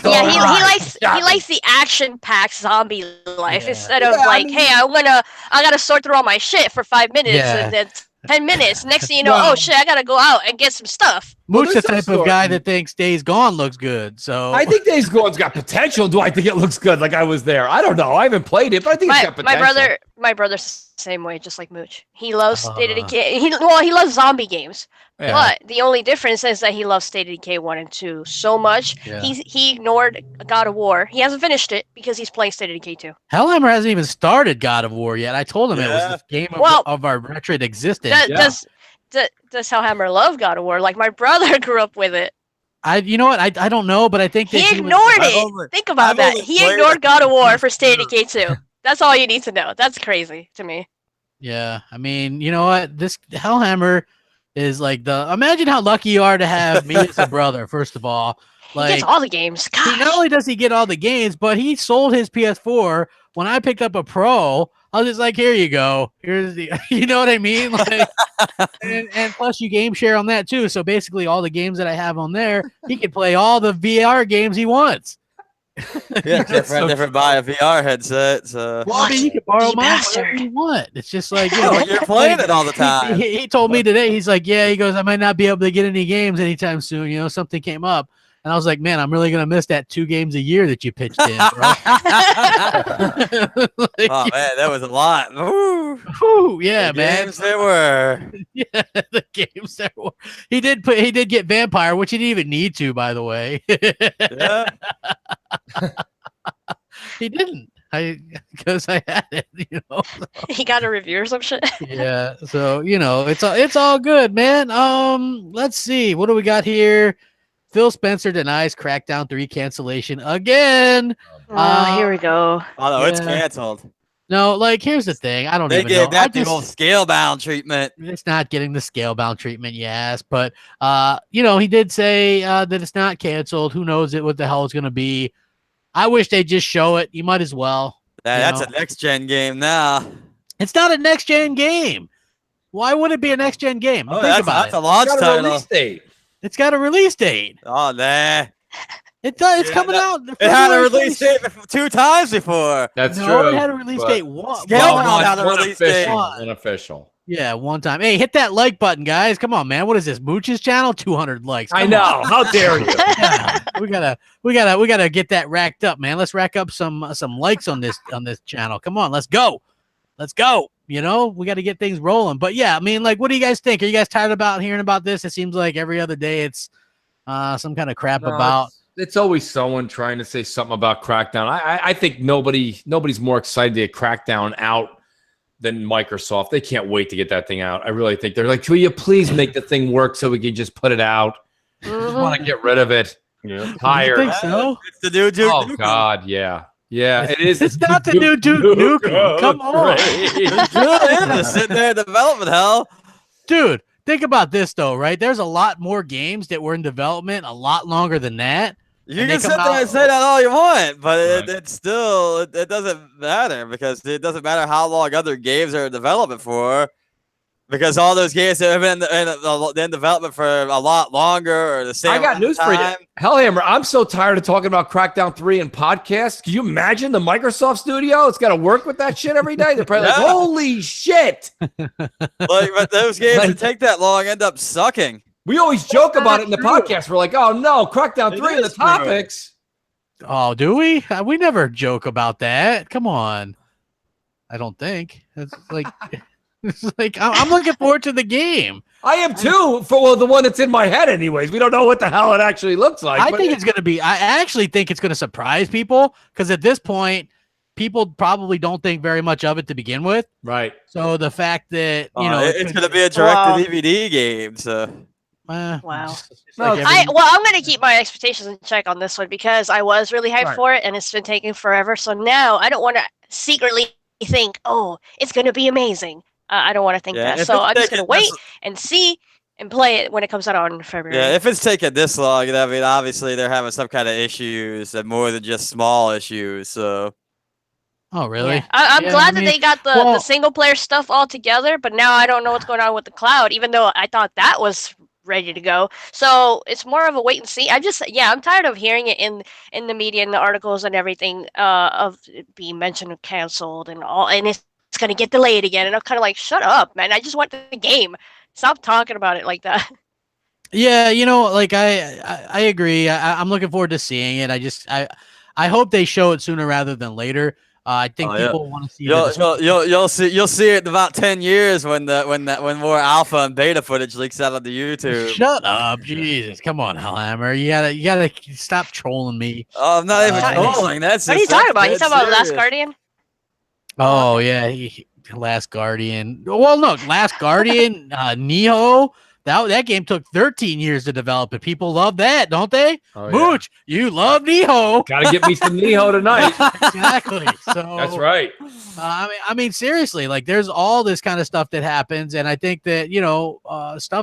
Zombies. He likes the action-packed zombie life instead of hey, I gotta sort through all my shit for 5 minutes and then 10 minutes. Next thing you know, oh shit, I gotta go out and get some stuff. Mooch's the type of guy that thinks Days Gone looks good. So I think Days Gone's got potential. Do I think it looks good? Like, I was there. I don't know. I haven't played it, but I think it's got potential. My brother's the same way, just like Mooch. He loves State of Decay. He loves zombie games. Yeah. But the only difference is that he loves State of Decay 1 and 2 so much. Yeah. He ignored God of War. He hasn't finished it because he's playing State of Decay 2. Hellhammer hasn't even started God of War yet. I told him it was this game of our wretched existence. Does Hellhammer love God of War? Like, my brother grew up with it. You know what? I don't know, but I think he ignored it. Think about that. He ignored God of War for State of Decay 2. That's all you need to know. That's crazy to me. Yeah, I mean, you know what? This Hellhammer is like imagine how lucky you are to have me as a brother, first of all. Like, he gets all the games. Not only does he get all the games, but he sold his PS4 when I picked up a Pro. I was just like, here you go. Here's the, you know what I mean? Like, and plus you game share on that too. So basically all the games that I have on there, he can play all the VR games he wants. Yeah, different buy a VR headset. So. Well, I mean, you can borrow mine whatever you want. It's just like, you know, you're playing it all the time. He told me today, he's like, yeah, he goes, I might not be able to get any games anytime soon. You know, something came up. And I was like, man, I'm really going to miss that 2 games a year that you pitched in, bro. Like, oh, man, that was a lot. Ooh, yeah, the man. Games there were. Yeah, the games there were. He did get Vampire, which he didn't even need to, by the way. Yeah. He didn't. Because I had it, you know. He got a review or some shit. Yeah, so, you know, it's all good, man. Let's see. What do we got here? Phil Spencer denies Crackdown 3 cancellation again. Here we go. Oh, no, it's canceled. No, like, here's the thing. I don't they even know. They gave that the old scale-bound treatment. It's not getting the scale-bound treatment, yes. But, you know, he did say that it's not canceled. Who knows what the hell it's going to be. I wish they'd just show it. You might as well. That's a next-gen game now. It's not a next-gen game. Why would it be a next-gen game? Oh, that's a launch title. It's got a release date. Oh, nah. It's coming out. It had a release date 2 times before. That's true. No, it had a release date once. Scalebound had a release date. Unofficial. Yeah, one time. Hey, hit that like button, guys. Come on, man. What is this? Mooch's channel? 200 likes. I Come know. on. How dare you? Yeah, we gotta get that racked up, man. Let's rack up some likes on this channel. Come on, let's go. You know, we got to get things rolling. But yeah, I mean, like, what do you guys think? Are you guys tired about hearing about this? It seems like every other day it's some kind of crap about. It's always someone trying to say something about Crackdown. I think nobody's more excited to get Crackdown out than Microsoft. They can't wait to get that thing out. I really think they're like, will you please make the thing work so we can just put it out? I just want to get rid of it. Yeah. Tired. You think so? It's the new Duke Oh Nukem. God, yeah. Yeah, it is. It's not the new Duke Nukem. Come on. It's really is sitting there in development hell. Dude, think about this though, right? There's a lot more games that were in development a lot longer than that. You can sit there and say that all you want, but it still it doesn't matter because it doesn't matter how long other games are in development for. Because all those games have been in development for a lot longer or the same. I got news for you, Hellhammer. I'm so tired of talking about Crackdown 3 and podcasts. Can you imagine the Microsoft studio? It's got to work with that shit every day. They're probably like, holy shit! But those games that take that long end up sucking. We always joke about it in the podcast. We're like, oh no, Crackdown 3 in the topics. Oh, do we? We never joke about that. Come on. I don't think. It's like it's like I'm looking forward to the game. I am too, for the one that's in my head anyways. We don't know what the hell it actually looks like. I think it's going to be I actually think it's going to surprise people because at this point people probably don't think very much of it to begin with. Right. So the fact that, you know, it's going to be a direct-to-DVD game, so wow. Like I'm going to keep my expectations in check on this one because I was really hyped for it and it's been taking forever. So now I don't want to secretly think, oh, it's going to be amazing. I don't want to think that. So I'm just going to wait and see and play it when it comes out on February. Yeah, if it's taking this long, I mean, obviously they're having some kind of issues and more than just small issues. So. Oh, really? Yeah. I'm glad that they got the single player stuff all together, but now I don't know what's going on with the cloud, even though I thought that was ready to go. So it's more of a wait and see. I'm tired of hearing it in the media and the articles and everything of it being mentioned canceled and all, and it's going to get delayed again. And I'm kind of like, shut up, man. I just want the game. Stop talking about it like that. Yeah, you know, like I agree. I'm looking forward to seeing it. I hope they show it sooner rather than later. I think people want to see. You'll see it in about 10 years when more alpha and beta footage leaks out on the YouTube. Shut up, Jesus! Come on, Hellhammer. You gotta stop trolling me. Oh, I'm not even trolling. What are you talking about? You talking about Last Guardian? Oh yeah, Last Guardian. Well, look, Last Guardian, Neo. That game took 13 years to develop, and people love that, don't they? Oh, Mooch, you love Neo. Gotta get me some Neo tonight. Exactly. So that's right. I mean, seriously, like there's all this kind of stuff that happens, and I think that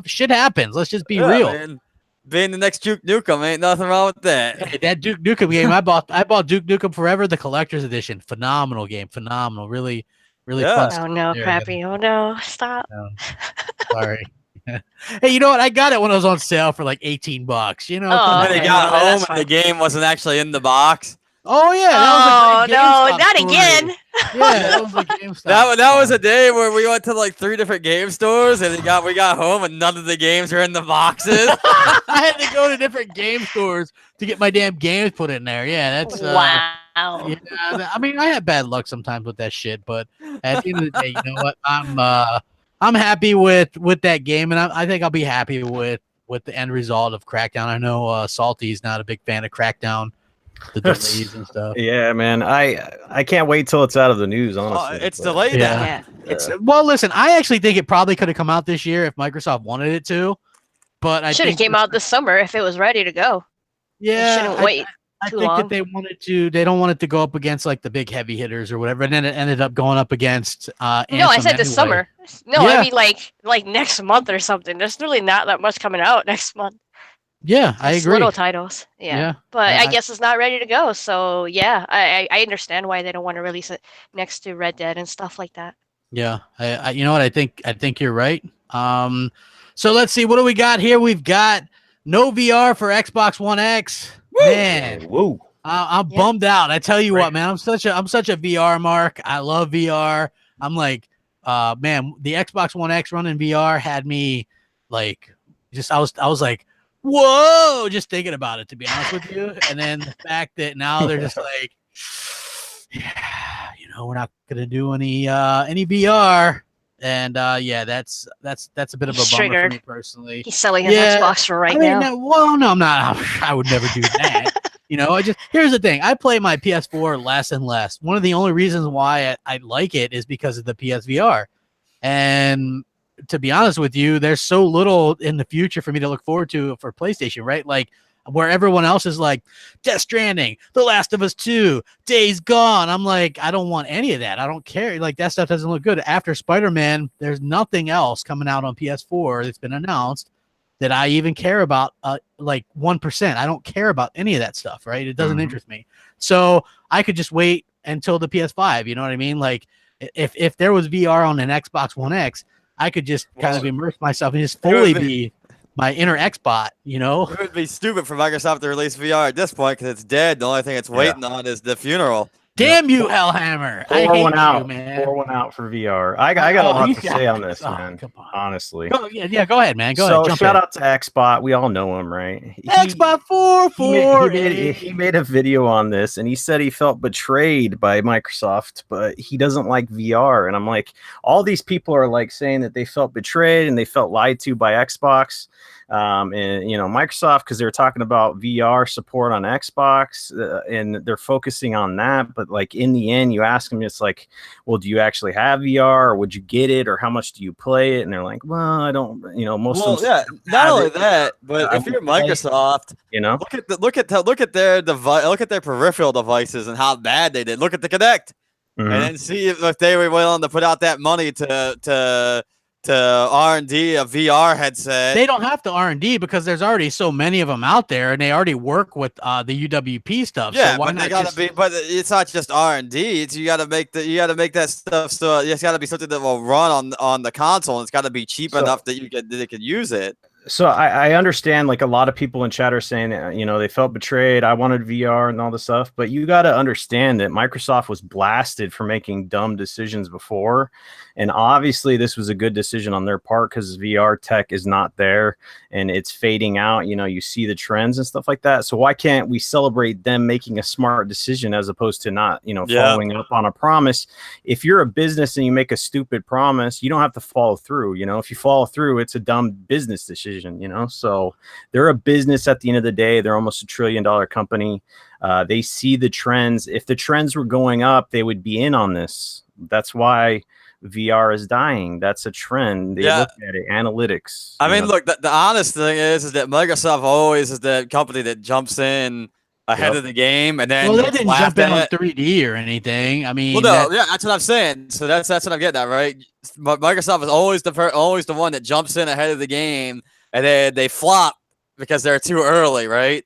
shit happens. Let's just be real. Man. Being the next Duke Nukem ain't nothing wrong with that. Hey, that Duke Nukem game, I bought Duke Nukem Forever, the collector's edition. Phenomenal game, phenomenal, really fun. Oh no, Crappy! Oh no, stop. No. Sorry. Hey, you know what? I got it when it was on sale for like $18. You know, when they got home and the game wasn't actually in the box. Oh yeah, that was no, not again. Yeah, that was a GameStop. that was a day where we went to like 3 different game stores and we got home and none of the games were in the boxes. I had to go to different game stores to get my damn games put in there. Yeah, that's wow. Yeah, I mean, I have bad luck sometimes with that shit, but at the end of the day, you know what? I'm happy with that game, and I think I'll be happy with the end result of Crackdown. I know Salty's not a big fan of Crackdown, the delays and stuff. Yeah, man, I can't wait till it's out of the news. Honestly, it's delayed. Yeah, well, listen, I actually think it probably could have come out this year if Microsoft wanted it to, but I should have came out this summer if it was ready to go. Yeah, shouldn't wait. I think that they don't want it to go up against like the big heavy hitters or whatever, and then it ended up going up against no, I said this summer. No, yeah. I mean like next month or something. There's really not that much coming out next month. Yeah, I agree. Little titles. Yeah. But I guess it's not ready to go. So yeah, I understand why they don't want to release it next to Red Dead and stuff like that. Yeah, I you know what, I think you're right. So let's see, what do we got here? We've got no VR for Xbox One X. Man, whoa! I'm bummed out. I tell you what, man. I'm such a VR mark. I love VR. I'm like, man, the Xbox One X running VR had me like, I was like, whoa, just thinking about it, to be honest with you. And then the fact that now they're just like, yeah, we're not gonna do any VR. And yeah, that's a bit of a bummer for me personally. He's selling his Xbox for now. No, I'm not. I would never do that. Here's the thing. I play my PS4 less and less. One of the only reasons why I like it is because of the PSVR. And to be honest with you, there's so little in the future for me to look forward to for PlayStation, right? Like where everyone else is like Death Stranding, The Last of Us 2, Days Gone. I'm like, I don't want any of that. I don't care. Like that stuff doesn't look good. After Spider-Man, there's nothing else coming out on PS4 that's been announced that I even care about, like 1%. I don't care about any of that stuff, right? It doesn't interest me. So I could just wait until the PS5. You know what I mean? Like if there was VR on an Xbox One X, I could just kind of immerse myself and just fully be my inner Xbot, It would be stupid for Microsoft to release VR at this point because it's dead. The only thing it's waiting on is the funeral. Damn you, Hellhammer! Pour one out for VR. I got a lot to say on this, man. Honestly. Go ahead, man. Go ahead. Shout out to Xbot. We all know him, right? Xbot 448. He made a video on this, and he said he felt betrayed by Microsoft, but he doesn't like VR. And I'm like, all these people are like saying that they felt betrayed and they felt lied to by Xbox. And Microsoft, because they're talking about VR support on Xbox, and they're focusing on that. But like in the end, you ask them, it's like, well, do you actually have VR, or would you get it, or how much do you play it? And they're like, well, I don't. Most of them. Yeah, not only that, but if you're Microsoft, look at their device, look at their peripheral devices and how bad they did. Look at the Kinect, and then see if they were willing to put out that money to R&D a VR headset. They don't have to R&D because there's already so many of them out there, and they already work with the UWP stuff. Yeah, so why but not they gotta be. But it's not just R&D. It's you gotta make that stuff. So it's gotta be something that will run on the console. And it's gotta be cheap enough that they can use it. So I understand, like a lot of people in chat are saying, they felt betrayed. I wanted VR and all this stuff, but you got to understand that Microsoft was blasted for making dumb decisions before. And obviously this was a good decision on their part because VR tech is not there and it's fading out. You see the trends and stuff like that. So why can't we celebrate them making a smart decision as opposed to not, following up on a promise? If you're a business and you make a stupid promise, you don't have to follow through. If you follow through, it's a dumb business decision. So they're a business at the end of the day. They're almost $1 trillion company. They see the trends. If the trends were going up, they would be in on this. That's why VR is dying. That's a trend. They look at it, analytics. I mean, look, the honest thing is that Microsoft always is the company that jumps in ahead of the game, and then they didn't jump in on 3D or anything. I mean, that's what I'm saying. So that's what I'm getting at, right? Microsoft is always the one that jumps in ahead of the game, and then they flop because they're too early, right?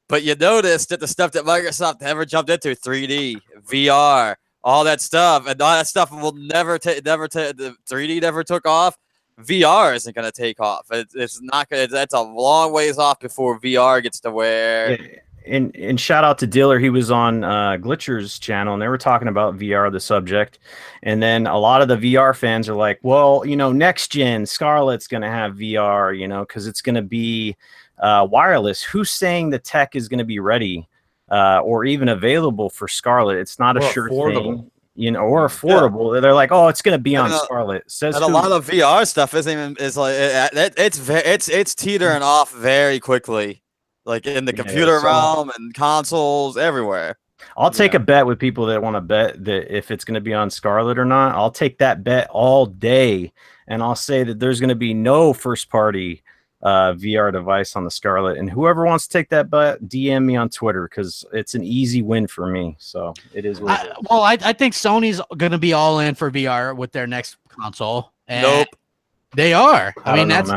But you notice that the stuff that Microsoft never jumped into, 3D, VR, all that stuff, and all that stuff will never take. The 3D never took off. VR isn't going to take off. It's not going. That's a long ways off before VR gets to where. Yeah. And shout out to Diller. He was on Glitcher's channel, and they were talking about VR, the subject. And then a lot of the VR fans are like, well, next gen Scarlett's going to have VR, because it's going to be wireless. Who's saying the tech is going to be ready or even available for Scarlett? It's not a sure thing. Or affordable. Yeah. They're like, oh, it's going to be on Scarlett. And a lot of VR stuff it's teetering off very quickly. Like in the computer realm and consoles everywhere. I'll take a bet with people that want to bet that if it's going to be on Scarlett or not. I'll take that bet all day, and I'll say that there's going to be no first-party VR device on the Scarlett. And whoever wants to take that bet, DM me on Twitter because it's an easy win for me. So it is. I think Sony's going to be all in for VR with their next console. And nope, they are. I mean, that's.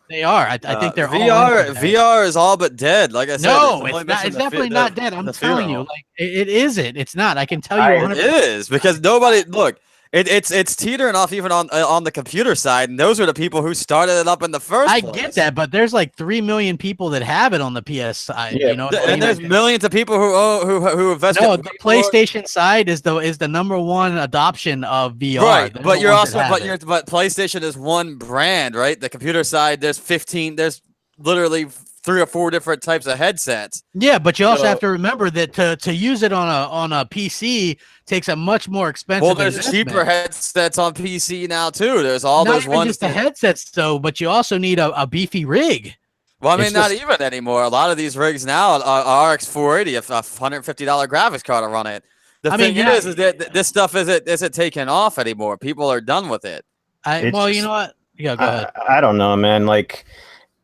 They are. I think they're VR is all but dead. Like I said, no, it's not. It's definitely not dead. I'm telling you, like it isn't. It's not. I can tell you. It is because nobody look. it's teetering off even on the computer side, and those are the people who started it up in the first place. I get that, but there's like 3 million people that have it on the PS side. Yeah. You know, And there's millions of people who invest. No, the PlayStation side is the #1 adoption of VR. Right, They're but the you're ones also that have it. but PlayStation is one brand, right? The computer side, there's literally 3 or 4 different types of headsets. Yeah, but you also So- have to remember that to use it on a PC takes a much more expensive. Well, there's investment. cheaper headsets on PC now too. There's all Not those even ones. just the headsets though, but you also need a beefy rig. Well, I mean, It's not just- even anymore. A lot of these rigs now are RX 480, a $150 graphics card to run it. The thing is that this stuff isn't taking off anymore. People are done with it. Well, you just- know what? Yeah, go ahead. I don't know, man. Like,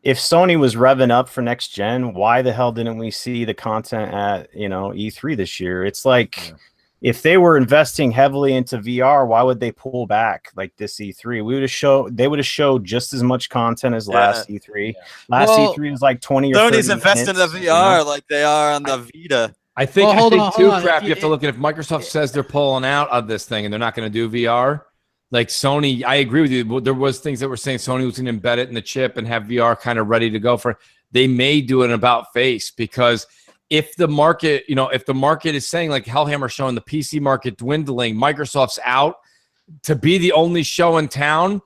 if Sony was revving up for next gen, why the hell didn't we see the content at E3 this year? It's like if they were investing heavily into VR, why would they pull back like this E3? They would have showed just as much content as last E3. Last E3 was like 20 or 30 Sony's investing in the minutes, VR like they are on the Vita. I think, Well, hold on, too, hold on. Crap, you have to look at if Microsoft says they're pulling out of this thing and they're not going to do VR. Like Sony, I agree with you. There was things that were saying Sony was going to embed it in the chip and have VR kind of ready to go for. They may do an about face because if the market, if the market is saying like Hellhammer showing the PC market dwindling, Microsoft's out to be the only show in town.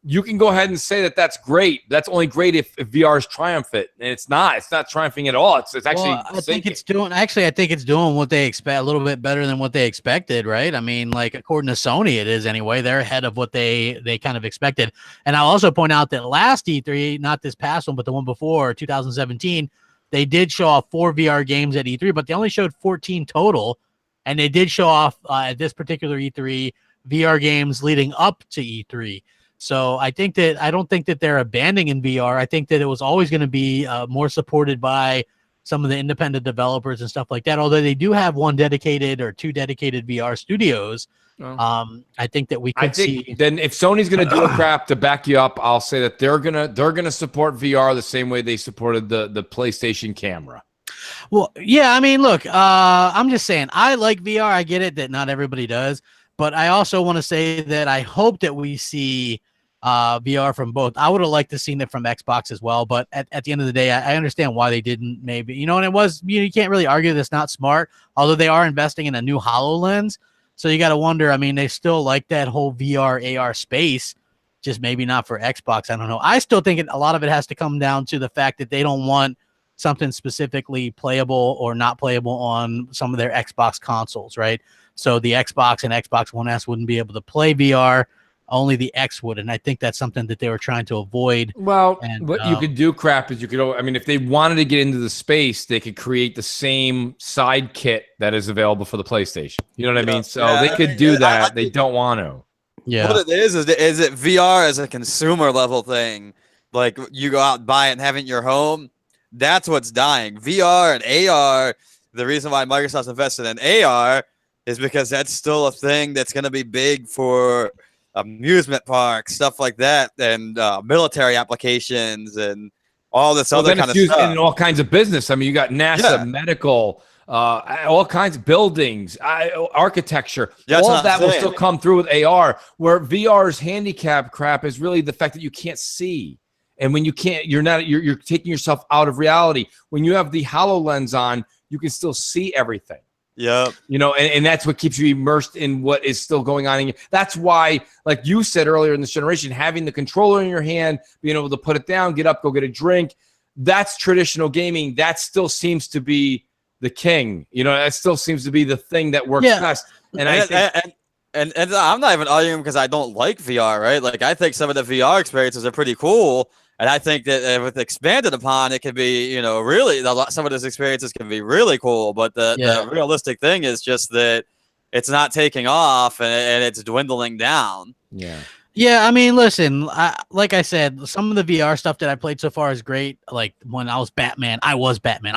You can go ahead and say that that's great. That's only great if VR is triumphant, and it's not. It's not triumphing at all. It's actually. Well, I think it's doing. Actually, I think it's doing what they expect, a little bit better than what they expected, right? I mean, like according to Sony, it is anyway. They're ahead of what they kind of expected. And I'll also point out that last E3, not this past one, but the one before, 2017, they did show off 4 VR games at E3, but they only showed 14 total, and they did show off at this particular E3 VR games leading up to E3. So I don't think that they're abandoning VR. I think that it was always going to be more supported by some of the independent developers and stuff like that. Although they do have 1 dedicated or 2 dedicated VR studios, I think that we could see. Then if Sony's going to do a crap to back you up, I'll say that they're gonna support VR the same way they supported the PlayStation camera. Well, yeah, I mean, look, I'm just saying, I like VR. I get it that not everybody does. But I also want to say that I hope that we see VR from both. I would have liked to seen it from Xbox as well, but at the end of the day, I understand why they didn't. Maybe and it was you can't really argue that's not smart. Although they are investing in a new HoloLens, so you got to wonder. I mean, they still like that whole VR AR space, just maybe not for Xbox. I don't know. I still think a lot of it has to come down to the fact that they don't want something specifically playable or not playable on some of their Xbox consoles, right? So the Xbox and Xbox One S wouldn't be able to play VR. Only the X would, and I think that's something that they were trying to avoid. Well, and, what you could do, Crap, is if they wanted to get into the space, they could create the same side kit that is available for the PlayStation. You know what I mean? So they could do that. They don't want to. Yeah. What it is it VR as a consumer level thing? Like you go out and buy it and have it in your home. That's what's dying. VR and AR. The reason why Microsoft's invested in AR is because that's still a thing that's going to be big for amusement parks, stuff like that, and military applications and all this other kind of stuff. In all kinds of business. I mean, you got NASA, medical, all kinds of buildings, architecture. All of that will still come through with AR, where VR's handicap Crap is really the fact that you can't see. And when you can't, you're taking yourself out of reality. When you have the HoloLens on, you can still see everything. Yeah. And that's what keeps you immersed in what is still going on. That's why, like you said earlier in this generation, having the controller in your hand, being able to put it down, get up, go get a drink, that's traditional gaming. That still seems to be the king. That still seems to be the thing that works best. And I'm not even arguing because I don't like VR, right? Like I think some of the VR experiences are pretty cool. And I think that if it's expanded upon, it can be, really, some of those experiences can be really cool. But the realistic thing is just that it's not taking off and it's dwindling down. Yeah. Yeah, I mean, listen, like I said, some of the VR stuff that I played so far is great. Like when I was Batman. I'm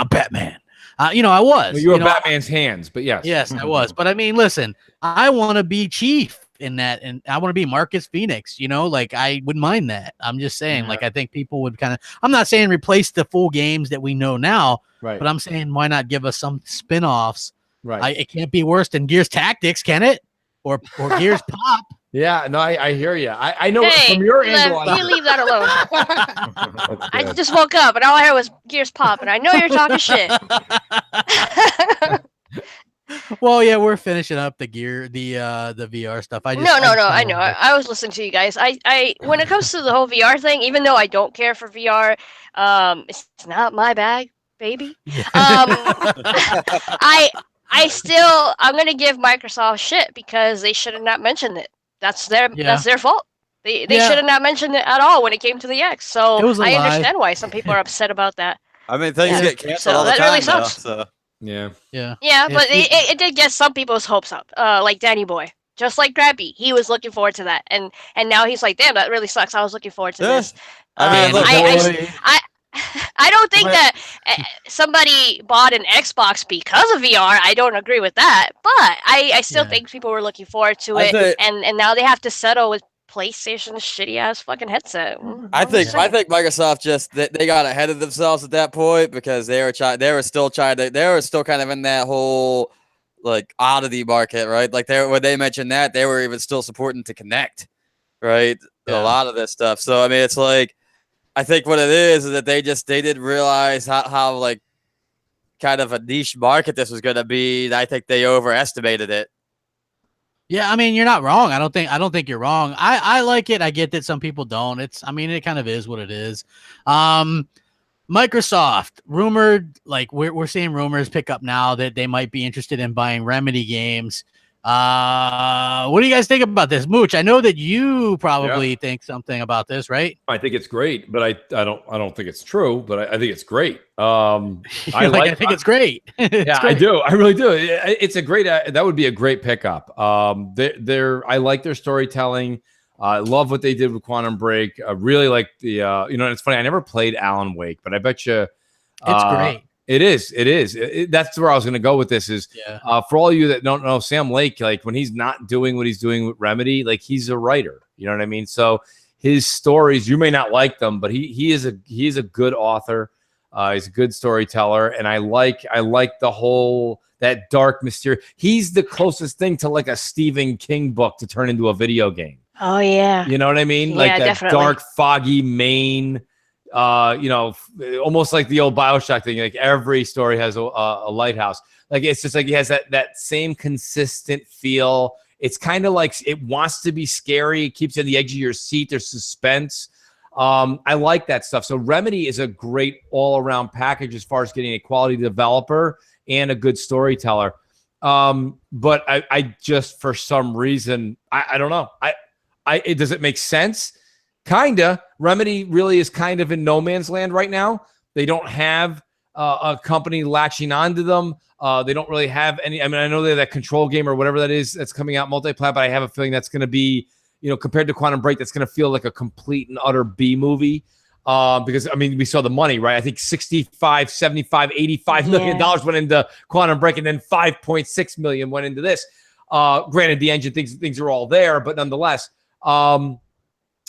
Batman. I was. Well, you were Batman's hands, but yes. Yes, I was. But I mean, listen, I want to be Chief in that, and I want to be Marcus Phoenix. Like I wouldn't mind that. I'm just saying, like I think people would kind of. I'm not saying replace the full games that we know now, right? But I'm saying why not give us some spin-offs? Right. It can't be worse than Gears Tactics, can it? Or Gears Pop? Yeah, no, I hear you. I know Hey, from your angle. you leave that alone. I just woke up and all I heard was gears pop, and I know you're talking shit. Well, yeah, we're finishing up the VR stuff. No, I know. I was listening to you guys. I when it comes to the whole VR thing, even though I don't care for VR, it's not my bag, baby. Yeah. I'm gonna give Microsoft shit because they should have not mentioned it. That's their fault. They should have not mentioned it at all when it came to the X. So I understand why some people are upset about that. I mean, things get canceled all the that time. Really sucks. So. Yeah, but it did get some people's hopes up. Like Danny Boy, just like Grabby, he was looking forward to that, and now he's like, damn, that really sucks. I was looking forward to this. I mean, I don't think that somebody bought an Xbox because of VR. I don't agree with that, but I still think people were looking forward to it, and now they have to settle with PlayStation's shitty ass fucking headset. I think Microsoft just they got ahead of themselves at that point because they were still kind of in that whole like oddity market, right? Like when they mentioned that, they were even still supporting to Connect, right? A lot of this stuff. So I mean, it's like I think what it is that they didn't realize how like kind of a niche market this was going to be. I think they overestimated it. Yeah, I mean, you're not wrong. I don't think you're wrong. I like it. I get that some people don't. It kind of is what it is. Microsoft rumored, like we're seeing rumors pick up now that they might be interested in buying Remedy games. What do you guys think about this, Mooch? I know that you probably think something about this, right? I think it's great, but I don't think it's true, but I think it's great. I think it's great. It's great. I do. I really do. It's a great. That would be a great pickup. I like their storytelling. I love what they did with Quantum Break. I really like the. It's funny. I never played Alan Wake, but I bet you it's great. It is. That's where I was going to go with this. For all of you that don't know, Sam Lake, like when he's not doing what he's doing with Remedy, like he's a writer. You know what I mean? So his stories, you may not like them, but he is a good author. He's a good storyteller, and I like the whole that dark mysterious. He's the closest thing to like a Stephen King book to turn into a video game. Oh yeah, you know what I mean? Like that definitely. Dark, foggy Maine. Almost like the old BioShock thing. Like every story has a lighthouse. Like it's just like he has that same consistent feel. It's kind of like it wants to be scary. It keeps you on the edge of your seat. There's suspense. I like that stuff. So Remedy is a great all-around package as far as getting a quality developer and a good storyteller. But I just for some reason I don't know. Does it make sense? Kinda. Remedy really is kind of in no man's land right now. They don't have a company latching onto them. They don't really have any. I mean, I know they have that Control game or whatever that is that's coming out multi-plat, but I have a feeling that's going to be, compared to Quantum Break, that's going to feel like a complete and utter B movie. Because, I mean, we saw the money, right? I think $65, $75, $85 million went into Quantum Break, and then $5.6 million went into this. Granted, the engine things are all there, but nonetheless,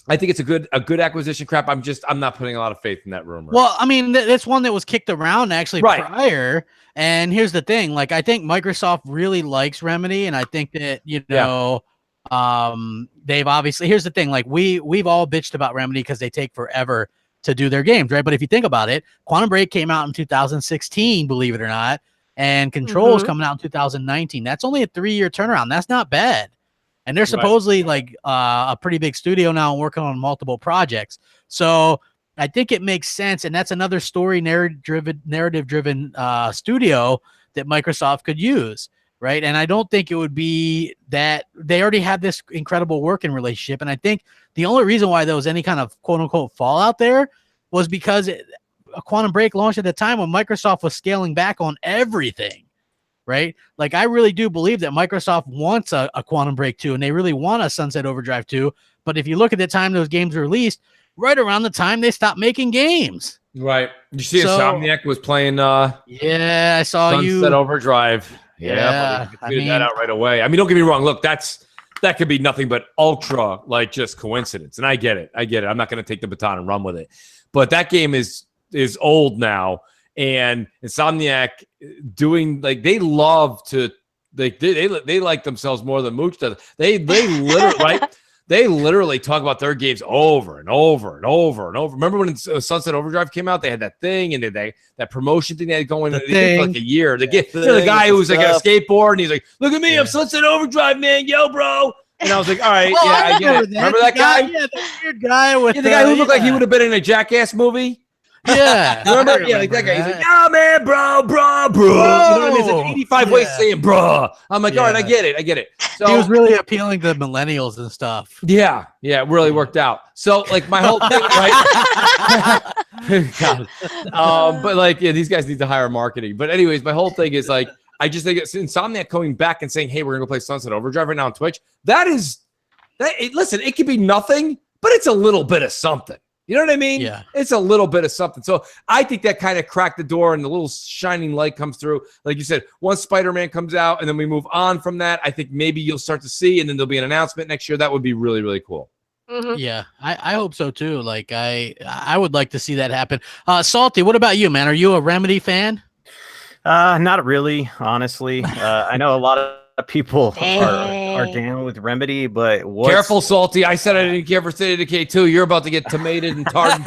I think it's a good acquisition. Crap. I'm not putting a lot of faith in that rumor. Well, I mean, that's one that was kicked around actually prior. And here's the thing: like, I think Microsoft really likes Remedy, and I think that they've obviously. Here's the thing: like, we've all bitched about Remedy because they take forever to do their games, right? But if you think about it, Quantum Break came out in 2016, believe it or not, and Control is coming out in 2019. That's only a 3-year turnaround. That's not bad. And they're supposedly like a pretty big studio now and working on multiple projects. So I think it makes sense. And that's another story narrative-driven studio that Microsoft could use, right? And I don't think it would be that they already have this incredible working relationship. And I think the only reason why there was any kind of quote-unquote fallout there was because Quantum Break launched at a time when Microsoft was scaling back on everything. Right? Like, I really do believe that Microsoft wants a Quantum Break 2, and they really want a Sunset Overdrive 2. But if you look at the time those games were released, right around the time they stopped making games. Right. You see Insomniac was playing yeah, I saw Sunset Overdrive. Yeah. I figured that out right away. I mean, don't get me wrong. Look, that could be nothing but ultra, like, just coincidence. And I get it. I'm not going to take the baton and run with it. But that game is old now. And Insomniac doing, like, they love to they like themselves more than Mooch does. They literally right. They literally talk about their games over and over and over and over. Remember when Sunset Overdrive came out? They had that thing and that promotion thing they had going for like a year. The guy who was like a skateboard and he's like, "Look at me, I'm Sunset Overdrive, man, yo, bro." And I was like, "All right, I get it." Remember that guy? Yeah, the weird guy with the guy who looked like he would have been in a Jackass movie. Yeah, remember? Yeah, like that guy. He's like, "Nah, man, bro. You know what I mean? It's like 85 ways of saying bro." I'm like, "All right, I get it." So he was really appealing to millennials and stuff. Yeah, it really worked out. So like my whole thing, right? But like, these guys need to hire marketing. But anyways, my whole thing is like, I just think it's Insomniac coming back and saying, "Hey, we're gonna go play Sunset Overdrive right now on Twitch." Listen, it could be nothing, but it's a little bit of something. You know what I mean? Yeah. It's a little bit of something. So I think that kind of cracked the door and the little shining light comes through. Like you said, once Spider-Man comes out and then we move on from that, I think maybe you'll start to see, and then there'll be an announcement next year. That would be really, really cool. Mm-hmm. Yeah, I hope so too. Like I would like to see that happen. Salty, what about you, man? Are you a Remedy fan? Not really, honestly. I know a lot of people are down with Remedy, but careful, Salty. I said I didn't care for State of Decay 2. You're about to get tomated and tarred and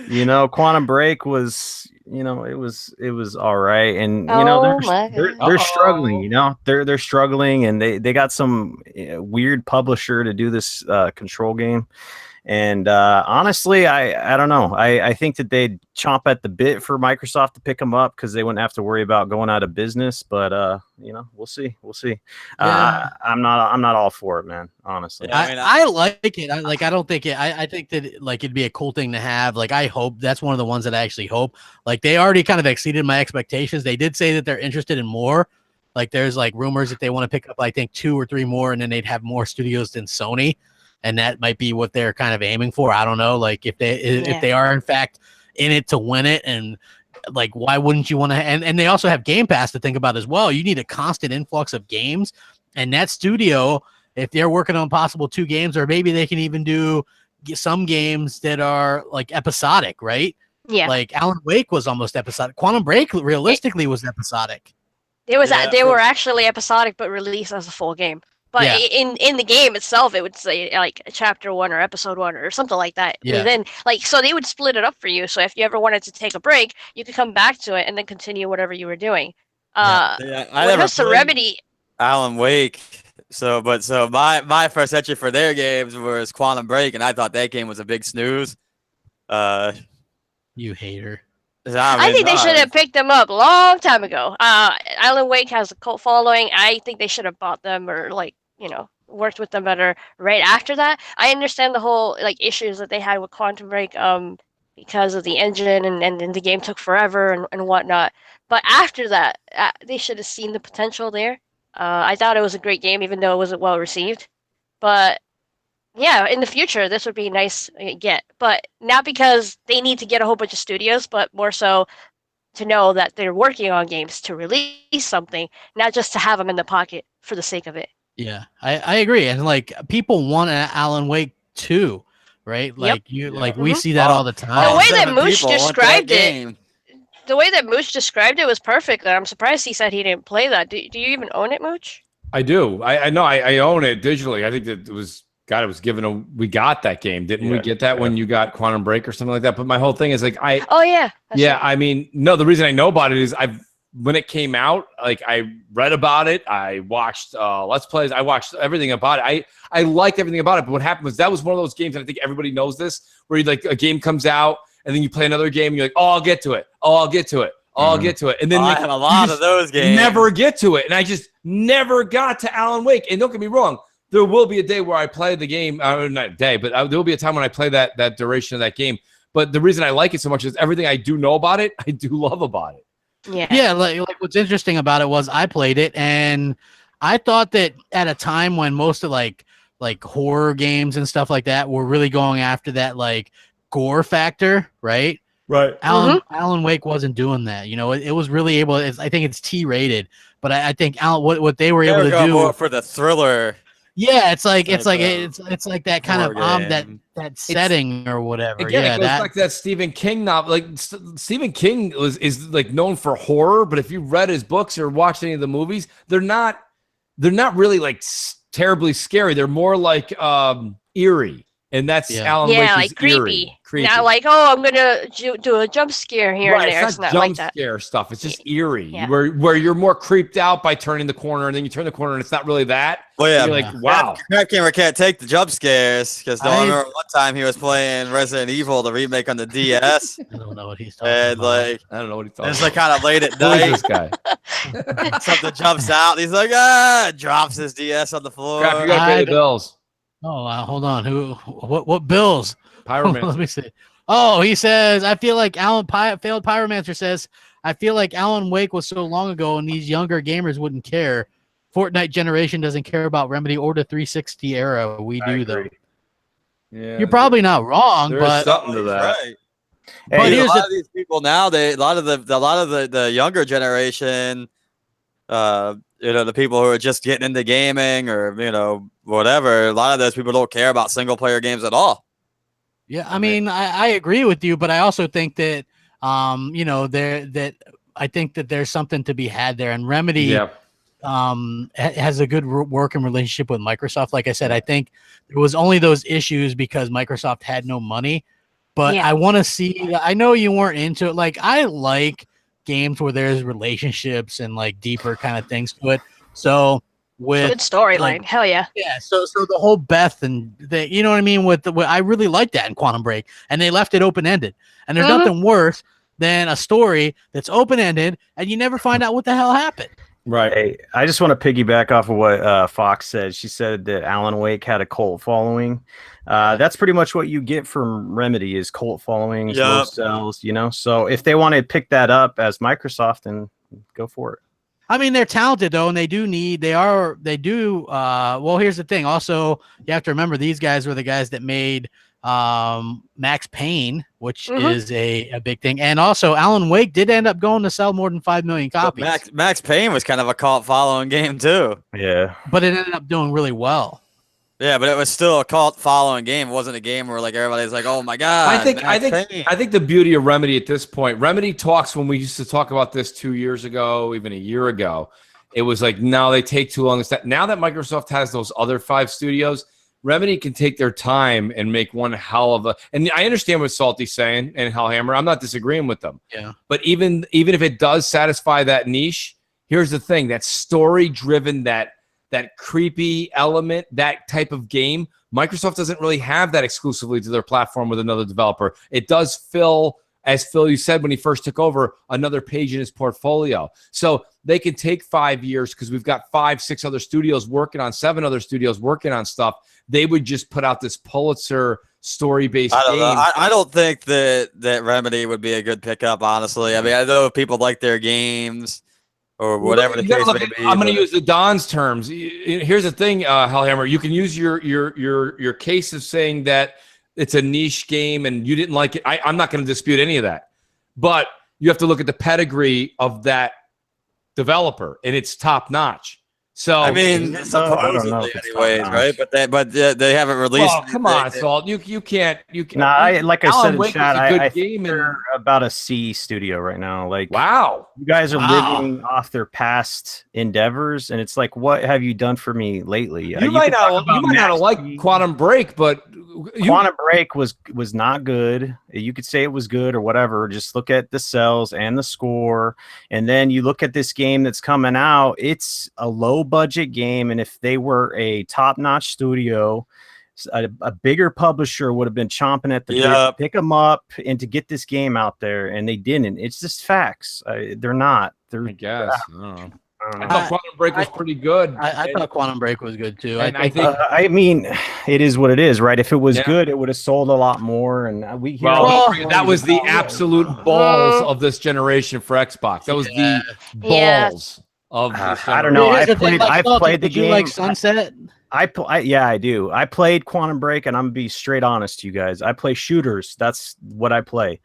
feathered. Quantum Break was, it was all right, and they're struggling. They're struggling, and they got some weird publisher to do this Control game. And honestly, I don't know. I think that they'd chomp at the bit for Microsoft to pick them up because they wouldn't have to worry about going out of business. But we'll see. Yeah. I'm not all for it, man. Honestly, I like it. I don't think it. I think that it'd be a cool thing to have. Like, I hope that's one of the ones that I actually hope. Like, they already kind of exceeded my expectations. They did say that they're interested in more. Like, there's like rumors that they want to pick up, I think, 2 or 3 more, and then they'd have more studios than Sony. And that might be what they're kind of aiming for. I don't know. Like, if they are in fact in it to win it, and like, why wouldn't you want to? And they also have Game Pass to think about as well. You need a constant influx of games, and that studio, if they're working on possible 2 games, or maybe they can even do some games that are like episodic, right? Yeah. Like Alan Wake was almost episodic. Quantum Break realistically was episodic. They were actually episodic, but released as a full game. But in the game itself, it would say like chapter 1 or episode 1 or something like that. Yeah. And then so they would split it up for you. So if you ever wanted to take a break, you could come back to it and then continue whatever you were doing. I never played Remedy Alan Wake. So my first entry for their games was Quantum Break, and I thought that game was a big snooze. You hater. I think they should have picked them up a long time ago. Alan Wake has a cult following. I think they should have bought them or worked with them better right after that. I understand the whole issues that they had with Quantum Break because of the engine and the game took forever and whatnot. But after that, they should have seen the potential there. I thought it was a great game, even though it wasn't well received. But yeah, in the future, this would be a nice get. But not because they need to get a whole bunch of studios, but more so to know that they're working on games to release something, not just to have them in the pocket for the sake of it. Yeah, I agree. And people want an Alan Wake 2, right? We see that all the time. The way that Mooch described it, was perfect. I'm surprised he said he didn't play that. Do you even own it, Mooch? I do. I know. I own it digitally. I think that it was we got that game, didn't we get that when you got Quantum Break or something like that? But my whole thing is right. I mean, no, the reason I know about it is when it came out, I read about it, I watched Let's Plays, I watched everything about it. I liked everything about it, but what happened was that was one of those games, and I think everybody knows this, where a game comes out and then you play another game and you're like, oh, I'll get to it. And then I have a lot of those games. Never get to it. And I just never got to Alan Wake. And don't get me wrong, there will be a day where I play the game, not a day, but there will be a time when I play that duration of that game. But the reason I like it so much is everything I do know about it, I do love about it. Yeah. Like what's interesting about it was I played it, and I thought that at a time when most of like horror games and stuff like that were really going after that gore factor, right? Right. Alan Wake wasn't doing that. It was really able. I think it's T-rated, but I think what they were able to do more for the thriller Yeah, it's like that kind of horror that setting or whatever. Again, Yeah, it goes back to that Stephen King novel. Like Stephen King is like known for horror, but if you read his books or watched any of the movies, they're not really like terribly scary. They're more like eerie. And that's Alan Wake is like creepy. Eerie. Creepy. Not like, oh, I'm gonna do a jump scare here and there. It's not like jump that. scare stuff. It's just eerie, where you're more creeped out by turning the corner, and then you turn the corner, and it's not really that. Well, yeah, you're like, wow. Crapgamer can't take the jump scares because I remember one time he was playing Resident Evil, the remake on the DS. I don't know what he's talking about. Like, I don't know what he's talking about. It's like kind of late at Who is night. this guy? Something jumps out. And he's like, drops his DS on the floor. Crap, you gotta pay the bills. Oh, hold on. What bills? Pyromancer. Let me see. Oh, he says, I feel like failed Pyromancer says, I feel like Alan Wake was so long ago and these younger gamers wouldn't care. Fortnite generation doesn't care about Remedy or the 360 era. We do, though. Yeah, you're probably not wrong, there's but something to that. Right. But Hey, here's a lot of these people now, a lot of the younger generation, the people who are just getting into gaming or whatever, a lot of those people don't care about single player games at all. Yeah, I mean, I agree with you, but I also think that I think that there's something to be had there, and Remedy has a good working relationship with Microsoft. Like I said, I think there was only those issues because Microsoft had no money. But I want to see. I know you weren't into it. Like, I like games where there's relationships and like deeper kind of things to it. So with good storyline, hell yeah. Yeah. So the whole Beth and you know what I mean. I really like that in Quantum Break, and they left it open ended. And there's nothing worse than a story that's open ended and you never find out what the hell happened. Right. Hey, I just want to piggyback off of what Fox said. She said that Alan Wake had a cult following. That's pretty much what you get from Remedy is cult followings, low sales, So if they want to pick that up as Microsoft, then go for it. I mean, they're talented though, and they do. Well, here's the thing. Also, you have to remember these guys were the guys that made Max Payne, which is a big thing. And also Alan Wake did end up going to sell more than 5 million copies. Max Payne was kind of a cult following game too. Yeah. But it ended up doing really well. Yeah, but it was still a cult following game. It wasn't a game where like everybody's like, "Oh my god." I think the beauty of Remedy at this point, Remedy talks when we used to talk about this 2 years ago, even a year ago, it was like, no, they take too long. Now that Microsoft has those other 5 studios, Remedy can take their time and make one hell of a. And I understand what Salty's saying and Hellhammer. I'm not disagreeing with them. Yeah. But even if it does satisfy that niche, here's the thing: that story-driven, that creepy element, that type of game, Microsoft doesn't really have that exclusively to their platform with another developer. It does fill, as Phil, you said when he first took over, another page in his portfolio. So they can take 5 years because we've got 5, 6 other studios working on 7 other studios working on stuff. They would just put out this Pulitzer story-based game. I don't think that Remedy would be a good pickup, honestly. I mean, I know people like their games or whatever the case may be. I'm going to use the Don's terms. Here's the thing, Hellhammer. You can use your case of saying that it's a niche game and you didn't like it. I'm not going to dispute any of that. But you have to look at the pedigree of that developer, and it's top-notch. So I mean, supposedly, anyways, right? But they haven't released. Well, come on, Salt. You can't. Nah, like I said in chat, I think game they're about a C studio right now. Like, wow, you guys are living off their past endeavors, and it's like, what have you done for me lately? You might not like Quantum Break, but Quantum Break was not good. You could say it was good or whatever. Just look at the sales and the score, and then you look at this game that's coming out. It's a low budget game, and if they were a top-notch studio, a bigger publisher would have been chomping at the bit to pick them up and to get this game out there, and they didn't. It's just facts. They're not. I guess. I thought Quantum Break was pretty good. I thought Quantum Break was good too. I think. I mean, it is what it is, right? If it was good, it would have sold a lot more. And we hear that was the absolute balls of this generation for Xbox. That was the balls of. I don't know. I've played the game. You like Sunset? Yeah, I do. I played Quantum Break, and I'm gonna be straight honest to you guys. I play shooters. That's what I play.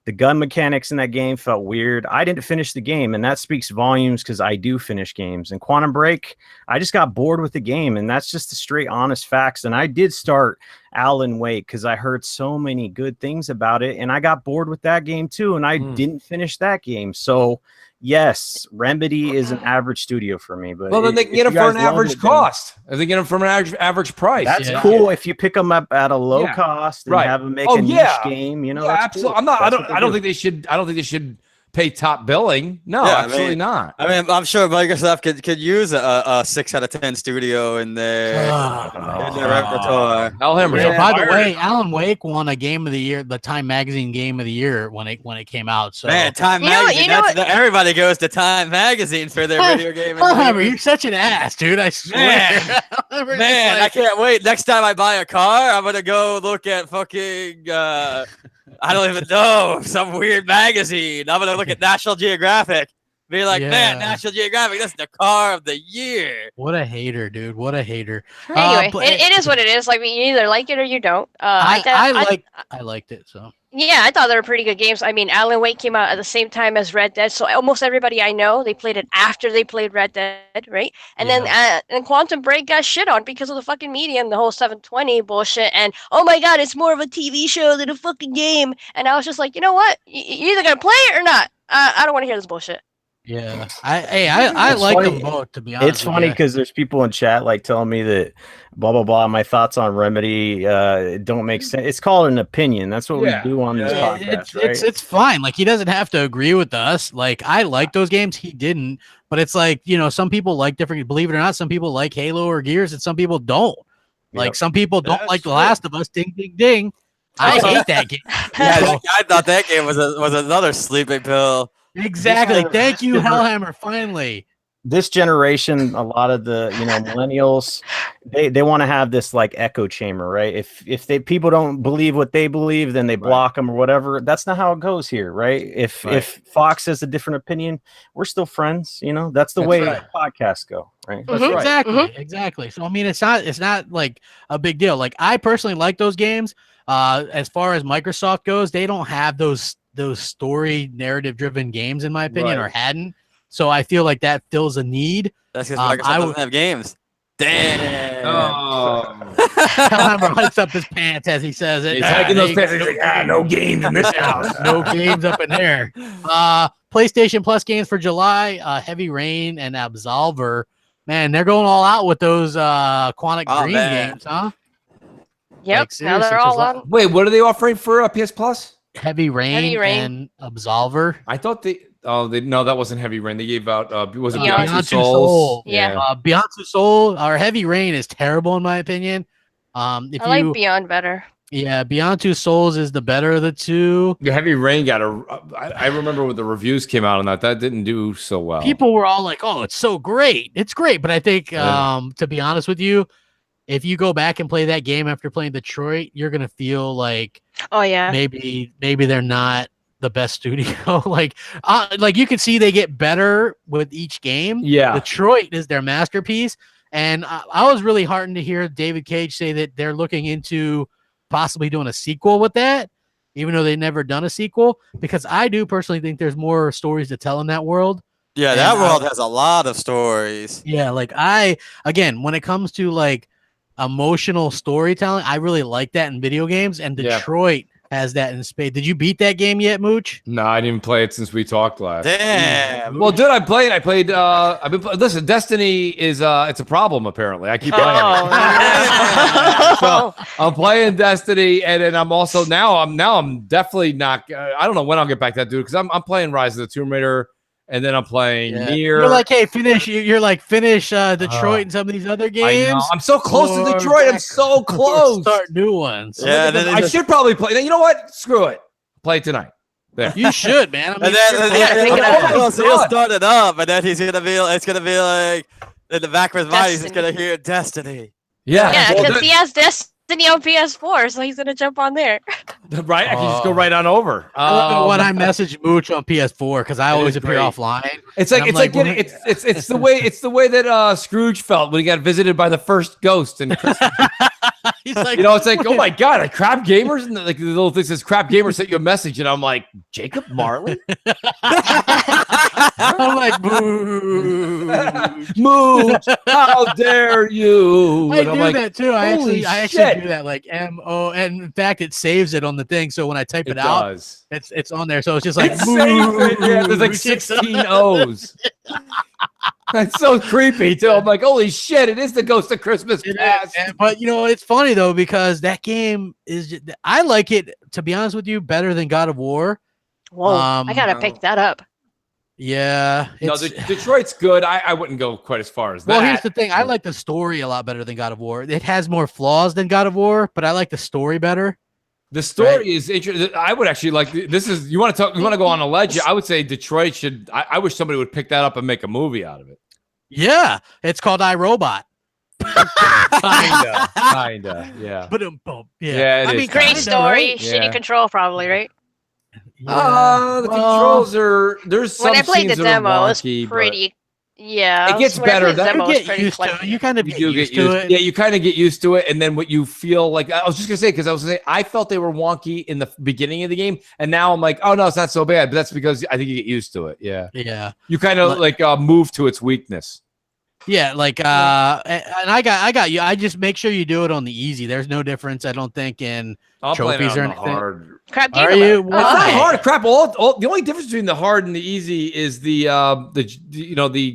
The gun mechanics in that game felt weird. I didn't finish the game, and that speaks volumes because I do finish games. And Quantum Break, I just got bored with the game, and that's just the straight, honest facts. And I did start Alan Wake because I heard so many good things about it, and I got bored with that game too, and I didn't finish that game. So yes, Remedy is an average studio for me, but then they can get them for an average cost. If they get them from an average price, that's cool. If you pick them up at a low cost and have them make a niche game, you know, that's absolutely. Cool. I don't think they should. I don't think they should pay top billing. No, absolutely not. I mean, I'm sure Microsoft could use a 6 out of 10 studio in their repertoire. By the way, Alan Wake won a Game of the Year, the Time Magazine Game of the Year when it came out. So man, Time Magazine. Everybody goes to Time Magazine for their video game. You're such an ass, dude. I swear. Man, I can't wait. Next time I buy a car, I'm gonna go look at fucking. I don't even know, some weird magazine. I'm gonna look at National Geographic, be like, man, National Geographic, that's the car of the year. What a hater, dude! What a hater. Anyway, it is what it is. Like, you either like it or you don't. I liked it. So yeah, I thought they were pretty good games. I mean, Alan Wake came out at the same time as Red Dead, so almost everybody I know, they played it after they played Red Dead, right? And then and Quantum Break got shit on because of the fucking media and the whole 720 bullshit. And oh my god, it's more of a TV show than a fucking game. And I was just like, you know what? You're either gonna play it or not. I don't want to hear this bullshit. Yeah, I like them both, to be honest. It's funny because there's people in chat like telling me that blah blah blah. My thoughts on Remedy don't make sense. It's called an opinion. That's what we do on this podcast. It's fine. Like, he doesn't have to agree with us. Like, I like those games. He didn't. But it's like, you know, some people like different. Believe it or not, some people like Halo or Gears, and some people don't. Like, some people don't like The Last of Us. Ding ding ding. I hate that game. Yeah, I thought that game was another sleeping pill. Exactly. Thank you, Hellhammer. Finally. This generation, a lot of the millennials, they want to have this like echo chamber, right? If people don't believe what they believe, then they block them or whatever. That's not how it goes here, right? If Fox has a different opinion, we're still friends. You know, that's the way podcasts go, right? That's exactly. So I mean, it's not like a big deal. Like, I personally like those games. As far as Microsoft goes, they don't have those story narrative driven games, in my opinion, or hadn't. So I feel like that fills a need. That's because Microsoft doesn't have games. Damn. Hellhammer hikes up his pants as he says it. He's hiking those pants. He's like, no games in this house. No games up in there. PlayStation Plus games for July, Heavy Rain and Absolver. Man, they're going all out with those Quantic Dream games, huh? Yep. Like, now they're all on. Wait, what are they offering for PS Plus? Heavy Rain and Absolver. I thought no, that wasn't Heavy Rain. They gave out was it Beyond Two Souls? Yeah. Beyond Two Souls or Heavy Rain is terrible in my opinion. I like Beyond better. Yeah, Beyond Two Souls is the better of the two. Yeah, Heavy Rain got I remember when the reviews came out on that didn't do so well. People were all like, "Oh, it's so great. It's great." But I think to be honest with you, if you go back and play that game after playing Detroit, you're gonna feel like, oh yeah, maybe they're not the best studio. like you can see they get better with each game. Yeah, Detroit is their masterpiece, and I was really heartened to hear David Cage say that they're looking into possibly doing a sequel with that, even though they've never done a sequel. Because I do personally think there's more stories to tell in that world. Yeah, and that world has a lot of stories. Yeah, like when it comes to like emotional storytelling, I really like that in video games, and Detroit has that in spades. Did you beat that game yet, Mooch? No, I didn't play it since we talked last. Damn. Well, dude, I played. Listen, Destiny is it's a problem apparently. I keep playing. So I'm playing Destiny, and then I'm also I'm definitely not. I don't know when I'll get back to that, dude, because I'm playing Rise of the Tomb Raider. And then I'm playing Nier. You're like, hey, finish Detroit and some of these other games. I know. I'm so close to Detroit. I'm so close. Start new ones. Yeah, I should probably play. You know what? Screw it. Play it tonight. There. You should, man. He'll start it up, and then it's gonna be like in the back of his mind, he's just gonna hear Destiny. Yeah, because he has Destiny on PS4, so he's gonna jump on there. Right, I can just go right on over. When I message Mooch on PS4, because I always appear offline. It's the way that Scrooge felt when he got visited by the first ghost in Christmas. He's like, you know, it's like, oh my god, a Crap Gamers, and like the little thing says Crap Gamer sent you a message, and I'm like, Jacob Marley. I'm like, boo. Move! How dare you? I And I'm do like, that too. I holy actually shit. do that, like MO, and in fact, it saves it on the thing. So when I type it It out, does. it's on there. So it's just like, It saves it. Yeah, there's like moo. 16 O's. That's so creepy too. I'm like, holy shit! It is the Ghost of Christmas It is, Past. but you know, it's funny though because that game is. I like it, to be honest with you, better than God of War. Whoa, I gotta pick that up. Yeah, No, Detroit's good. I wouldn't go quite as far as that. well, here's the thing. I like the story a lot better than God of War. It has more flaws than God of War, but I like the story better. The story is interesting. I would actually like this. Is you want to talk? You want to go on a ledge? I would say Detroit should. I wish somebody would pick that up and make a movie out of it. Yeah, it's called iRobot. Kinda, yeah. But Yeah, it I is mean, Great kinda, story, right? shitty Yeah. control, probably, right? The controls are. There's some When I played the scenes that are demo, it was wonky, but pretty. Yeah, It gets when I better. played the That- demo, You it was get pretty used to it. clunky. You kind of you get do used get to used. it. Yeah, you kind of get used to it, and then what you feel like. I was just gonna say because I was gonna say I felt they were wonky in the beginning of the game, and now I'm like, oh no, it's not so bad. But that's because I think you get used to it. Yeah, Yeah. you kind of like move to its weakness. Yeah, like and I got you. I just make sure you do it on the easy. There's no difference, I don't think, in I'm playing trophies it or on the anything. hard. Crap Are gamer you? mode. Why? It's not Okay. hard. Crap. All the only difference between the hard and the easy is the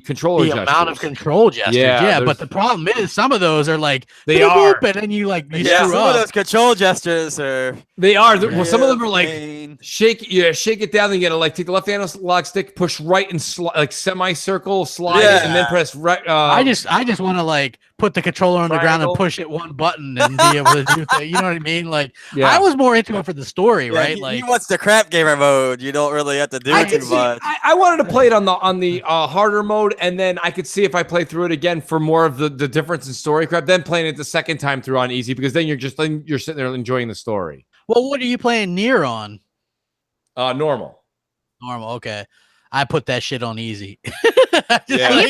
controller The amount of gestures. control gestures. Yeah, Yeah, there's- but the problem is some of those are like They boop, are. boop, and then you Yeah, screw some up. of those control gestures are. They are. Well, some of them are real like pain. shake it down. Then you gotta like take the left analog stick, push right and like semicircle, slide it, and then Yeah. press right. I just want to like put the controller on the ground and Triangle. push it one button and be able to do things. You know what I mean? Like Yeah. I was more into it for the story, Yeah, right? he like wants the crap gamer mode. You don't really have to do I too could see. much. I wanted to play it on the harder mode, and then I could see if I play through it again for more of the difference in story crap. Then playing it the second time through on easy because then you're sitting there enjoying the story. well, what are you playing near on? Normal. Normal, okay. I put that shit on easy. Yeah.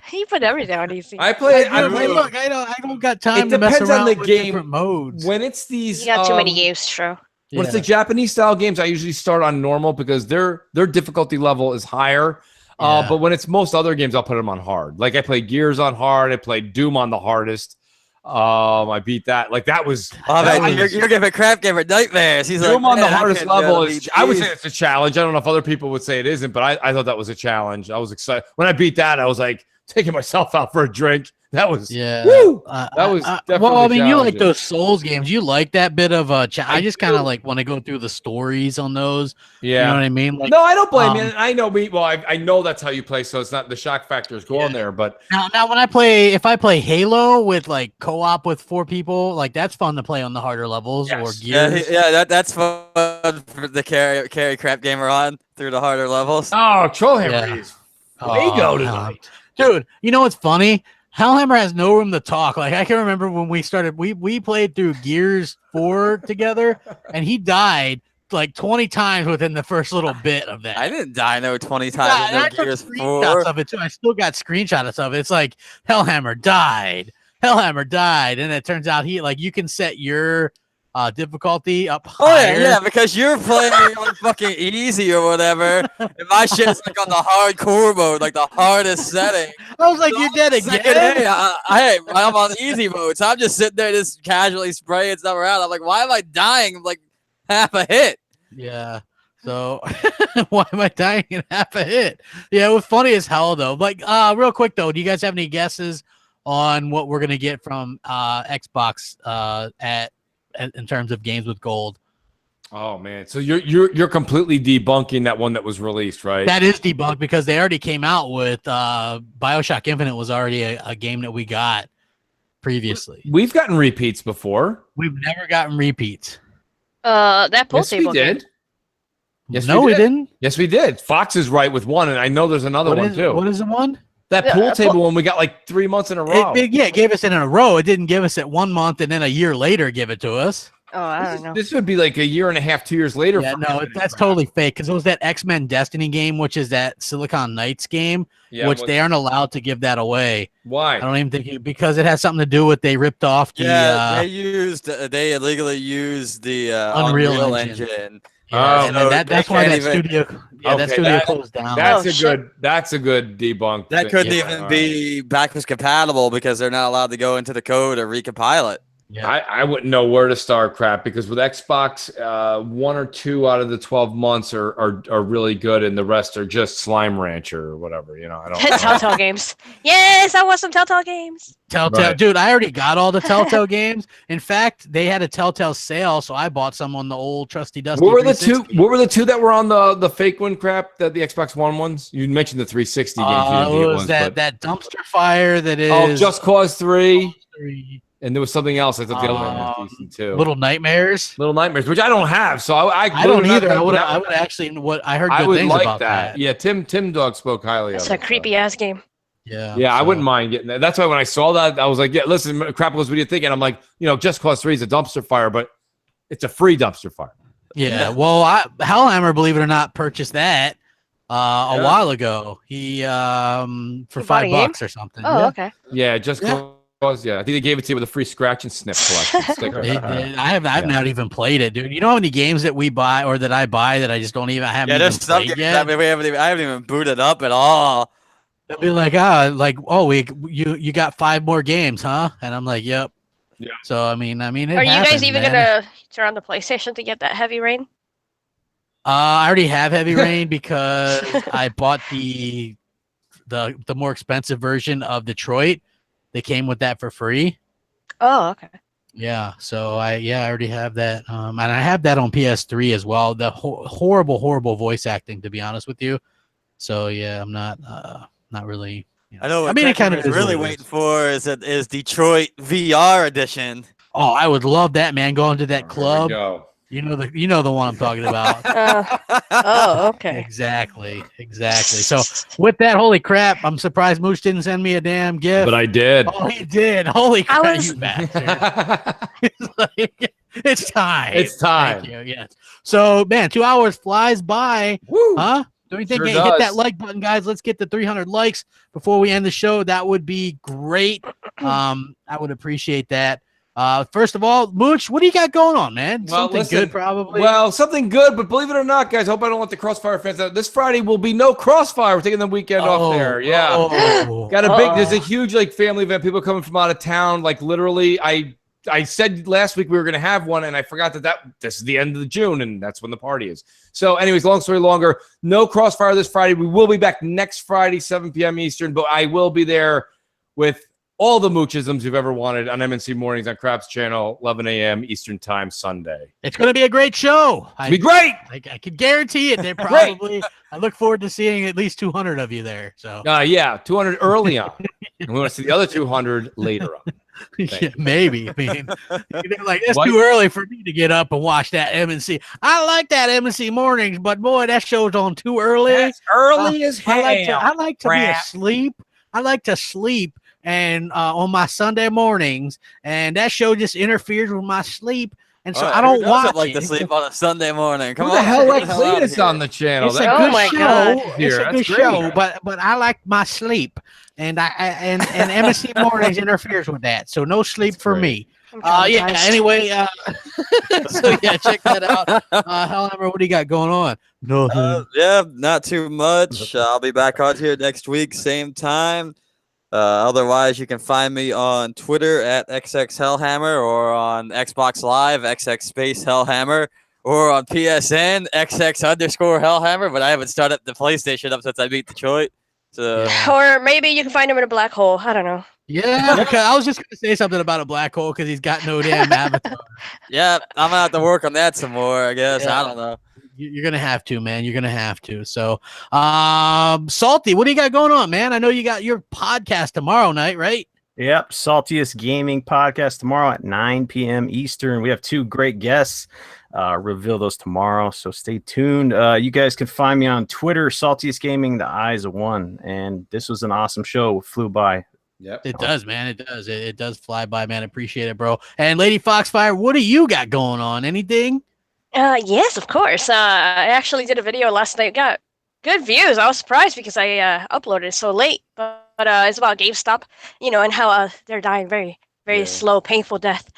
He put everything on easy. I play. I Look, play. I don't got time It to mess depends on around the with game. different modes. When it's these, You got too many um, games, true. When it's the Japanese style games, I usually start on normal because their difficulty level is higher. Yeah. But when it's most other games, I'll put them on hard. Like I played Gears on hard. I played Doom on the hardest. I beat that. Like that was. Oh that man, was- you're giving crap gamer nightmares. He's Doom like, on the "Man, I hardest can't level beat is. I would these." say it's a challenge. I don't know if other people would say it isn't, but I thought that was a challenge. I was excited when I beat that. I was like taking myself out for a drink. That was Yeah. Woo! That was well, definitely I mean, you like challenging. those Souls games. You like that bit of I just kind do. of like want to go through the stories on those. Yeah. You know what I mean? Like No, I don't blame you. um, I know me. Well, I know that's how you play, so it's not the shock factor is going there. But now when if I play Halo with like co-op with 4 people, like that's fun to play on the harder levels or Yes. Gears. That's fun for the carry crap gamer on through the harder levels. oh, Trollhammer Yeah. is way go Oh, tonight. dude. You know what's funny? Hellhammer has no room to talk. Like I can remember when we started, we played through Gears 4 together, and he died like 20 times within the first little bit of that. I didn't die 20 Yeah, times and I in took no Gears screenshots 4. of it too. I still got screenshots of it. It's like Hellhammer died, and it turns out you can set your difficulty up Oh higher. yeah, because you're playing on fucking easy or whatever, and my shit's like on the hardcore mode, like the hardest setting. I was like, So you're I'm dead just again. thinking, hey, I'm on easy mode, so I'm just sitting there just casually spraying stuff around. I'm like, why am I dying? I'm like half a hit. Yeah. So why am I dying in half a hit? Yeah, it was funny as hell though. Like, real quick though, do you guys have any guesses on what we're gonna get from Xbox in terms of games with gold? Oh man, so you're completely debunking that one that was released, right? That is debunked because they already came out with BioShock Infinite was already a game that we got previously. We've gotten repeats before. We've never gotten repeats. That pool Yes, we table game. did. Yes, No, we didn't. Yes, we did. Fox is right with one, and I know there's another one too. What is the one? That Yeah, pool table one we got like 3 months in a row. It gave us it in a row. It didn't give us it 1 month and then a year later give it to us. Oh, I don't know. This would be like a year and a half, 2 years later. Yeah, for no, Infinite that's Crap. totally fake because it was that X-Men Destiny game, which is that Silicon Knights game, which they aren't allowed to give that away. Why? I don't even think because it has something to do with they ripped off the they illegally used the Unreal Engine. Oh, and then that's why that studio that studio closed down. That's a good debunk. That couldn't even be backwards compatible because they're not allowed to go into the code or recompile it. Yeah. I wouldn't know where to start, Crap, because with Xbox, 1 or 2 out of the 12 months are really good, and the rest are just Slime Rancher or whatever. You know, I don't. Telltale games. Yes, I want some Telltale games. Telltale, dude, I already got all the Telltale games. In fact, they had a Telltale sale, so I bought some on the old trusty dusty. What were the two? What were the two that were on the fake one? Crap, the Xbox One ones. You mentioned the 360 games. It was that dumpster fire that is. Just Cause 3. And there was something else. I thought the other one was decent too. Little Nightmares, which I don't have, so I don't either. I would actually. What I heard good things about that. Yeah, Tim Dog spoke highly of it. It's a creepy ass game. Yeah, I wouldn't mind getting that. That's why when I saw that, I was like, yeah, listen, Crap, what do you think? And I'm like, Just Cause 3 is a dumpster fire, but it's a free dumpster fire. Yeah, well, Hellhammer, believe it or not, purchased that a while ago. He for $5 or something. Oh, okay. Yeah, Just Cause. I think they gave it to you with a free scratch and sniff collection sticker. I've not even played it, dude. You know how many games that we buy or that I buy that I just don't even have. There's some games yet? I haven't even booted up at all. They'll be like, you got 5 more games, huh? And I'm like, yep. Yeah. So I mean, are you guys even gonna turn on the PlayStation to get that Heavy Rain? I already have Heavy Rain because I bought the more expensive version of Detroit. They came with that for free. Oh, okay. Yeah, so I already have that, and I have that on PS3 as well. The horrible voice acting, to be honest with you. So yeah, I'm not really. I know. What it kind of is really waiting for is Detroit VR edition. Oh, I would love that, man. Going to that club. You know the one I'm talking about. Okay. Exactly. So with that, holy crap! I'm surprised Mooch didn't send me a damn gift. But I did. Oh, he did. Holy crap, you bastard! It's time. It's time. Thank you. Yes. So man, 2 hours flies by. Woo. Huh? Don't you think? Hit that like button, guys. Let's get to 300 likes before we end the show. That would be great. I would appreciate that. First of all, Mooch, what do you got going on, man? Something good, probably. Well, something good, but believe it or not, guys, I hope I don't let the Crossfire fans out. This Friday will be no Crossfire. We're taking the weekend off there. Yeah. There's a huge family event. People coming from out of town. Literally, I said last week we were going to have one, and I forgot that this is the end of June, and that's when the party is. So anyways, long story longer, no Crossfire this Friday. We will be back next Friday, 7 p.m. Eastern, but I will be there with all the moochisms you've ever wanted on MNC Mornings on Crap's channel, 11 a.m. Eastern Time Sunday. It's going to be a great show. It'll be great. I can guarantee it. They're probably. I look forward to seeing at least 200 of you there. So 200 early on. And we want to see the other 200 later on. Yeah, maybe. I mean, it's too early for me to get up and watch that MNC. I like that MNC Mornings, but boy, that show's on too early. That's early as hell. I like to be asleep. I like to sleep. And on my Sunday mornings, and that show just interferes with my sleep, and so I don't watch like to sleep on a Sunday morning. Who the hell let Cletus on the channel? It's a good show. It's a good show, but I like my sleep, and MSC Mornings interferes with that, so no sleep for me. Anyway, so yeah, check that out. Hellhammer, what do you got going on? Nothing. Not too much. I'll be back out here next week, same time. Otherwise, you can find me on Twitter at XXHellhammer or on Xbox Live, XX Space Hellhammer, or on PSN, XX_Hellhammer, but I haven't started the PlayStation up since I beat Detroit. So. Or maybe you can find him in a black hole. I don't know. Yeah, okay. I was just going to say something about a black hole because he's got no damn avatar. Yeah, I'm going to have to work on that some more, I guess. Yeah. I don't know. You're going to have to, man. You're going to have to. So, Salty, what do you got going on, man? I know you got your podcast tomorrow night, right? Yep. Saltiest Gaming Podcast tomorrow at 9 p.m. Eastern. We have 2 great guests. Reveal those tomorrow, so stay tuned. You guys can find me on Twitter, Saltiest Gaming, the eyes of one. And this was an awesome show. It flew by. Yep. It does, man. It does. It does fly by, man. Appreciate it, bro. And Lady Foxfire, what do you got going on? Anything? Yes, of course. I actually did a video last night. Got good views. I was surprised because I uploaded it so late. But it's about GameStop, and how they're dying very slow, painful death.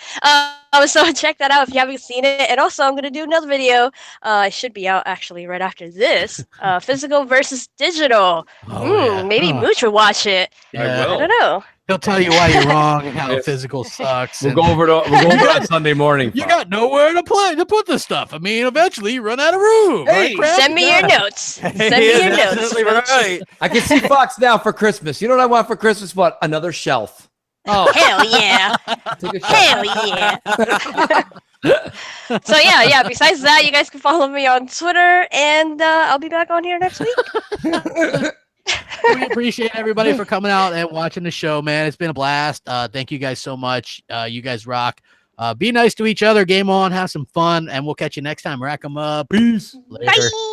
So check that out if you haven't seen it. And also, I'm gonna do another video. It should be out actually right after this. Physical versus digital. Maybe Mooch will watch it. Yeah. I don't know. He'll tell you why you're wrong and how physical sucks. We'll go over that Sunday morning. You got nowhere to put the stuff. I mean, eventually you run out of room. Hey, right, send me your notes. Send me your notes. Absolutely right. I can see Fox now for Christmas. You know what I want for Christmas? What? Another shelf. Oh, Hell yeah. Take a shelf. Hell yeah. So yeah. Besides that, you guys can follow me on Twitter, and I'll be back on here next week. we appreciate everybody for coming out and watching the show, man. It's been a blast. Thank you guys so much. You guys rock. Be nice to each other. Game on. Have some fun, and we'll catch you next time. Rack 'em up. Peace. Later. Bye.